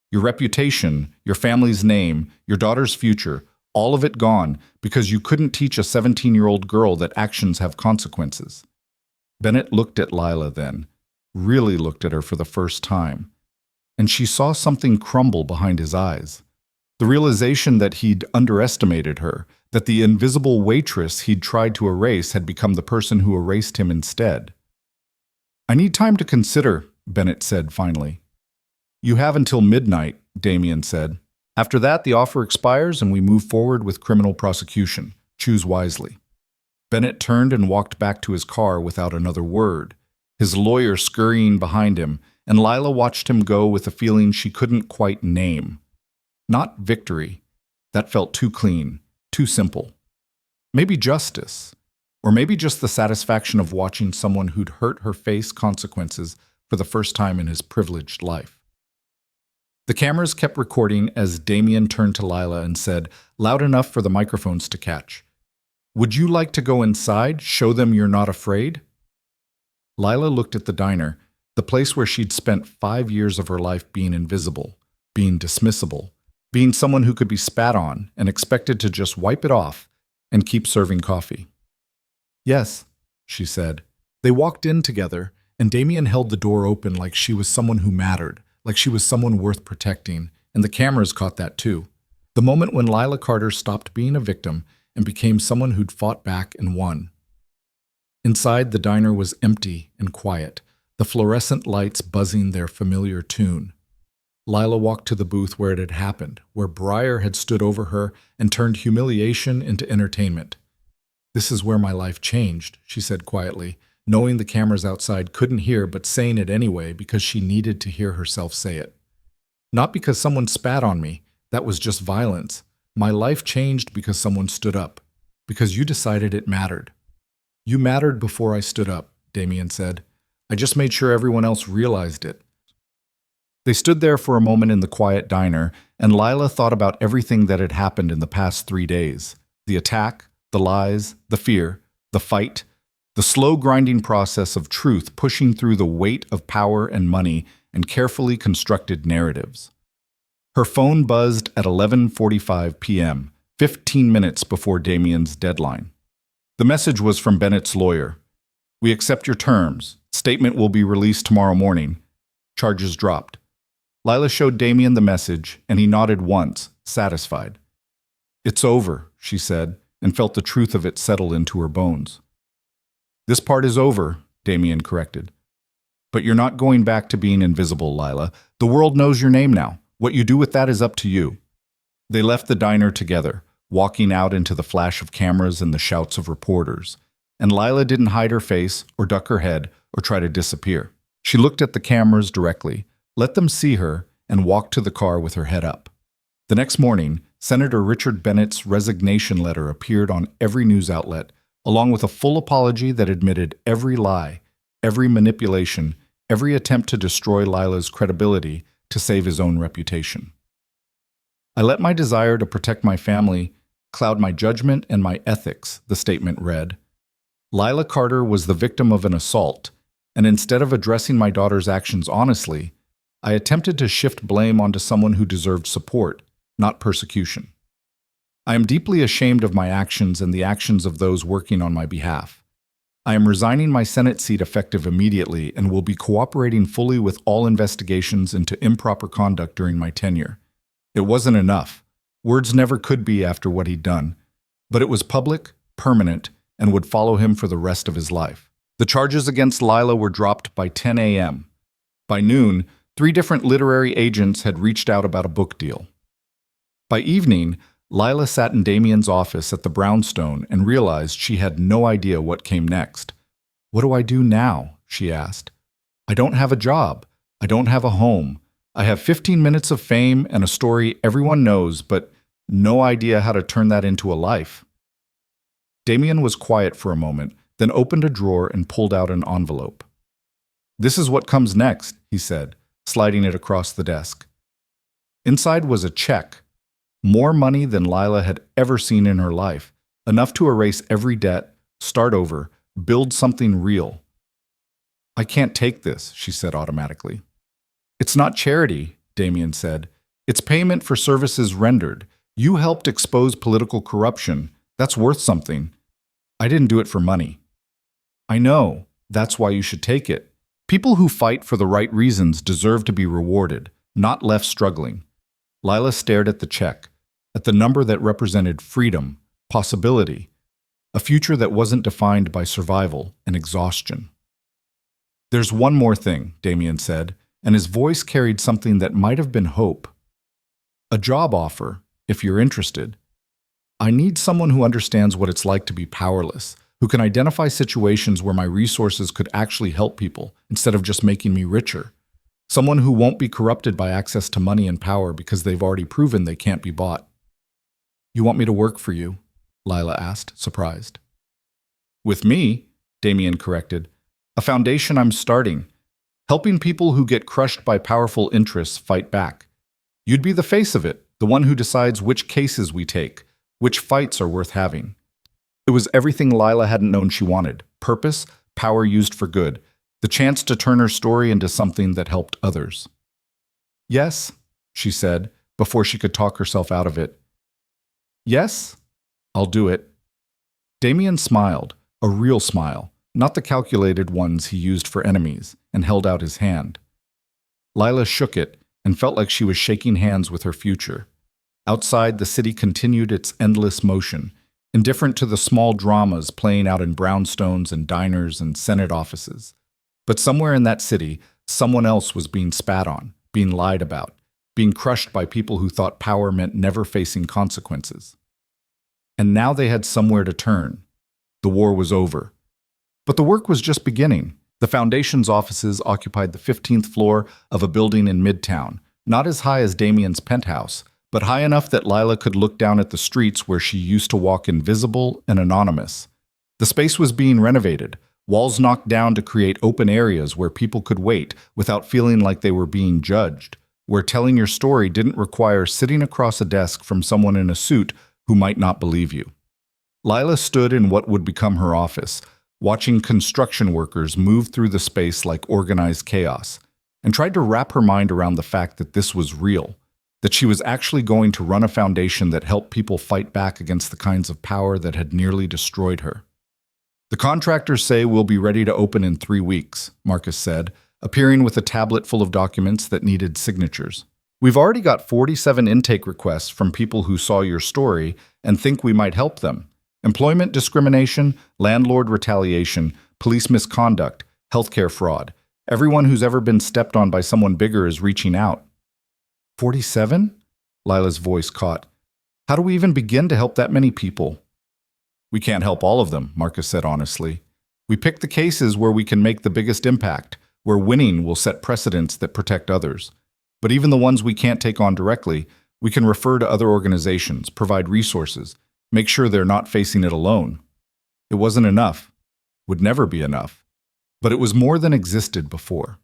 Your reputation, your family's name, your daughter's future, all of it gone because you couldn't teach a 17-year-old girl that actions have consequences." Bennett looked at Lila then, really looked at her for the first time, and she saw something crumble behind his eyes. The realization that he'd underestimated her, that the invisible waitress he'd tried to erase had become the person who erased him instead. "I need time to consider," Bennett said finally. "You have until midnight," Damien said. "After that, the offer expires and we move forward with criminal prosecution. Choose wisely." Bennett turned and walked back to his car without another word, his lawyer scurrying behind him, and Lila watched him go with a feeling she couldn't quite name. Not victory. That felt too clean, too simple. Maybe justice. Or maybe just the satisfaction of watching someone who'd hurt her face consequences for the first time in his privileged life. The cameras kept recording as Damien turned to Lila and said, loud enough for the microphones to catch, "Would you like to go inside, show them you're not afraid?" Lila looked at the diner, the place where she'd spent 5 years of her life being invisible, being dismissible, being someone who could be spat on and expected to just wipe it off and keep serving coffee. "Yes," she said. They walked in together, and Damien held the door open like she was someone who mattered, like she was someone worth protecting, and the cameras caught that too. The moment when Lila Carter stopped being a victim and became someone who'd fought back and won. Inside, the diner was empty and quiet, the fluorescent lights buzzing their familiar tune. Lila walked to the booth where it had happened, where Breyer had stood over her and turned humiliation into entertainment. "This is where my life changed," she said quietly, knowing the cameras outside couldn't hear but saying it anyway because she needed to hear herself say it. "Not because someone spat on me. That was just violence. My life changed because someone stood up. Because you decided it mattered." "You mattered before I stood up," Damien said. "I just made sure everyone else realized it." They stood there for a moment in the quiet diner, and Lila thought about everything that had happened in the past 3 days. The attack, the lies, the fear, the fight, the slow grinding process of truth pushing through the weight of power and money and carefully constructed narratives. Her phone buzzed at 11:45 p.m., 15 minutes before Damien's deadline. The message was from Bennett's lawyer. "We accept your terms. Statement will be released tomorrow morning." Charges dropped. Lila showed Damien the message, and he nodded once, satisfied. "It's over," she said, and felt the truth of it settle into her bones. This part is over, Damien corrected. But you're not going back to being invisible, Lila. The world knows your name now. What you do with that is up to you. They left the diner together, walking out into the flash of cameras and the shouts of reporters. And Lila didn't hide her face or duck her head or try to disappear. She looked at the cameras directly, let them see her, and walked to the car with her head up. The next morning, Senator Richard Bennett's resignation letter appeared on every news outlet, along with a full apology that admitted every lie, every manipulation, every attempt to destroy Lila's credibility to save his own reputation. I let my desire to protect my family cloud my judgment and my ethics, the statement read. Lila Carter was the victim of an assault, and instead of addressing my daughter's actions honestly, I attempted to shift blame onto someone who deserved support, not persecution. I am deeply ashamed of my actions and the actions of those working on my behalf. I am resigning my Senate seat effective immediately and will be cooperating fully with all investigations into improper conduct during my tenure. It wasn't enough. Words never could be after what he'd done. But it was public, permanent, and would follow him for the rest of his life. The charges against Lila were dropped by 10 a.m. By noon, 3 different literary agents had reached out about a book deal. By evening, Lila sat in Damien's office at the brownstone and realized she had no idea what came next. "What do I do now?" she asked. "I don't have a job. I don't have a home. I have 15 minutes of fame and a story everyone knows, but no idea how to turn that into a life." Damien was quiet for a moment, then opened a drawer and pulled out an envelope. "This is what comes next," he said, sliding it across the desk. Inside was a check. More money than Lila had ever seen in her life, enough to erase every debt, start over, build something real. "I can't take this," she said automatically. "It's not charity," Damien said. "It's payment for services rendered. You helped expose political corruption. That's worth something. I didn't do it for money." "I know. That's why you should take it. People who fight for the right reasons deserve to be rewarded, not left struggling." Lila stared at the check, at the number that represented freedom, possibility, a future that wasn't defined by survival and exhaustion. "There's one more thing," Damien said, and his voice carried something that might have been hope. "A job offer, if you're interested. I need someone who understands what it's like to be powerless, who can identify situations where my resources could actually help people instead of just making me richer. Someone who won't be corrupted by access to money and power because they've already proven they can't be bought." "You want me to work for you?" Lila asked, surprised. "With me," Damien corrected. "A foundation I'm starting, helping people who get crushed by powerful interests fight back. You'd be the face of it, the one who decides which cases we take, which fights are worth having." It was everything Lila hadn't known she wanted: purpose, power used for good, the chance to turn her story into something that helped others. "Yes," she said, before she could talk herself out of it. "Yes, I'll do it." Damien smiled, a real smile, not the calculated ones he used for enemies, and held out his hand. Lila shook it and felt like she was shaking hands with her future. Outside, the city continued its endless motion, indifferent to the small dramas playing out in brownstones and diners and Senate offices. But somewhere in that city, someone else was being spat on, being lied about, being crushed by people who thought power meant never facing consequences. And now they had somewhere to turn. The war was over. But the work was just beginning. The Foundation's offices occupied the 15th floor of a building in Midtown, not as high as Damien's penthouse, but high enough that Lila could look down at the streets where she used to walk invisible and anonymous. The space was being renovated, walls knocked down to create open areas where people could wait without feeling like they were being judged, where telling your story didn't require sitting across a desk from someone in a suit who might not believe you. Lila stood in what would become her office, watching construction workers move through the space like organized chaos, and tried to wrap her mind around the fact that this was real, that she was actually going to run a foundation that helped people fight back against the kinds of power that had nearly destroyed her. "The contractors say we'll be ready to open in 3 weeks, Marcus said, appearing with a tablet full of documents that needed signatures. "We've already got 47 intake requests from people who saw your story and think we might help them, Employment discrimination, landlord retaliation, police misconduct, healthcare fraud. Everyone who's ever been stepped on by someone bigger is reaching out. 47? Lila's voice caught. How do we even begin to help that many people? We can't help all of them, Marcus said honestly. We pick the cases where we can make the biggest impact, where winning will set precedents that protect others. But even the ones we can't take on directly, we can refer to other organizations, provide resources, make sure they're not facing it alone. It wasn't enough, would never be enough, but it was more than existed before.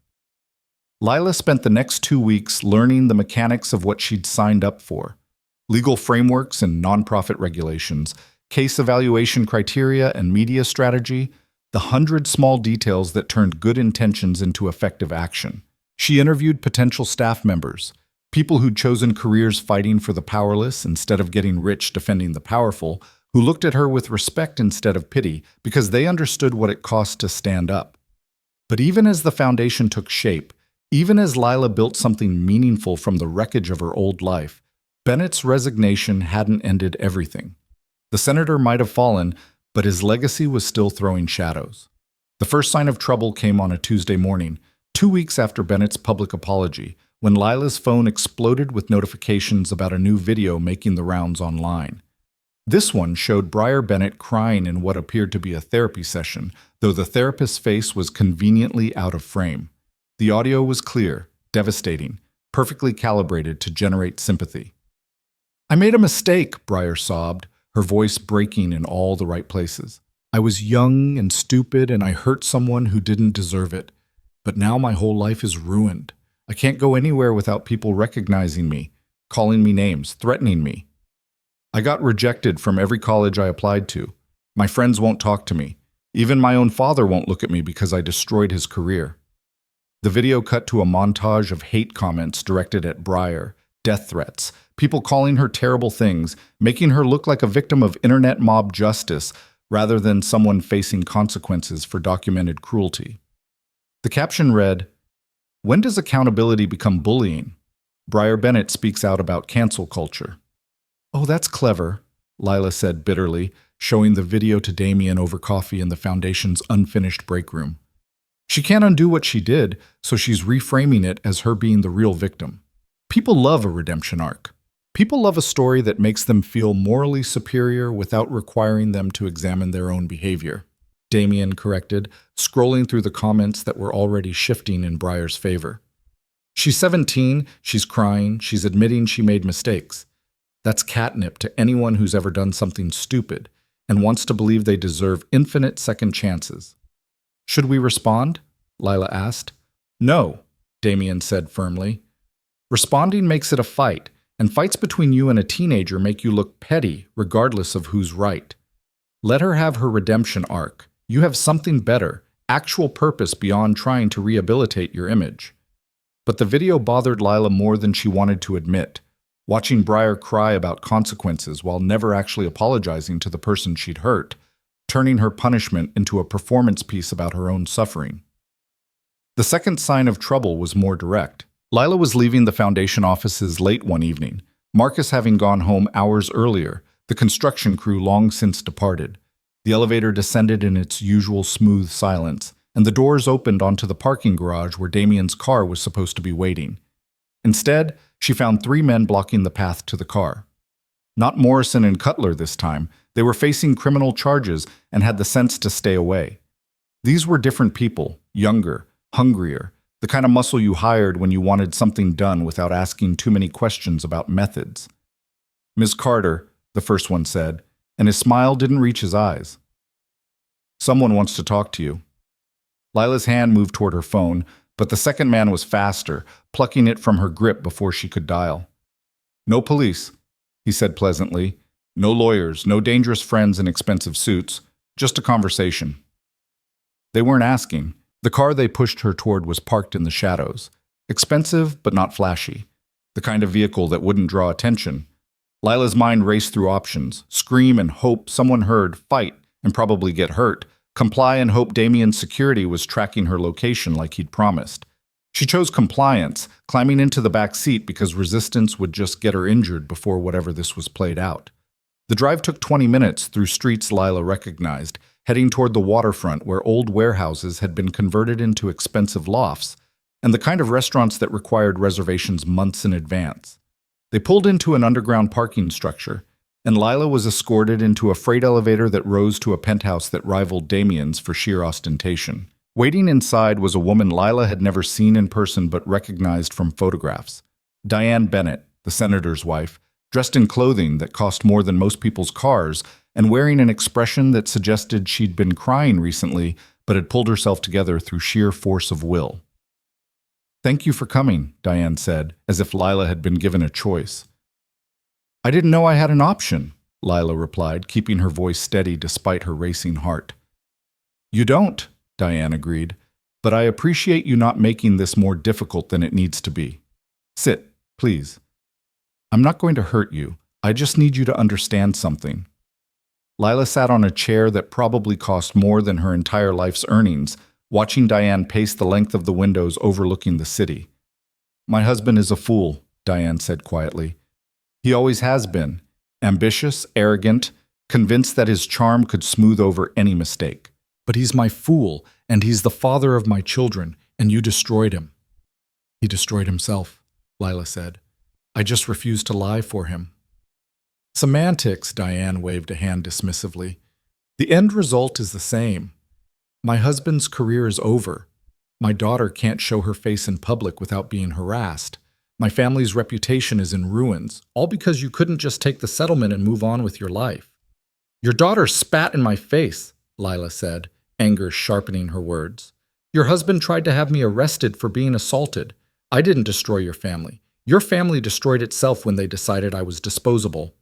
Lila spent the next 2 weeks learning the mechanics of what she'd signed up for: legal frameworks and nonprofit regulations, case evaluation criteria and media strategy, the 100 small details that turned good intentions into effective action. She interviewed potential staff members, people who'd chosen careers fighting for the powerless instead of getting rich defending the powerful, who looked at her with respect instead of pity because they understood what it cost to stand up. But even as the foundation took shape, even as Lila built something meaningful from the wreckage of her old life, Bennett's resignation hadn't ended everything. The senator might have fallen, but his legacy was still throwing shadows. The first sign of trouble came on a Tuesday morning, 2 weeks after Bennett's public apology, when Lila's phone exploded with notifications about a new video making the rounds online. This one showed Briar Bennett crying in what appeared to be a therapy session, though the therapist's face was conveniently out of frame. The audio was clear, devastating, perfectly calibrated to generate sympathy. "I made a mistake," Briar sobbed, her voice breaking in all the right places. "I was young and stupid and I hurt someone who didn't deserve it. But now my whole life is ruined. I can't go anywhere without people recognizing me, calling me names, threatening me. I got rejected from every college I applied to. My friends won't talk to me. Even my own father won't look at me because I destroyed his career." The video cut to a montage of hate comments directed at Briar, death threats, people calling her terrible things, making her look like a victim of internet mob justice rather than someone facing consequences for documented cruelty. The caption read, "When does accountability become bullying?" Briar Bennett speaks out about cancel culture. "Oh, that's clever," Lila said bitterly, showing the video to Damien over coffee in the foundation's unfinished break room. She can't undo what she did, so she's reframing it as her being the real victim. People love a redemption arc. People love a story that makes them feel morally superior without requiring them to examine their own behavior. Damien corrected, scrolling through the comments that were already shifting in Briar's favor. "She's 17, she's crying, she's admitting she made mistakes. That's catnip to anyone who's ever done something stupid and wants to believe they deserve infinite second chances." "Should we respond?" Lila asked. "No," Damien said firmly. "Responding makes it a fight, and fights between you and a teenager make you look petty regardless of who's right. Let her have her redemption arc. You have something better, actual purpose beyond trying to rehabilitate your image." But the video bothered Lila more than she wanted to admit, watching Briar cry about consequences while never actually apologizing to the person she'd hurt, turning her punishment into a performance piece about her own suffering. The second sign of trouble was more direct. Lila was leaving the foundation offices late one evening, Marcus having gone home hours earlier, the construction crew long since departed. The elevator descended in its usual smooth silence, and the doors opened onto the parking garage where Damien's car was supposed to be waiting. Instead, she found 3 men blocking the path to the car. Not Morrison and Cutler this time. They were facing criminal charges and had the sense to stay away. These were different people, younger, hungrier, the kind of muscle you hired when you wanted something done without asking too many questions about methods. "Ms. Carter," the first one said, and his smile didn't reach his eyes. "Someone wants to talk to you." Lila's hand moved toward her phone, but the second man was faster, plucking it from her grip before she could dial. "No police," he said pleasantly. "No lawyers, no dangerous friends in expensive suits, just a conversation." They weren't asking. The car they pushed her toward was parked in the shadows. Expensive, but not flashy. The kind of vehicle that wouldn't draw attention. Lila's mind raced through options: scream and hope someone heard, fight and probably get hurt, comply and hope Damien's security was tracking her location like he'd promised. She chose compliance, climbing into the back seat because resistance would just get her injured before whatever this was played out. The drive took 20 minutes through streets Lila recognized, heading toward the waterfront where old warehouses had been converted into expensive lofts, and the kind of restaurants that required reservations months in advance. They pulled into an underground parking structure, and Lila was escorted into a freight elevator that rose to a penthouse that rivaled Damien's for sheer ostentation. Waiting inside was a woman Lila had never seen in person but recognized from photographs. Diane Bennett, the senator's wife, dressed in clothing that cost more than most people's cars and wearing an expression that suggested she'd been crying recently but had pulled herself together through sheer force of will. "Thank you for coming," Diane said, as if Lila had been given a choice. "I didn't know I had an option," Lila replied, keeping her voice steady despite her racing heart. "You don't," Diane agreed, "but I appreciate you not making this more difficult than it needs to be. Sit, please. I'm not going to hurt you. I just need you to understand something." Lila sat on a chair that probably cost more than her entire life's earnings, watching Diane pace the length of the windows overlooking the city. "My husband is a fool," Diane said quietly. "He always has been. Ambitious, arrogant, convinced that his charm could smooth over any mistake. But he's my fool, and he's the father of my children, and you destroyed him." "He destroyed himself," Lila said. "I just refused to lie for him." "Semantics," Diane waved a hand dismissively. "The end result is the same. My husband's career is over. My daughter can't show her face in public without being harassed. My family's reputation is in ruins, all because you couldn't just take the settlement and move on with your life." "Your daughter spat in my face," Lila said, anger sharpening her words. "Your husband tried to have me arrested for being assaulted. I didn't destroy your family. Your family destroyed itself when they decided I was disposable."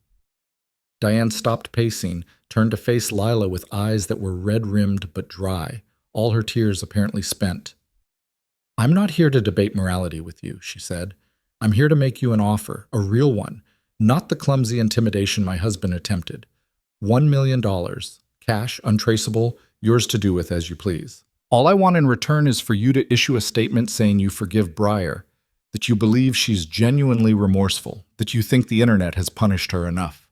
Diane stopped pacing, turned to face Lila with eyes that were red-rimmed but dry, all her tears apparently spent. "I'm not here to debate morality with you," she said. "I'm here to make you an offer, a real one, not the clumsy intimidation my husband attempted. $1 million, cash, untraceable, yours to do with as you please. All I want in return is for you to issue a statement saying you forgive Breyer, that you believe she's genuinely remorseful, that you think the internet has punished her enough."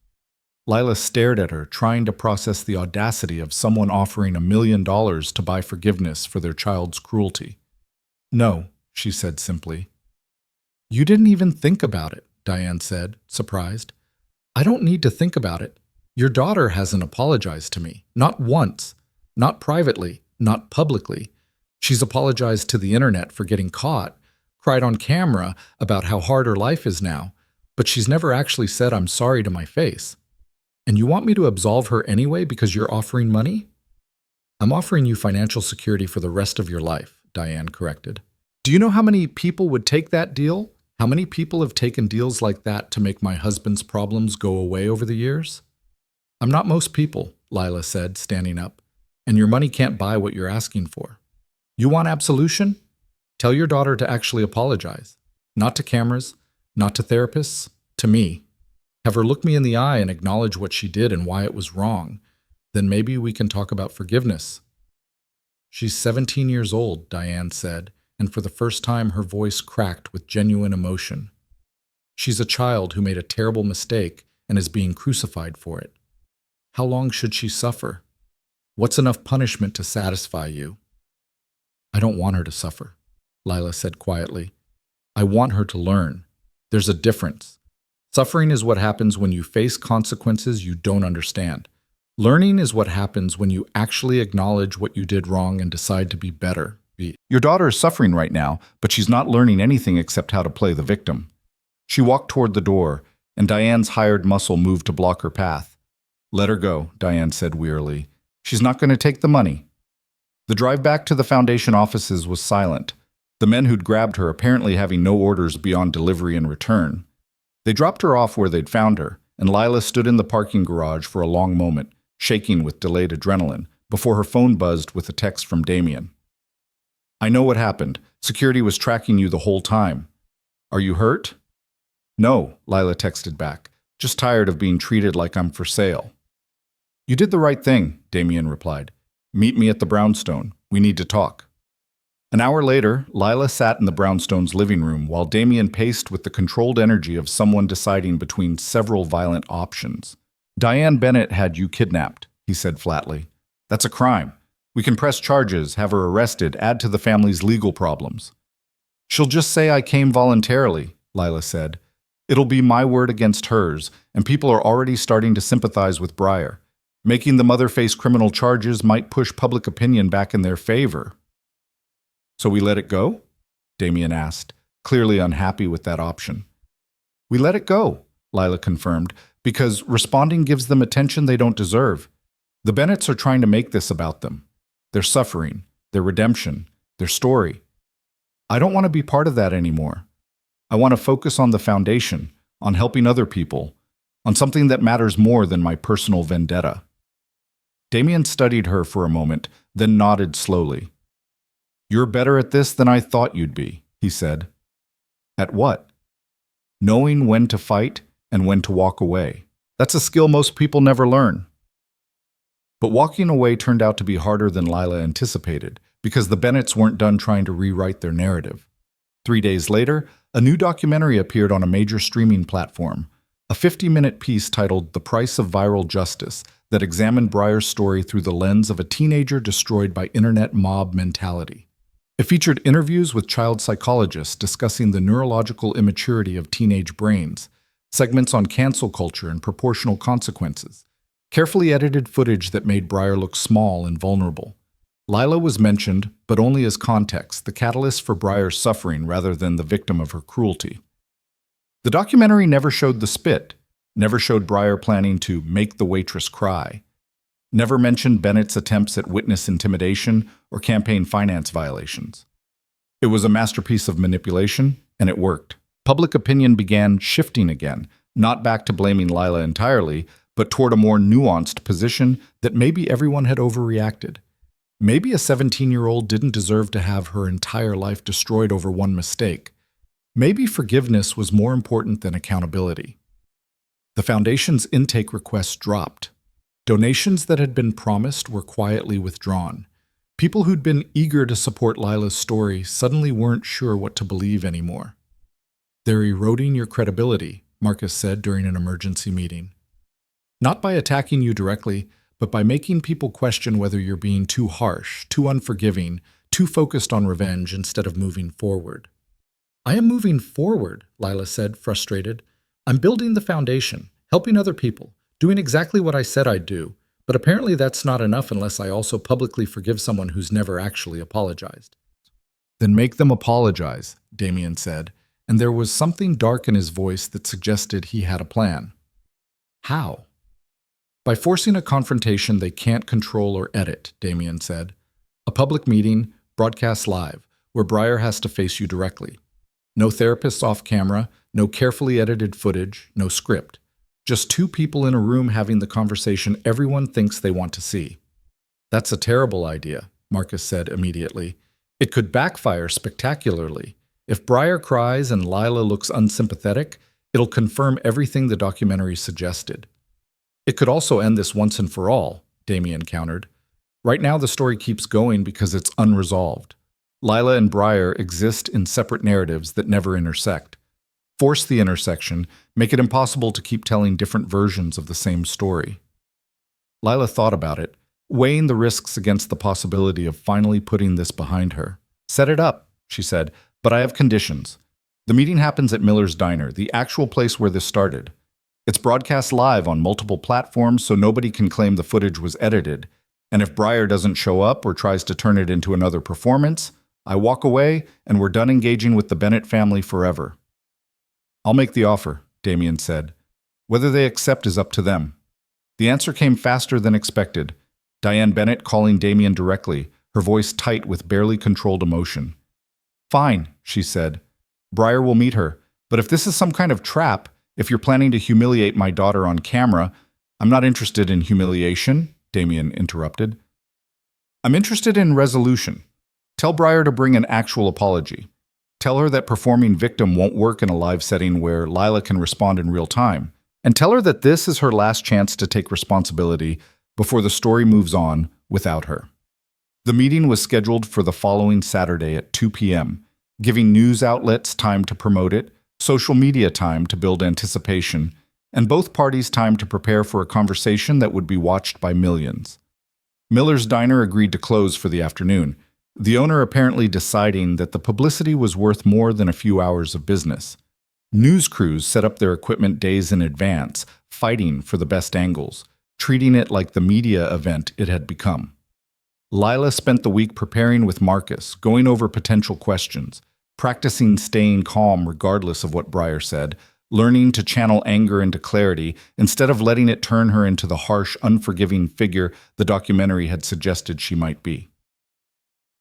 Lila stared at her, trying to process the audacity of someone offering $1 million to buy forgiveness for their child's cruelty. "No," she said simply. "You didn't even think about it," Diane said, surprised. "I don't need to think about it. Your daughter hasn't apologized to me, not once, not privately, not publicly. She's apologized to the internet for getting caught, cried on camera about how hard her life is now, but she's never actually said I'm sorry to my face. And you want me to absolve her anyway because you're offering money?" "I'm offering you financial security for the rest of your life," Diane corrected. "Do you know how many people would take that deal? How many people have taken deals like that to make my husband's problems go away over the years?" "I'm not most people," Lila said, standing up, "and your money can't buy what you're asking for. You want absolution? Tell your daughter to actually apologize. Not to cameras, not to therapists, to me. Have her look me in the eye and acknowledge what she did and why it was wrong. Then maybe we can talk about forgiveness." "She's 17 years old," Diane said, and for the first time her voice cracked with genuine emotion. "She's a child who made a terrible mistake and is being crucified for it. How long should she suffer? What's enough punishment to satisfy you?" "I don't want her to suffer," Lila said quietly. "I want her to learn. There's a difference. Suffering is what happens when you face consequences you don't understand. Learning is what happens when you actually acknowledge what you did wrong and decide to be better. Your daughter is suffering right now, but she's not learning anything except how to play the victim." She walked toward the door, and Diane's hired muscle moved to block her path. "Let her go," Diane said wearily. "She's not going to take the money." The drive back to the foundation offices was silent, the men who'd grabbed her apparently having no orders beyond delivery and return. They dropped her off where they'd found her, and Lila stood in the parking garage for a long moment, shaking with delayed adrenaline, before her phone buzzed with a text from Damien. "I know what happened. Security was tracking you the whole time. Are you hurt?" "No," Lila texted back. "Just tired of being treated like I'm for sale." "You did the right thing," Damien replied. "Meet me at the brownstone. We need to talk." An hour later, Lila sat in the brownstone's living room while Damien paced with the controlled energy of someone deciding between several violent options. Diane Bennett had you kidnapped, he said flatly. That's a crime. We can press charges, have her arrested, add to the family's legal problems. She'll just say I came voluntarily, Lila said. It'll be my word against hers, and people are already starting to sympathize with Breyer. Making the mother face criminal charges might push public opinion back in their favor. So we let it go? Damien asked, clearly unhappy with that option. We let it go, Lila confirmed, because responding gives them attention they don't deserve. The Bennetts are trying to make this about them. Their suffering, their redemption, their story. I don't want to be part of that anymore. I want to focus on the foundation, on helping other people, on something that matters more than my personal vendetta. Damien studied her for a moment, then nodded slowly. You're better at this than I thought you'd be, he said. At what? Knowing when to fight and when to walk away. That's a skill most people never learn. But walking away turned out to be harder than Lila anticipated, because the Bennetts weren't done trying to rewrite their narrative. 3 days later, a new documentary appeared on a major streaming platform, a 50-minute piece titled The Price of Viral Justice that examined Breyer's story through the lens of a teenager destroyed by internet mob mentality. It featured interviews with child psychologists discussing the neurological immaturity of teenage brains, segments on cancel culture and proportional consequences, carefully edited footage that made Breyer look small and vulnerable. Lila was mentioned, but only as context, the catalyst for Breyer's suffering rather than the victim of her cruelty. The documentary never showed the spit, never showed Breyer planning to make the waitress cry, never mentioned Bennett's attempts at witness intimidation or campaign finance violations. It was a masterpiece of manipulation, and it worked. Public opinion began shifting again, not back to blaming Lila entirely, but toward a more nuanced position that maybe everyone had overreacted. Maybe a 17-year-old didn't deserve to have her entire life destroyed over one mistake. Maybe forgiveness was more important than accountability. The foundation's intake requests dropped. Donations that had been promised were quietly withdrawn. People who'd been eager to support Lila's story suddenly weren't sure what to believe anymore. They're eroding your credibility, Marcus said during an emergency meeting. Not by attacking you directly, but by making people question whether you're being too harsh, too unforgiving, too focused on revenge instead of moving forward. I am moving forward, Lila said, frustrated. I'm building the foundation, helping other people, doing exactly what I said I'd do, but apparently that's not enough unless I also publicly forgive someone who's never actually apologized. Then make them apologize, Damien said, and there was something dark in his voice that suggested he had a plan. How? By forcing a confrontation they can't control or edit, Damien said. A public meeting, broadcast live, where Breyer has to face you directly. No therapists off camera, no carefully edited footage, no script. Just two people in a room having the conversation everyone thinks they want to see. That's a terrible idea, Marcus said immediately. It could backfire spectacularly. If Breyer cries and Lila looks unsympathetic, it'll confirm everything the documentary suggested. It could also end this once and for all, Damien countered. Right now the story keeps going because it's unresolved. Lila and Breyer exist in separate narratives that never intersect. Force the intersection, make it impossible to keep telling different versions of the same story. Lila thought about it, weighing the risks against the possibility of finally putting this behind her. Set it up, she said, but I have conditions. The meeting happens at Miller's Diner, the actual place where this started. It's broadcast live on multiple platforms so nobody can claim the footage was edited, and if Breyer doesn't show up or tries to turn it into another performance, I walk away and we're done engaging with the Bennett family forever. I'll make the offer, Damien said. Whether they accept is up to them. The answer came faster than expected. Diane Bennett calling Damien directly, her voice tight with barely controlled emotion. Fine, she said. Breyer will meet her, but if this is some kind of trap, if you're planning to humiliate my daughter on camera, I'm not interested in humiliation, Damien interrupted. I'm interested in resolution. Tell Breyer to bring an actual apology. Tell her that performing victim won't work in a live setting where Lila can respond in real time. And tell her that this is her last chance to take responsibility before the story moves on without her. The meeting was scheduled for the following Saturday at 2 p.m., giving news outlets time to promote it, social media time to build anticipation, and both parties time to prepare for a conversation that would be watched by millions. Miller's Diner agreed to close for the afternoon, the owner apparently deciding that the publicity was worth more than a few hours of business. News crews set up their equipment days in advance, fighting for the best angles, treating it like the media event it had become. Lila spent the week preparing with Marcus, going over potential questions, practicing staying calm regardless of what Breyer said, learning to channel anger into clarity instead of letting it turn her into the harsh, unforgiving figure the documentary had suggested she might be.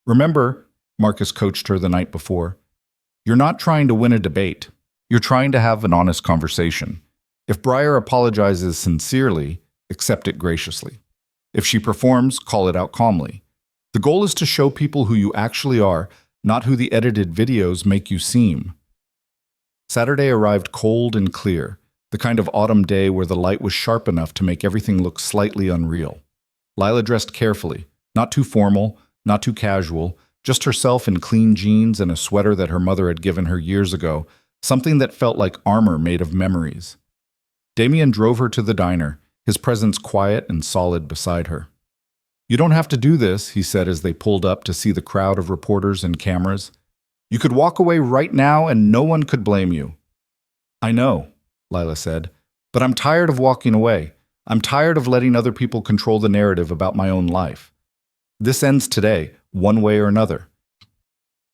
Remember, Marcus coached her the night before, you're not trying to win a debate. You're trying to have an honest conversation. If Breyer apologizes sincerely, accept it graciously. If she performs, call it out calmly. The goal is to show people who you actually are, not who the edited videos make you seem. Saturday arrived cold and clear, the kind of autumn day where the light was sharp enough to make everything look slightly unreal. Lila dressed carefully, not too formal, not too casual, just herself in clean jeans and a sweater that her mother had given her years ago, something that felt like armor made of memories. Damien drove her to the diner, his presence quiet and solid beside her. You don't have to do this, he said as they pulled up to see the crowd of reporters and cameras. You could walk away right now and no one could blame you. I know, Lila said, but I'm tired of walking away. I'm tired of letting other people control the narrative about my own life. This ends today, one way or another.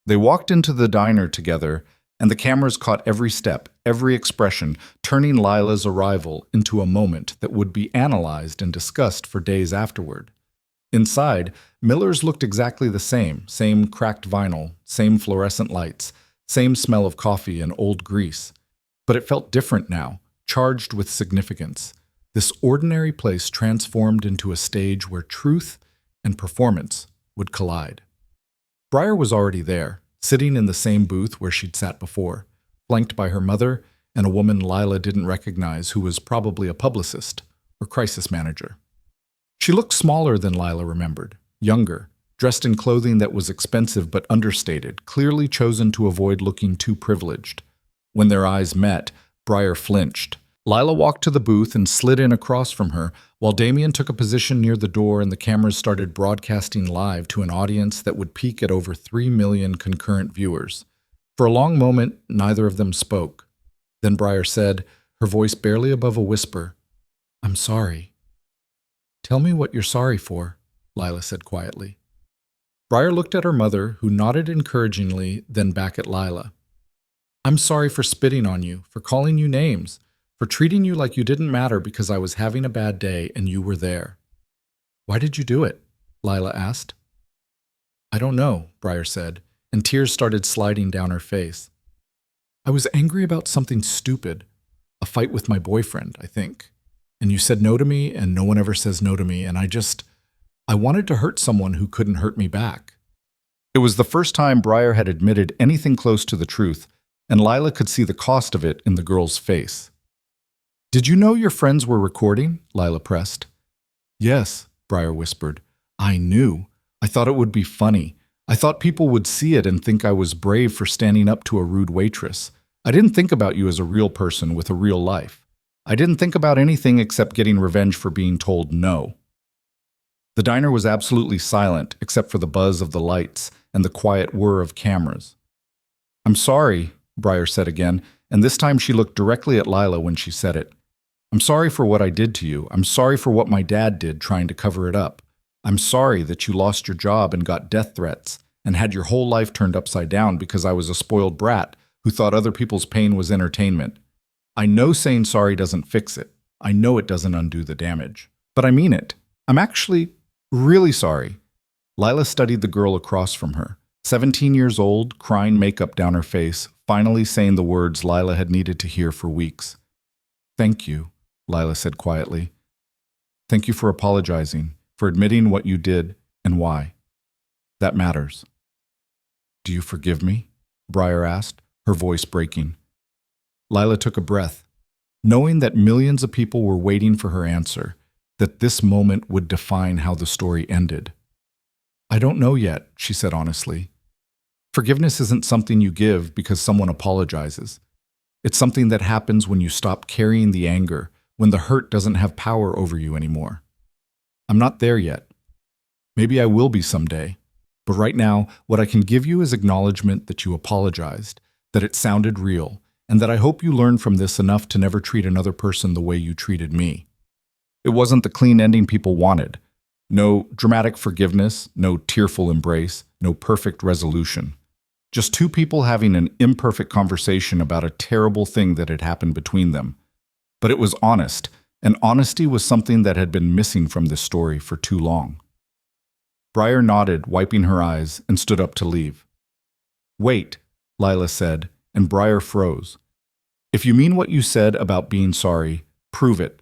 They walked into the diner together, and the cameras caught every step, every expression, turning Lila's arrival into a moment that would be analyzed and discussed for days afterward. Inside, Miller's looked exactly the same cracked vinyl, same fluorescent lights, same smell of coffee and old grease. But it felt different now, charged with significance. This ordinary place transformed into a stage where truth and performance would collide. Breyer was already there, sitting in the same booth where she'd sat before, flanked by her mother and a woman Lila didn't recognize who was probably a publicist or crisis manager. She looked smaller than Lila remembered, younger, dressed in clothing that was expensive but understated, clearly chosen to avoid looking too privileged. When their eyes met, Breyer flinched. Lila walked to the booth and slid in across from her, while Damien took a position near the door and the cameras started broadcasting live to an audience that would peak at over 3 million concurrent viewers. For a long moment, neither of them spoke. Then Breyer said, her voice barely above a whisper, "I'm sorry." "Tell me what you're sorry for," Lila said quietly. Breyer looked at her mother, who nodded encouragingly, then back at Lila. "I'm sorry for spitting on you, for calling you names, for treating you like you didn't matter because I was having a bad day and you were there." "Why did you do it?" Lila asked. "I don't know," Breyer said, and tears started sliding down her face. "I was angry about something stupid, a fight with my boyfriend, I think. And you said no to me, and no one ever says no to me, and I wanted to hurt someone who couldn't hurt me back." It was the first time Breyer had admitted anything close to the truth, and Lila could see the cost of it in the girl's face. "Did you know your friends were recording?" Lila pressed. "Yes," Breyer whispered. "I knew. I thought it would be funny. I thought people would see it and think I was brave for standing up to a rude waitress. I didn't think about you as a real person with a real life. I didn't think about anything except getting revenge for being told no." The diner was absolutely silent, except for the buzz of the lights and the quiet whir of cameras. "I'm sorry," Breyer said again, and this time she looked directly at Lila when she said it. "I'm sorry for what I did to you. I'm sorry for what my dad did trying to cover it up. I'm sorry that you lost your job and got death threats and had your whole life turned upside down because I was a spoiled brat who thought other people's pain was entertainment. I know saying sorry doesn't fix it. I know it doesn't undo the damage. But I mean it. I'm actually really sorry." Lila studied the girl across from her, 17 years old, crying makeup down her face, finally saying the words Lila had needed to hear for weeks. "Thank you," Lila said quietly. "Thank you for apologizing, for admitting what you did and why. That matters." "Do you forgive me?" Breyer asked, her voice breaking. Lila took a breath, knowing that millions of people were waiting for her answer, that this moment would define how the story ended. "I don't know yet," she said honestly. "Forgiveness isn't something you give because someone apologizes. It's something that happens when you stop carrying the anger, when the hurt doesn't have power over you anymore. I'm not there yet. Maybe I will be someday. But right now, what I can give you is acknowledgement that you apologized, that it sounded real, and that I hope you learn from this enough to never treat another person the way you treated me. It wasn't the clean ending people wanted. No dramatic forgiveness, no tearful embrace, no perfect resolution. Just two people having an imperfect conversation about a terrible thing that had happened between them. But it was honest, and honesty was something that had been missing from this story for too long. Briar nodded, wiping her eyes, and stood up to leave. "Wait," Lila said, and Briar froze. "If you mean what you said about being sorry, prove it.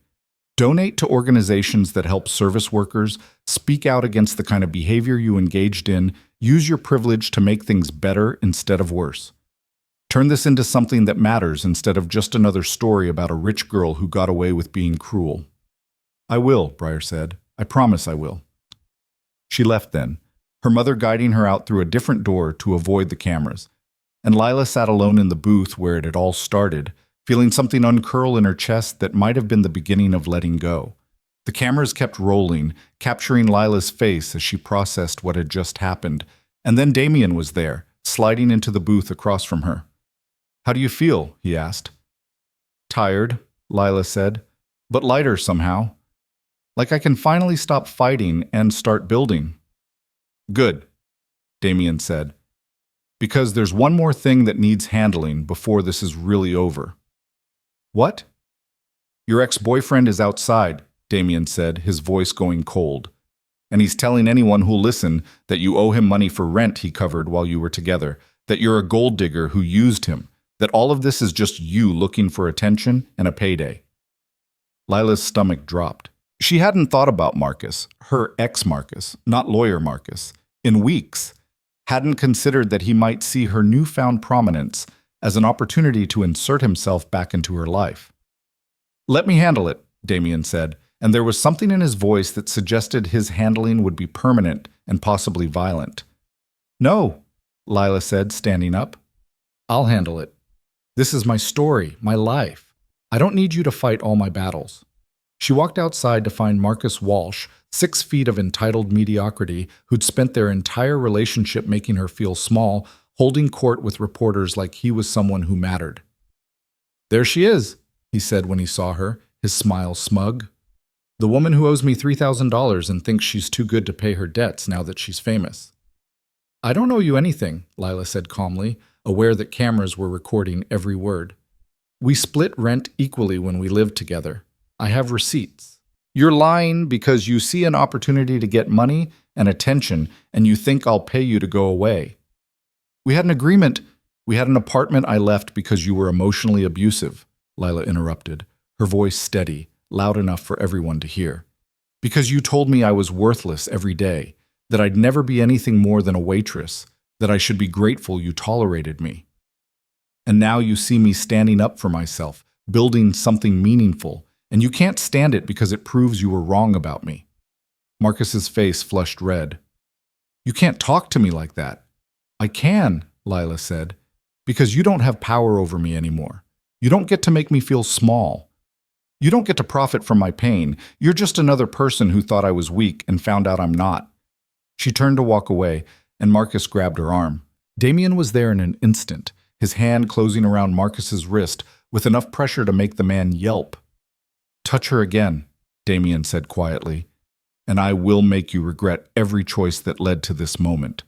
Donate to organizations that help service workers, speak out against the kind of behavior you engaged in, use your privilege to make things better instead of worse. Turn this into something that matters instead of just another story about a rich girl who got away with being cruel." "I will," Briar said. "I promise I will." She left then, her mother guiding her out through a different door to avoid the cameras, and Lila sat alone in the booth where it had all started, feeling something uncurl in her chest that might have been the beginning of letting go. The cameras kept rolling, capturing Lila's face as she processed what had just happened, and then Damien was there, sliding into the booth across from her. "How do you feel?" he asked. "Tired," Lila said, "but lighter somehow. Like I can finally stop fighting and start building." "Good," Damien said, "because there's one more thing that needs handling before this is really over." "What?" "Your ex-boyfriend is outside," Damien said, his voice going cold. "And he's telling anyone who'll listen that you owe him money for rent he covered while you were together, that you're a gold digger who used him, that all of this is just you looking for attention and a payday." Lila's stomach dropped. She hadn't thought about Marcus, her ex-Marcus, not lawyer Marcus, in weeks. Hadn't considered that he might see her newfound prominence as an opportunity to insert himself back into her life. "Let me handle it," Damien said, and there was something in his voice that suggested his handling would be permanent and possibly violent. "No," Lila said, standing up. "I'll handle it. This is my story, my life. I don't need you to fight all my battles." She walked outside to find Marcus Walsh, 6 feet of entitled mediocrity, who'd spent their entire relationship making her feel small, holding court with reporters like he was someone who mattered. "There she is," he said when he saw her, his smile smug. "The woman who owes me $3,000 and thinks she's too good to pay her debts now that she's famous." "I don't owe you anything," Lila said calmly, aware that cameras were recording every word. "We split rent equally when we lived together. I have receipts." "You're lying because you see an opportunity to get money and attention and you think I'll pay you to go away." "We had an agreement. We had an apartment I left because you were emotionally abusive," Lila interrupted, her voice steady, loud enough for everyone to hear. "Because you told me I was worthless every day, that I'd never be anything more than a waitress, that I should be grateful you tolerated me. And now you see me standing up for myself, building something meaningful, and you can't stand it because it proves you were wrong about me." Marcus's face flushed red. "You can't talk to me like that." "I can," Lila said, "because you don't have power over me anymore. You don't get to make me feel small. You don't get to profit from my pain. You're just another person who thought I was weak and found out I'm not." She turned to walk away, and Marcus grabbed her arm. Damien was there in an instant, his hand closing around Marcus's wrist with enough pressure to make the man yelp. "Touch her again," Damien said quietly, "and I will make you regret every choice that led to this moment."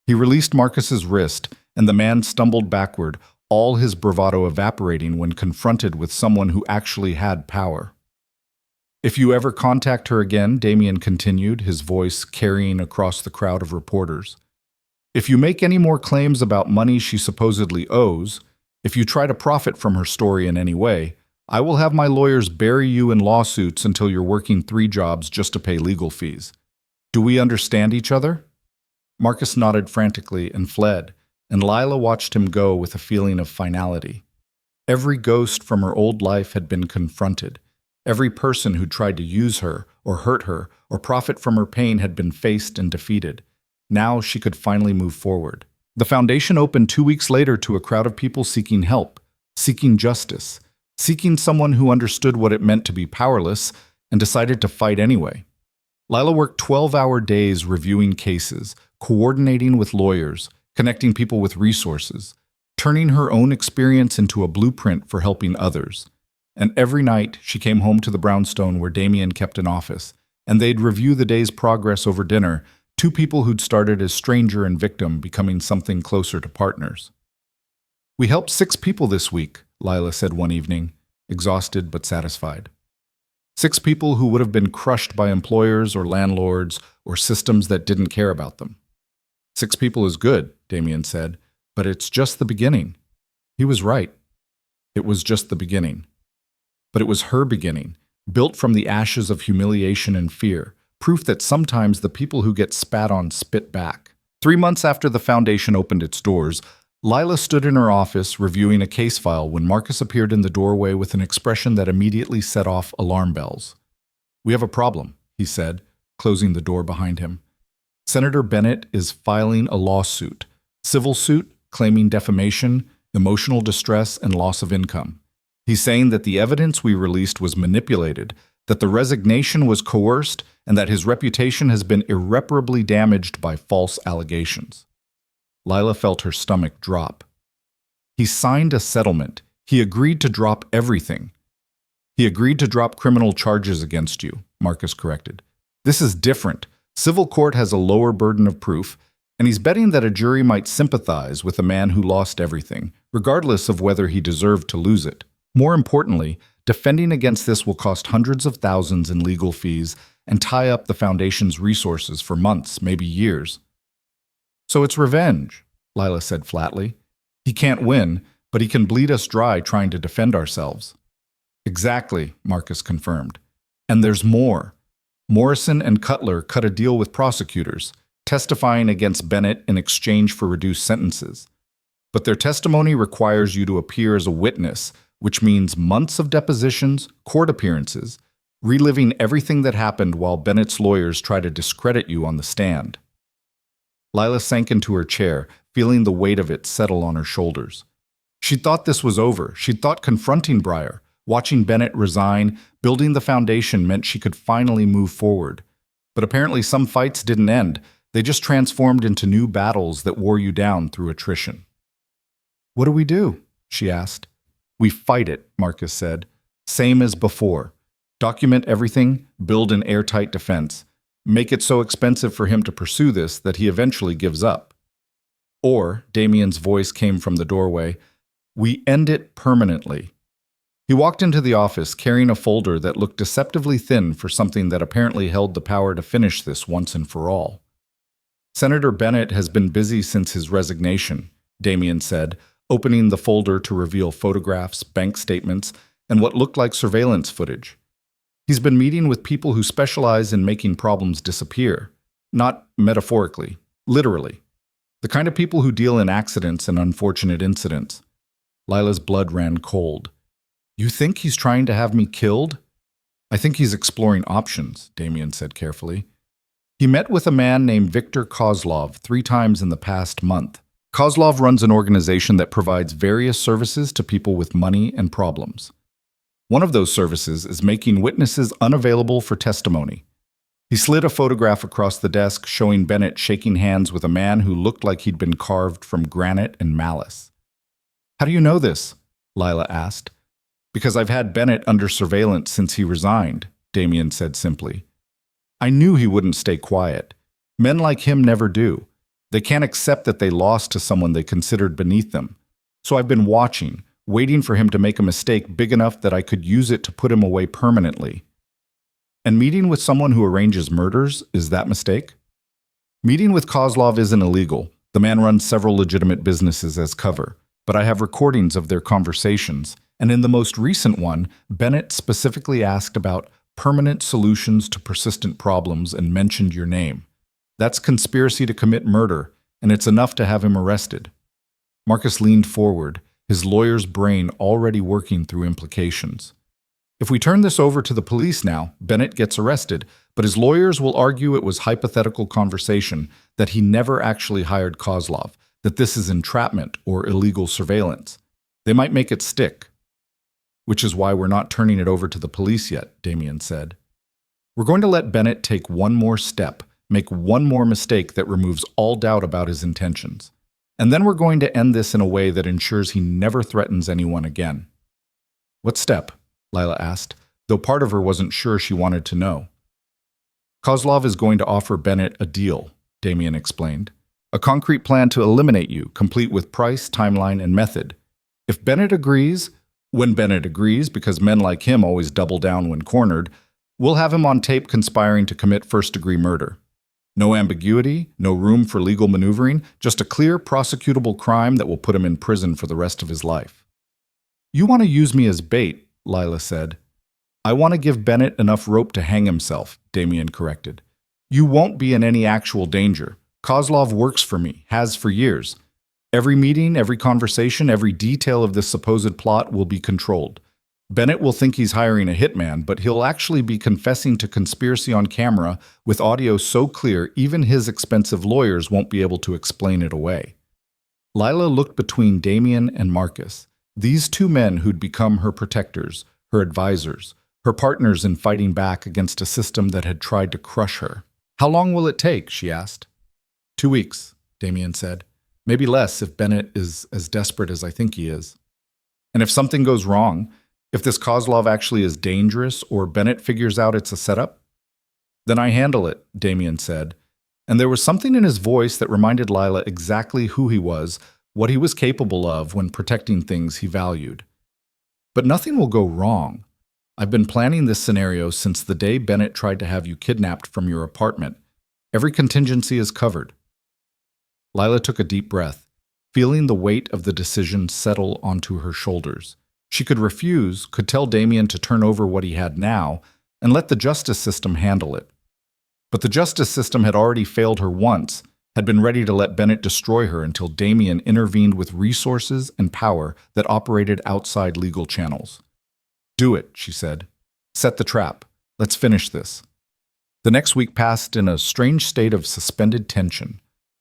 He released Marcus's wrist, and the man stumbled backward, all his bravado evaporating when confronted with someone who actually had power. "If you ever contact her again," Damien continued, his voice carrying across the crowd of reporters, "if you make any more claims about money she supposedly owes, if you try to profit from her story in any way, I will have my lawyers bury you in lawsuits until you're working 3 jobs just to pay legal fees. Do we understand each other?" Marcus nodded frantically and fled, and Lila watched him go with a feeling of finality. Every ghost from her old life had been confronted. Every person who tried to use her or hurt her or profit from her pain had been faced and defeated. Now she could finally move forward. The foundation opened 2 weeks later to a crowd of people seeking help. seeking justice, seeking someone who understood what it meant to be powerless and decided to fight anyway. Lila worked 12-hour days reviewing cases, coordinating with lawyers, connecting people with resources, turning her own experience into a blueprint for helping others. And every night, she came home to the brownstone where Damien kept an office, and they'd review the day's progress over dinner, two people who'd started as stranger and victim becoming something closer to partners. "We helped 6 people this week," Lila said one evening, exhausted but satisfied. 6 people who would have been crushed by employers or landlords or systems that didn't care about them. 6 people is good, Damien said, but it's just the beginning. He was right. It was just the beginning. But it was her beginning, built from the ashes of humiliation and fear, proof that sometimes the people who get spat on spit back. 3 months after the foundation opened its doors, Lila stood in her office reviewing a case file when Marcus appeared in the doorway with an expression that immediately set off alarm bells. "We have a problem," he said, closing the door behind him. "Senator Bennett is filing a lawsuit, civil suit claiming defamation, emotional distress, and loss of income. He's saying that the evidence we released was manipulated, that the resignation was coerced, and that his reputation has been irreparably damaged by false allegations." Lila felt her stomach drop. "He signed a settlement. He agreed to drop everything." "He agreed to drop criminal charges against you," Marcus corrected. "This is different. Civil court has a lower burden of proof, and he's betting that a jury might sympathize with a man who lost everything, regardless of whether he deserved to lose it. More importantly, defending against this will cost hundreds of thousands in legal fees and tie up the foundation's resources for months, maybe years." "So it's revenge," Lila said flatly. "He can't win, but he can bleed us dry trying to defend ourselves." "Exactly," Marcus confirmed. "And there's more. Morrison and Cutler cut a deal with prosecutors, testifying against Bennett in exchange for reduced sentences. But their testimony requires you to appear as a witness, which means months of depositions, court appearances, reliving everything that happened while Bennett's lawyers try to discredit you on the stand." Lila sank into her chair, feeling the weight of it settle on her shoulders. She'd thought this was over. She'd thought confronting Breyer, watching Bennett resign, building the foundation meant she could finally move forward. But apparently some fights didn't end. They just transformed into new battles that wore you down through attrition. "What do we do?" she asked. "We fight it," Marcus said. "Same as before. Document everything, build an airtight defense. Make it so expensive for him to pursue this that he eventually gives up. Or," Damien's voice came from the doorway, "we end it permanently." He walked into the office carrying a folder that looked deceptively thin for something that apparently held the power to finish this once and for all. "Senator Bennett has been busy since his resignation," Damien said, opening the folder to reveal photographs, bank statements, and what looked like surveillance footage. "He's been meeting with people who specialize in making problems disappear. Not metaphorically, literally. The kind of people who deal in accidents and unfortunate incidents." Lila's blood ran cold. "You think he's trying to have me killed?" "I think he's exploring options," Damien said carefully. "He met with a man named Viktor Kozlov 3 times in the past month. Kozlov runs an organization that provides various services to people with money and problems. One of those services is making witnesses unavailable for testimony." He slid a photograph across the desk showing Bennett shaking hands with a man who looked like he'd been carved from granite and malice. "How do you know this?" Lila asked. "Because I've had Bennett under surveillance since he resigned," Damien said simply. "I knew he wouldn't stay quiet. Men like him never do. They can't accept that they lost to someone they considered beneath them. So I've been watching, waiting for him to make a mistake big enough that I could use it to put him away permanently." "And meeting with someone who arranges murders, is that mistake?" "Meeting with Kozlov isn't illegal. The man runs several legitimate businesses as cover. But I have recordings of their conversations, and in the most recent one, Bennett specifically asked about permanent solutions to persistent problems and mentioned your name. That's conspiracy to commit murder, and it's enough to have him arrested." Marcus leaned forward, his lawyer's brain already working through implications. "If we turn this over to the police now, Bennett gets arrested, but his lawyers will argue it was hypothetical conversation, that he never actually hired Kozlov, that this is entrapment or illegal surveillance. They might make it stick. Which is why we're not turning it over to the police yet, Damien said. We're going to let Bennett take one more step, make one more mistake that removes all doubt about his intentions. And then we're going to end this in a way that ensures he never threatens anyone again. What step? Lila asked, though part of her wasn't sure she wanted to know. Kozlov is going to offer Bennett a deal, Damien explained. A concrete plan to eliminate you, complete with price, timeline, and method. If Bennett agrees, when Bennett agrees, because men like him always double down when cornered, we'll have him on tape conspiring to commit first-degree murder. No ambiguity, no room for legal maneuvering, just a clear, prosecutable crime that will put him in prison for the rest of his life. You want to use me as bait, Lila said. I want to give Bennett enough rope to hang himself, Damien corrected. You won't be in any actual danger. Kozlov works for me, has for years. Every meeting, every conversation, every detail of this supposed plot will be controlled. Bennett will think he's hiring a hitman, but he'll actually be confessing to conspiracy on camera with audio so clear even his expensive lawyers won't be able to explain it away. Lila looked between Damien and Marcus, these two men who'd become her protectors, her advisors, her partners in fighting back against a system that had tried to crush her. How long will it take? She asked. 2 weeks, Damien said. Maybe less if Bennett is as desperate as I think he is. And if something goes wrong, if this Kozlov actually is dangerous or Bennett figures out it's a setup? Then I handle it, Damien said. And there was something in his voice that reminded Lila exactly who he was, what he was capable of when protecting things he valued. But nothing will go wrong. I've been planning this scenario since the day Bennett tried to have you kidnapped from your apartment. Every contingency is covered. Lila took a deep breath, feeling the weight of the decision settle onto her shoulders. She could refuse, could tell Damien to turn over what he had now, and let the justice system handle it. But the justice system had already failed her once, had been ready to let Bennett destroy her until Damien intervened with resources and power that operated outside legal channels. Do it, she said. Set the trap. Let's finish this. The next week passed in a strange state of suspended tension.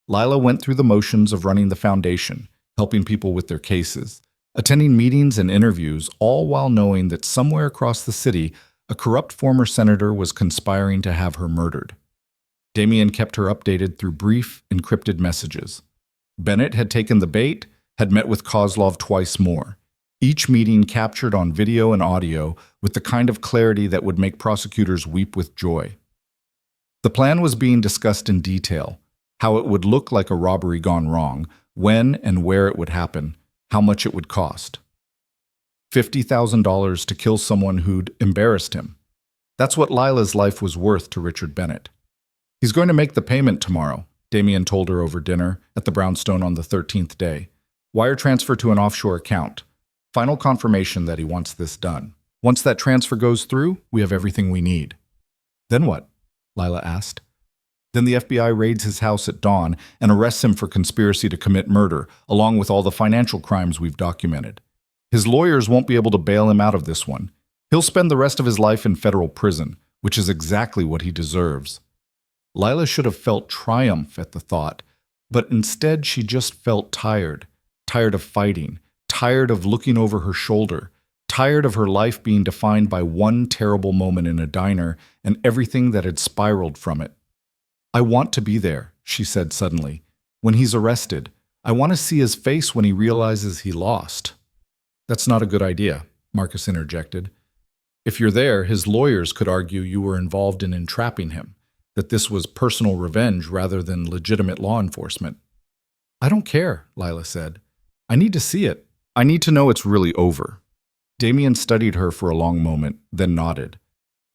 Lila went through the motions of running the foundation, helping people with their cases, attending meetings and interviews, all while knowing that somewhere across the city, a corrupt former senator was conspiring to have her murdered. Damien kept her updated through brief, encrypted messages. Bennett had taken the bait, had met with Kozlov twice more, each meeting captured on video and audio with the kind of clarity that would make prosecutors weep with joy. The plan was being discussed in detail, how it would look like a robbery gone wrong, when and where it would happen, how much it would cost. $50,000 to kill someone who'd embarrassed him. That's what Lila's life was worth to Richard Bennett. He's going to make the payment tomorrow, Damien told her over dinner at the brownstone on the 13th day. Wire transfer to an offshore account. Final confirmation that he wants this done. Once that transfer goes through, we have everything we need. Then what? Lila asked. Then the FBI raids his house at dawn and arrests him for conspiracy to commit murder, along with all the financial crimes we've documented. His lawyers won't be able to bail him out of this one. He'll spend the rest of his life in federal prison, which is exactly what he deserves. Lila should have felt triumph at the thought, but instead she just felt tired, tired of fighting, tired of looking over her shoulder, tired of her life being defined by one terrible moment in a diner and everything that had spiraled from it. I want to be there, she said suddenly. When he's arrested, I want to see his face when he realizes he lost. That's not a good idea, Marcus interjected. If you're there, his lawyers could argue you were involved in entrapping him, that this was personal revenge rather than legitimate law enforcement. I don't care, Lila said. I need to see it. I need to know it's really over. Damien studied her for a long moment, then nodded.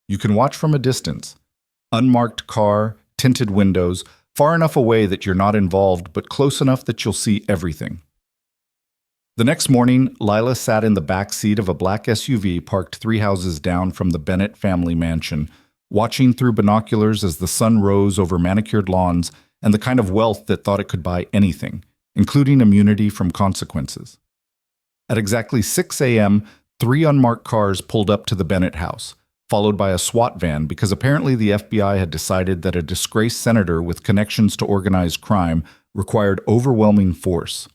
You can watch from a distance. Unmarked car, tinted windows, far enough away that you're not involved, but close enough that you'll see everything. The next morning, Lila sat in the back seat of a black SUV parked 3 houses down from the Bennett family mansion, watching through binoculars as the sun rose over manicured lawns and the kind of wealth that thought it could buy anything, including immunity from consequences. At exactly 6 a.m., 3 unmarked cars pulled up to the Bennett house, followed by a SWAT van because apparently the FBI had decided that a disgraced senator with connections to organized crime required overwhelming force.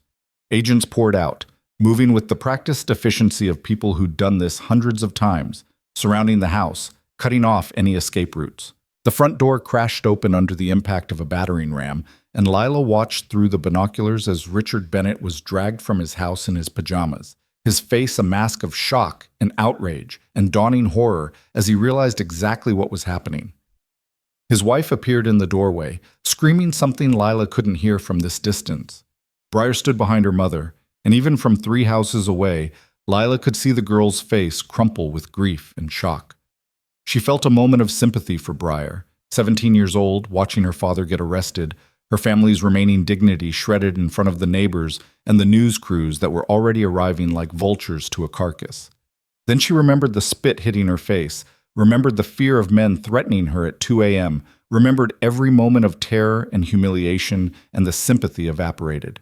Agents poured out, moving with the practiced efficiency of people who'd done this hundreds of times, surrounding the house, cutting off any escape routes. The front door crashed open under the impact of a battering ram, and Lila watched through the binoculars as Richard Bennett was dragged from his house in his pajamas, his face a mask of shock and outrage and dawning horror as he realized exactly what was happening. His wife appeared in the doorway, screaming something Lila couldn't hear from this distance. Briar stood behind her mother, and even from 3 houses away, Lila could see the girl's face crumple with grief and shock. She felt a moment of sympathy for Briar, 17 years old, watching her father get arrested, her family's remaining dignity shredded in front of the neighbors and the news crews that were already arriving like vultures to a carcass. Then she remembered the spit hitting her face, remembered the fear of men threatening her at 2 a.m., remembered every moment of terror and humiliation, and the sympathy evaporated.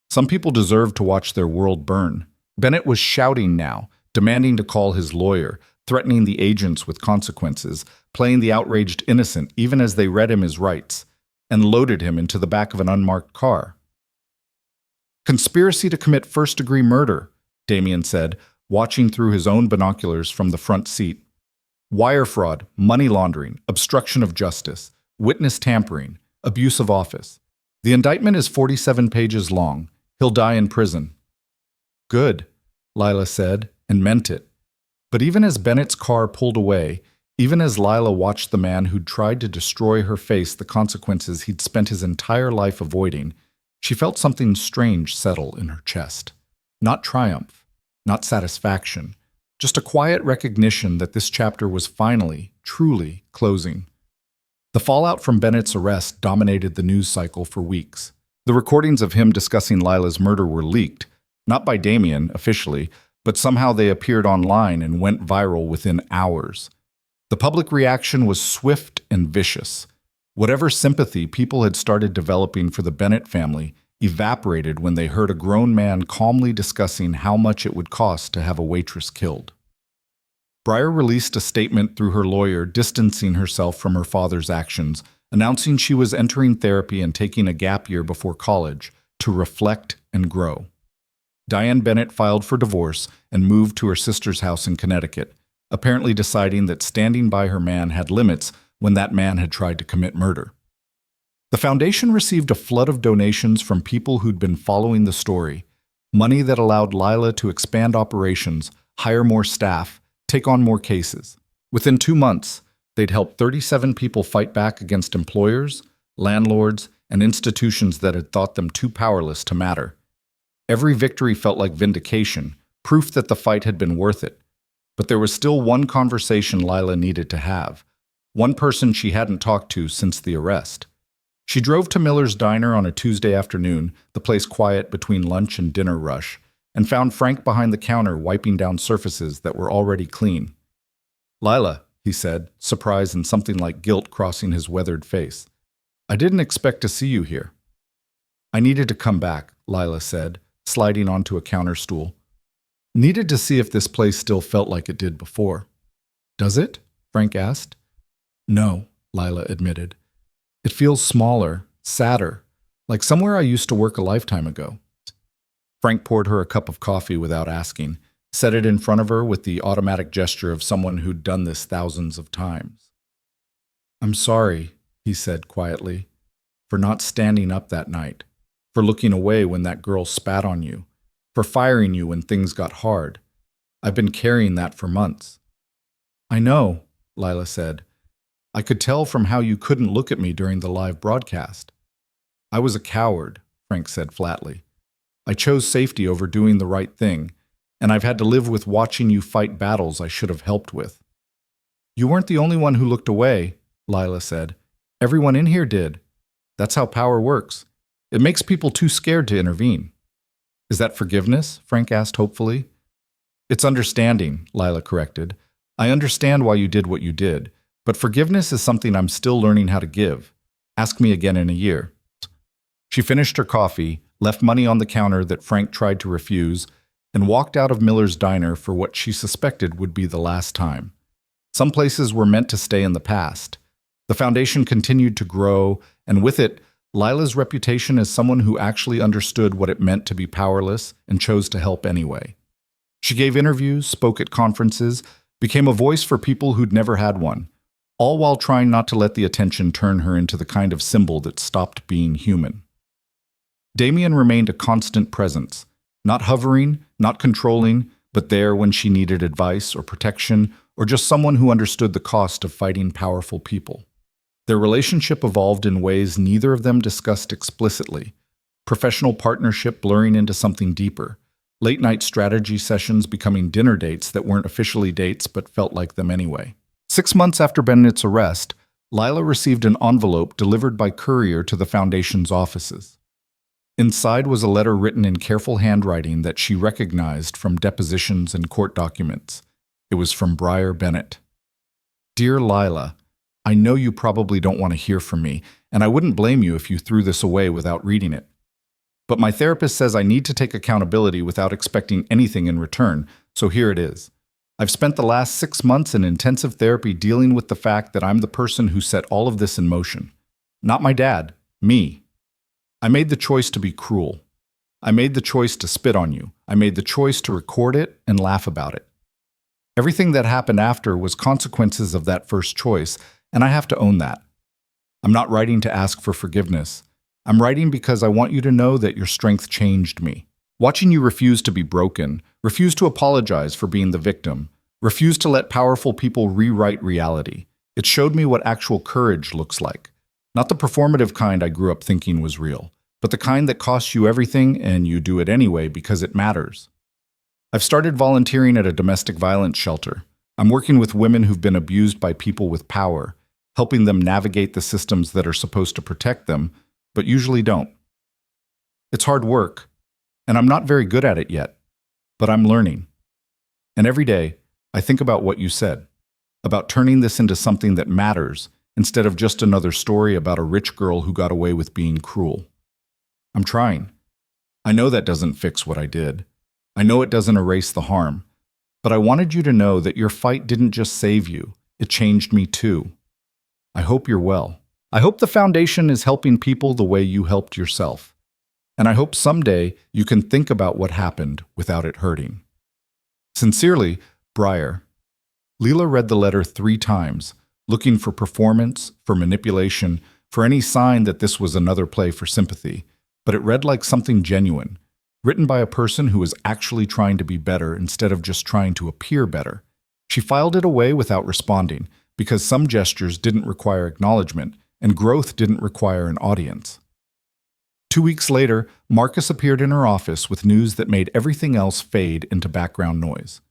Some people deserve to watch their world burn. Bennett was shouting now, demanding to call his lawyer, threatening the agents with consequences, playing the outraged innocent even as they read him his rights, and loaded him into the back of an unmarked car. "Conspiracy to commit first-degree murder," Damien said, watching through his own binoculars from the front seat. "Wire fraud, money laundering, obstruction of justice, witness tampering, abuse of office. The indictment is 47 pages long. He'll die in prison." "Good," Lila said, and meant it. But even as Bennett's car pulled away, even as Lila watched the man who'd tried to destroy her face the consequences he'd spent his entire life avoiding, she felt something strange settle in her chest. Not triumph, not satisfaction, just a quiet recognition that this chapter was finally, truly closing. The fallout from Bennett's arrest dominated the news cycle for weeks. The recordings of him discussing Lila's murder were leaked, not by Damien officially, but somehow they appeared online and went viral within hours. The public reaction was swift and vicious. Whatever sympathy people had started developing for the Bennett family evaporated when they heard a grown man calmly discussing how much it would cost to have a waitress killed. Briar released a statement through her lawyer distancing herself from her father's actions, announcing she was entering therapy and taking a gap year before college to reflect and grow. Diane Bennett filed for divorce and moved to her sister's house in Connecticut, apparently deciding that standing by her man had limits when that man had tried to commit murder. The foundation received a flood of donations from people who'd been following the story, money that allowed Lila to expand operations, hire more staff, take on more cases. Within 2 months, they'd helped 37 people fight back against employers, landlords, and institutions that had thought them too powerless to matter. Every victory felt like vindication, proof that the fight had been worth it. But there was still one conversation Lila needed to have, one person she hadn't talked to since the arrest. She drove to Miller's Diner on a Tuesday afternoon, the place quiet between lunch and dinner rush, and found Frank behind the counter wiping down surfaces that were already clean. "Lila," he said, surprise and something like guilt crossing his weathered face. "I didn't expect to see you here." "I needed to come back," Lila said, sliding onto a counter stool. "Needed to see if this place still felt like it did before." "Does it?" Frank asked. "No," Lila admitted. "It feels smaller, sadder, like somewhere I used to work a lifetime ago." Frank poured her a cup of coffee without asking, set it in front of her with the automatic gesture of someone who'd done this thousands of times. "I'm sorry," he said quietly, "for not standing up that night, for looking away when that girl spat on you, for firing you when things got hard. I've been carrying that for months." "I know," Lila said. "I could tell from how you couldn't look at me during the live broadcast." "I was a coward," Frank said flatly. "I chose safety over doing the right thing, and I've had to live with watching you fight battles I should have helped with." "You weren't the only one who looked away," Lila said. "Everyone in here did. That's how power works. It makes people too scared to intervene." "Is that forgiveness?" Frank asked hopefully. "It's understanding," Lila corrected. "I understand why you did what you did, but forgiveness is something I'm still learning how to give. Ask me again in a year." She finished her coffee, left money on the counter that Frank tried to refuse, and walked out of Miller's Diner for what she suspected would be the last time. Some places were meant to stay in the past. The foundation continued to grow, and with it, Lila's reputation as someone who actually understood what it meant to be powerless and chose to help anyway. She gave interviews, spoke at conferences, became a voice for people who'd never had one, all while trying not to let the attention turn her into the kind of symbol that stopped being human. Damien remained a constant presence, not hovering, not controlling, but there when she needed advice or protection or just someone who understood the cost of fighting powerful people. Their relationship evolved in ways neither of them discussed explicitly, professional partnership blurring into something deeper, late-night strategy sessions becoming dinner dates that weren't officially dates but felt like them anyway. 6 months after Bennett's arrest, Lila received an envelope delivered by courier to the Foundation's offices. Inside was a letter written in careful handwriting that she recognized from depositions and court documents. It was from Briar Bennett. "Dear Lila, I know you probably don't want to hear from me, and I wouldn't blame you if you threw this away without reading it. But my therapist says I need to take accountability without expecting anything in return, so here it is. I've spent the last 6 months in intensive therapy dealing with the fact that I'm the person who set all of this in motion. Not my dad, me. I made the choice to be cruel. I made the choice to spit on you. I made the choice to record it and laugh about it. Everything that happened after was consequences of that first choice, and I have to own that. I'm not writing to ask for forgiveness. I'm writing because I want you to know that your strength changed me. Watching you refuse to be broken, refuse to apologize for being the victim, refuse to let powerful people rewrite reality. It showed me what actual courage looks like. Not the performative kind I grew up thinking was real, but the kind that costs you everything and you do it anyway because it matters. I've started volunteering at a domestic violence shelter. I'm working with women who've been abused by people with power, helping them navigate the systems that are supposed to protect them, but usually don't. It's hard work, and I'm not very good at it yet, but I'm learning. And every day, I think about what you said, about turning this into something that matters instead of just another story about a rich girl who got away with being cruel. I'm trying. I know that doesn't fix what I did. I know it doesn't erase the harm, but I wanted you to know that your fight didn't just save you, it changed me too. I hope you're well. I hope the Foundation is helping people the way you helped yourself. And I hope someday you can think about what happened without it hurting. Sincerely, Briar. Leela read the letter 3 times, looking for performance, for manipulation, for any sign that this was another play for sympathy, but it read like something genuine, written by a person who was actually trying to be better instead of just trying to appear better. She filed it away without responding, because some gestures didn't require acknowledgement, and growth didn't require an audience. 2 weeks later, Marcus appeared in her office with news that made everything else fade into background noise.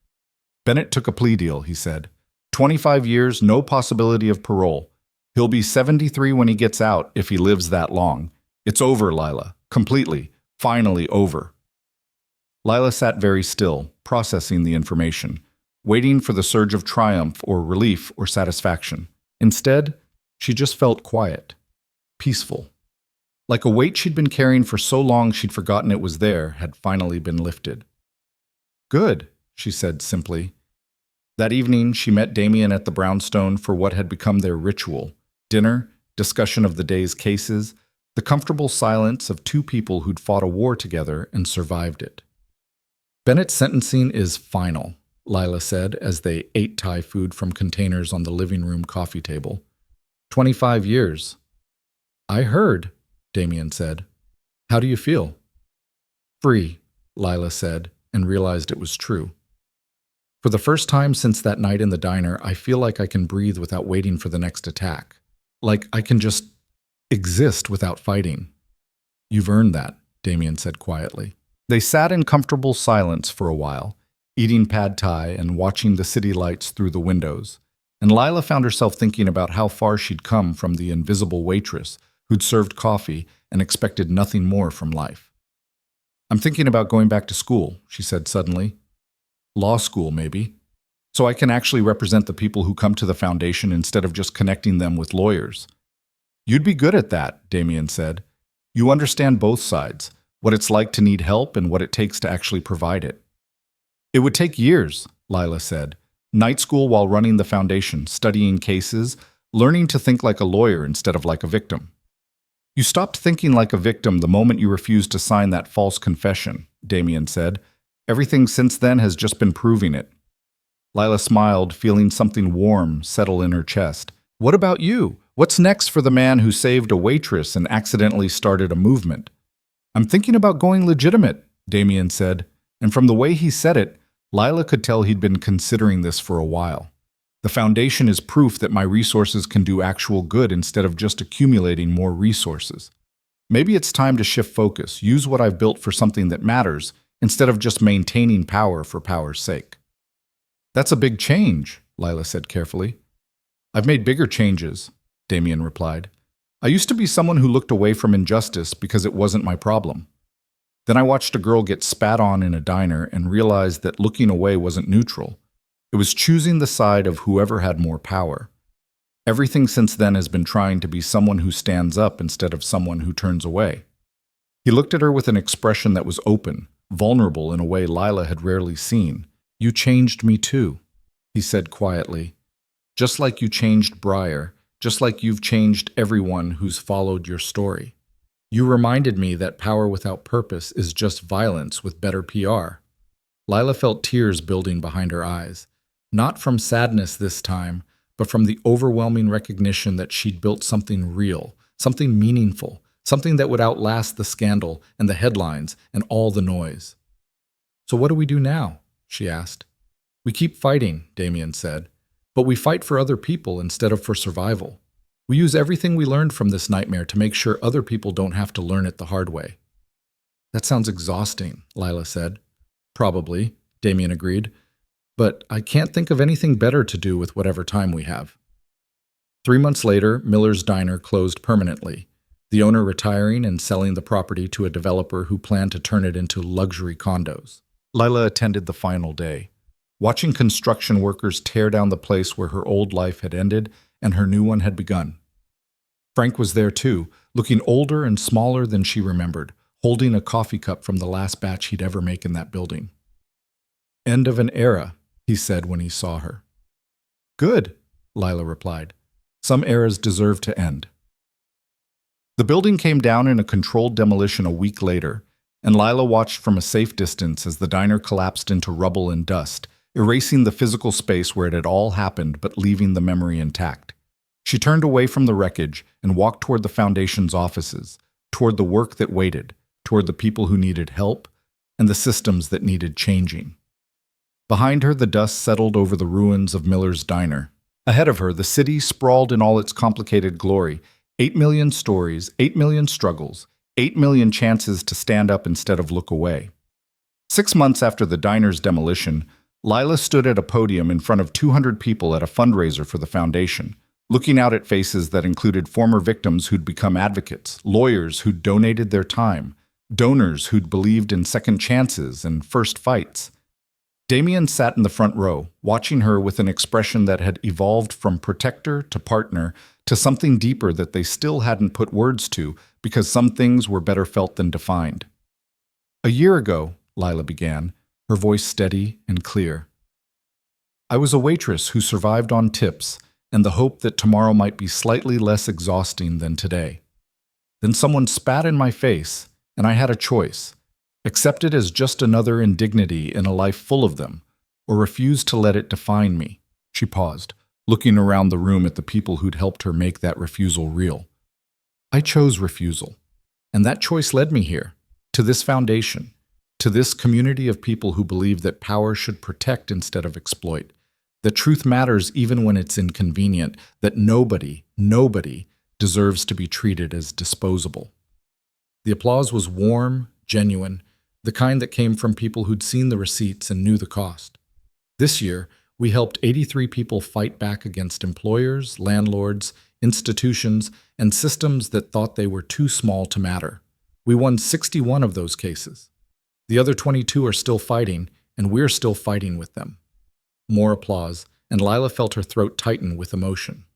Bennett took a plea deal, he said. 25 years, no possibility of parole. He'll be 73 when he gets out, if he lives that long. It's over, Lila. Completely. Finally over. Lila sat very still, processing the information, waiting for the surge of triumph or relief or satisfaction. Instead, she just felt quiet, peaceful. Like a weight she'd been carrying for so long she'd forgotten it was there had finally been lifted. Good, she said simply. That evening, she met Damien at the brownstone for what had become their ritual: dinner, discussion of the day's cases, the comfortable silence of 2 people who'd fought a war together and survived it. Bennett's sentencing is final, Lila said as they ate Thai food from containers on the living room coffee table. 25 years. I heard, Damien said. How do you feel? Free, Lila said, and realized it was true. For the first time since that night in the diner, I feel like I can breathe without waiting for the next attack. Like I can just exist without fighting. You've earned that, Damien said quietly. They sat in comfortable silence for a while, eating pad thai and watching the city lights through the windows, and Lila found herself thinking about how far she'd come from the invisible waitress who'd served coffee and expected nothing more from life. I'm thinking about going back to school, she said suddenly. Law school, maybe. So I can actually represent the people who come to the Foundation instead of just connecting them with lawyers. You'd be good at that, Damien said. You understand both sides, what it's like to need help and what it takes to actually provide it. It would take years, Lila said. Night school while running the Foundation, studying cases, learning to think like a lawyer instead of like a victim. You stopped thinking like a victim the moment you refused to sign that false confession, Damien said. Everything since then has just been proving it. Lila smiled, feeling something warm settle in her chest. What about you? What's next for the man who saved a waitress and accidentally started a movement? I'm thinking about going legitimate, Damien said, and from the way he said it, Lila could tell he'd been considering this for a while. The foundation is proof that my resources can do actual good instead of just accumulating more resources. Maybe it's time to shift focus, use what I've built for something that matters, instead of just maintaining power for power's sake. That's a big change, Lila said carefully. I've made bigger changes, Damien replied. I used to be someone who looked away from injustice because it wasn't my problem. Then I watched a girl get spat on in a diner and realized that looking away wasn't neutral. It was choosing the side of whoever had more power. Everything since then has been trying to be someone who stands up instead of someone who turns away. He looked at her with an expression that was open, vulnerable in a way Lila had rarely seen. You changed me too, he said quietly. Just like you changed Briar, just like you've changed everyone who's followed your story. You reminded me that power without purpose is just violence with better PR. Lila felt tears building behind her eyes. Not from sadness this time, but from the overwhelming recognition that she'd built something real, something meaningful, something that would outlast the scandal and the headlines and all the noise. So what do we do now? She asked. We keep fighting, Damien said, but we fight for other people instead of for survival. We use everything we learned from this nightmare to make sure other people don't have to learn it the hard way. That sounds exhausting, Lila said. Probably, Damien agreed. But I can't think of anything better to do with whatever time we have. 3 months later, Miller's Diner closed permanently, the owner retiring and selling the property to a developer who planned to turn it into luxury condos. Lila attended the final day, watching construction workers tear down the place where her old life had ended and her new one had begun. Frank was there too, looking older and smaller than she remembered, holding a coffee cup from the last batch he'd ever make in that building. End of an era, he said when he saw her. Good, Lila replied. Some eras deserve to end. The building came down in a controlled demolition a week later, and Lila watched from a safe distance as the diner collapsed into rubble and dust, erasing the physical space where it had all happened but leaving the memory intact. She turned away from the wreckage and walked toward the foundation's offices, toward the work that waited, toward the people who needed help, and the systems that needed changing. Behind her, the dust settled over the ruins of Miller's Diner. Ahead of her, the city sprawled in all its complicated glory. 8 million stories, 8 million struggles, 8 million chances to stand up instead of look away. 6 months after the diner's demolition, Lila stood at a podium in front of 200 people at a fundraiser for the foundation, looking out at faces that included former victims who'd become advocates, lawyers who'd donated their time, donors who'd believed in second chances and first fights. Damien sat in the front row, watching her with an expression that had evolved from protector to partner to something deeper that they still hadn't put words to because some things were better felt than defined. A year ago, Lila began, her voice steady and clear. I was a waitress who survived on tips and the hope that tomorrow might be slightly less exhausting than today. Then someone spat in my face, and I had a choice. Accept it as just another indignity in a life full of them, or refuse to let it define me. She paused, looking around the room at the people who'd helped her make that refusal real. I chose refusal, and that choice led me here, to this foundation, to this community of people who believe that power should protect instead of exploit, that truth matters even when it's inconvenient, that nobody deserves to be treated as disposable. The applause was warm, genuine, the kind that came from people who'd seen the receipts and knew the cost. This year, we helped 83 people fight back against employers, landlords, institutions, and systems that thought they were too small to matter. We won 61 of those cases. The other 22 are still fighting, and we're still fighting with them. More applause, and Lila felt her throat tighten with emotion.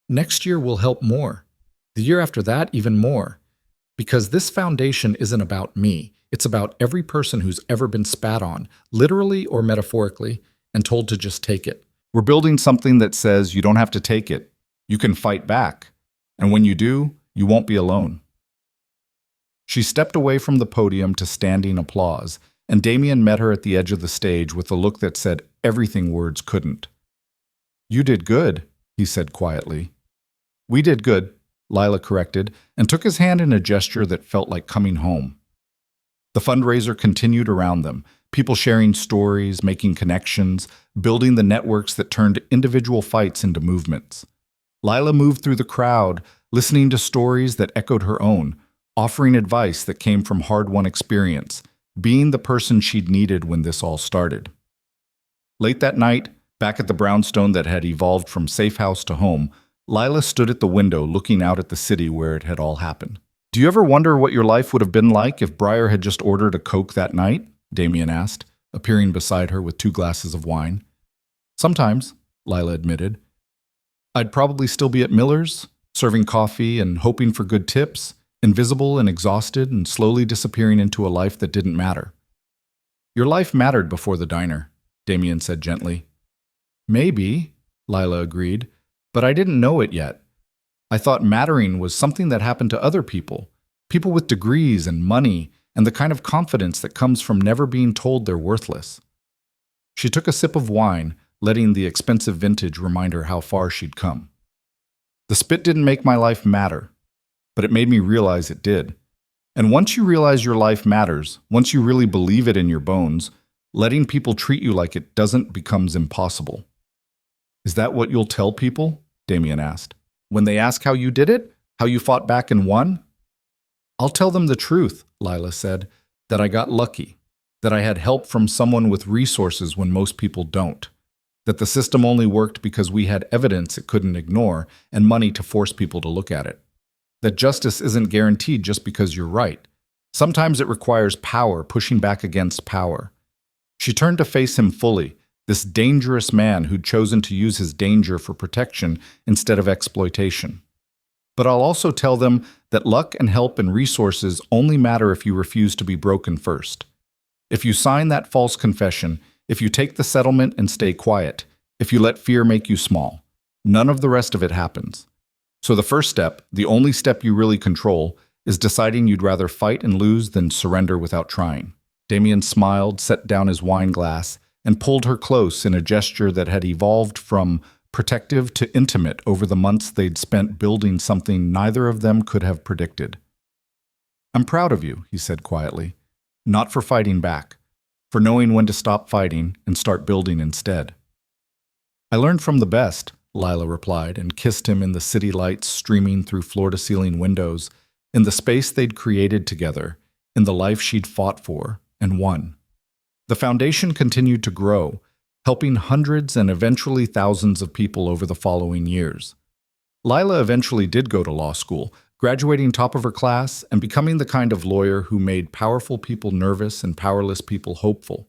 Next year we'll help more. The year after that, even more. Because this foundation isn't about me. It's about every person who's ever been spat on, literally or metaphorically, and told to just take it. We're building something that says you don't have to take it. You can fight back. And when you do, you won't be alone. She stepped away from the podium to standing applause, and Damien met her at the edge of the stage with a look that said everything words couldn't. "You did good," he said quietly. "We did good," Lila corrected, and took his hand in a gesture that felt like coming home. The fundraiser continued around them, people sharing stories, making connections, building the networks that turned individual fights into movements. Lila moved through the crowd, listening to stories that echoed her own, offering advice that came from hard-won experience, being the person she'd needed when this all started. Late that night, back at the brownstone that had evolved from safe house to home, Lila stood at the window looking out at the city where it had all happened. "Do you ever wonder what your life would have been like if Briar had just ordered a Coke that night?" Damien asked, appearing beside her with 2 glasses of wine. "Sometimes," Lila admitted. "I'd probably still be at Miller's, serving coffee and hoping for good tips, invisible and exhausted and slowly disappearing into a life that didn't matter." "Your life mattered before the diner," Damien said gently. "Maybe," Lila agreed, "but I didn't know it yet. I thought mattering was something that happened to other people, people with degrees and money and the kind of confidence that comes from never being told they're worthless." She took a sip of wine, letting the expensive vintage remind her how far she'd come. "The spit didn't make my life matter, but it made me realize it did. And once you realize your life matters, once you really believe it in your bones, letting people treat you like it doesn't becomes impossible." "Is that what you'll tell people?" Damien asked. "When they ask how you did it? How you fought back and won?" "I'll tell them the truth," Lila said, "that I got lucky, that I had help from someone with resources when most people don't, that the system only worked because we had evidence it couldn't ignore and money to force people to look at it, that justice isn't guaranteed just because you're right. Sometimes it requires power pushing back against power." She turned to face him fully, this dangerous man who'd chosen to use his danger for protection instead of exploitation. "But I'll also tell them that luck and help and resources only matter if you refuse to be broken first. If you sign that false confession, if you take the settlement and stay quiet, if you let fear make you small, none of the rest of it happens. So the first step, the only step you really control, is deciding you'd rather fight and lose than surrender without trying." Damien smiled, set down his wine glass, and pulled her close in a gesture that had evolved from protective to intimate over the months they'd spent building something neither of them could have predicted. "I'm proud of you," he said quietly, "not for fighting back, for knowing when to stop fighting and start building instead." "I learned from the best," Lila replied, and kissed him in the city lights streaming through floor-to-ceiling windows, in the space they'd created together, in the life she'd fought for and won. The foundation continued to grow, helping hundreds and eventually thousands of people over the following years. Lila eventually did go to law school, graduating top of her class and becoming the kind of lawyer who made powerful people nervous and powerless people hopeful.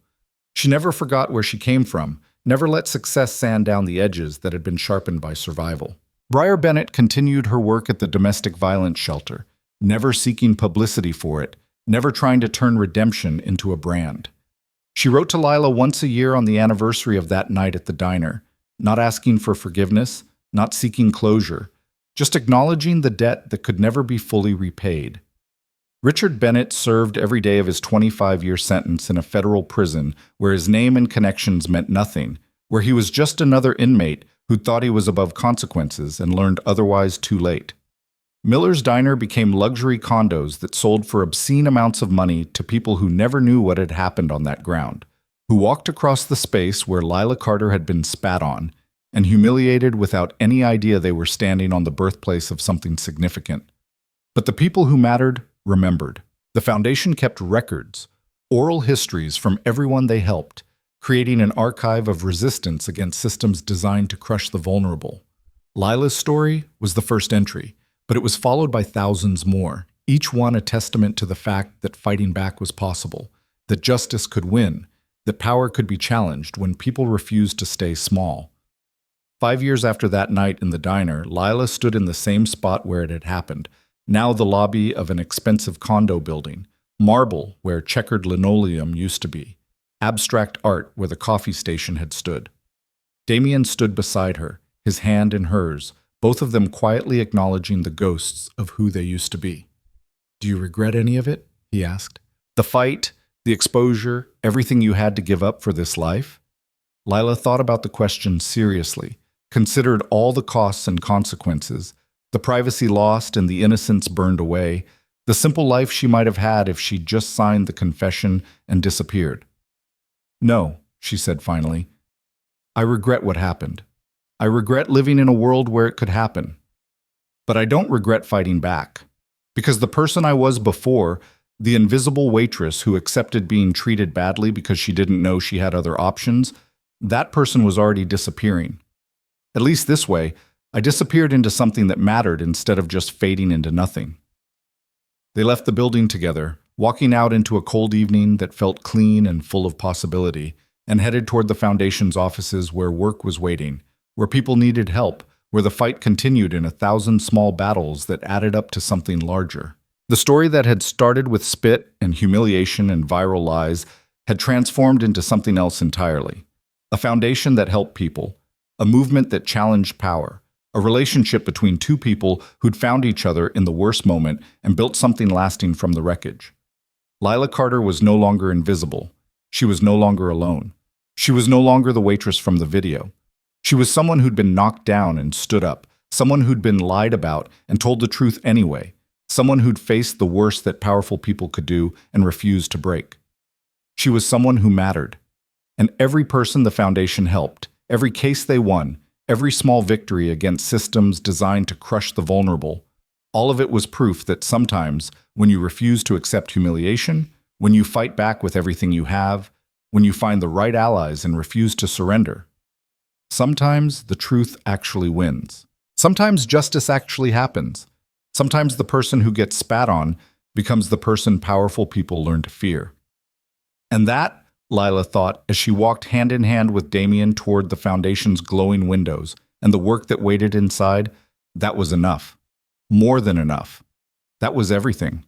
She never forgot where she came from, never let success sand down the edges that had been sharpened by survival. Briar Bennett continued her work at the domestic violence shelter, never seeking publicity for it, never trying to turn redemption into a brand. She wrote to Lila once a year on the anniversary of that night at the diner, not asking for forgiveness, not seeking closure, just acknowledging the debt that could never be fully repaid. Richard Bennett served every day of his 25-year sentence in a federal prison where his name and connections meant nothing, where he was just another inmate who thought he was above consequences and learned otherwise too late. Miller's Diner became luxury condos that sold for obscene amounts of money to people who never knew what had happened on that ground, who walked across the space where Lila Carter had been spat on and humiliated without any idea they were standing on the birthplace of something significant. But the people who mattered remembered. The foundation kept records, oral histories from everyone they helped, creating an archive of resistance against systems designed to crush the vulnerable. Lila's story was the first entry, but it was followed by thousands more, each one a testament to the fact that fighting back was possible, that justice could win, that power could be challenged when people refused to stay small. 5 years after that night in the diner, Lila stood in the same spot where it had happened, now the lobby of an expensive condo building, marble where checkered linoleum used to be, abstract art where the coffee station had stood. Damien stood beside her, his hand in hers, both of them quietly acknowledging the ghosts of who they used to be. Do you regret any of it? He asked. The fight, the exposure, everything you had to give up for this life? Lila thought about the question seriously, considered all the costs and consequences, the privacy lost and the innocence burned away, the simple life she might have had if she'd just signed the confession and disappeared. No, she said finally. I regret what happened. I regret living in a world where it could happen. But I don't regret fighting back. Because the person I was before, the invisible waitress who accepted being treated badly because she didn't know she had other options, that person was already disappearing. At least this way, I disappeared into something that mattered instead of just fading into nothing. They left the building together, walking out into a cold evening that felt clean and full of possibility, and headed toward the Foundation's offices where work was waiting, where people needed help, where the fight continued in 1,000 small battles that added up to something larger. The story that had started with spit and humiliation and viral lies had transformed into something else entirely. A foundation that helped people, a movement that challenged power, a relationship between two people who'd found each other in the worst moment and built something lasting from the wreckage. Lila Carter was no longer invisible. She was no longer alone. She was no longer the waitress from the video. She was someone who'd been knocked down and stood up, someone who'd been lied about and told the truth anyway, someone who'd faced the worst that powerful people could do and refused to break. She was someone who mattered. And every person the Foundation helped, every case they won, every small victory against systems designed to crush the vulnerable, all of it was proof that sometimes, when you refuse to accept humiliation, when you fight back with everything you have, when you find the right allies and refuse to surrender, sometimes the truth actually wins. Sometimes justice actually happens. Sometimes the person who gets spat on becomes the person powerful people learn to fear. And that, Lila thought, as she walked hand in hand with Damien toward the Foundation's glowing windows and the work that waited inside, that was enough. More than enough. That was everything.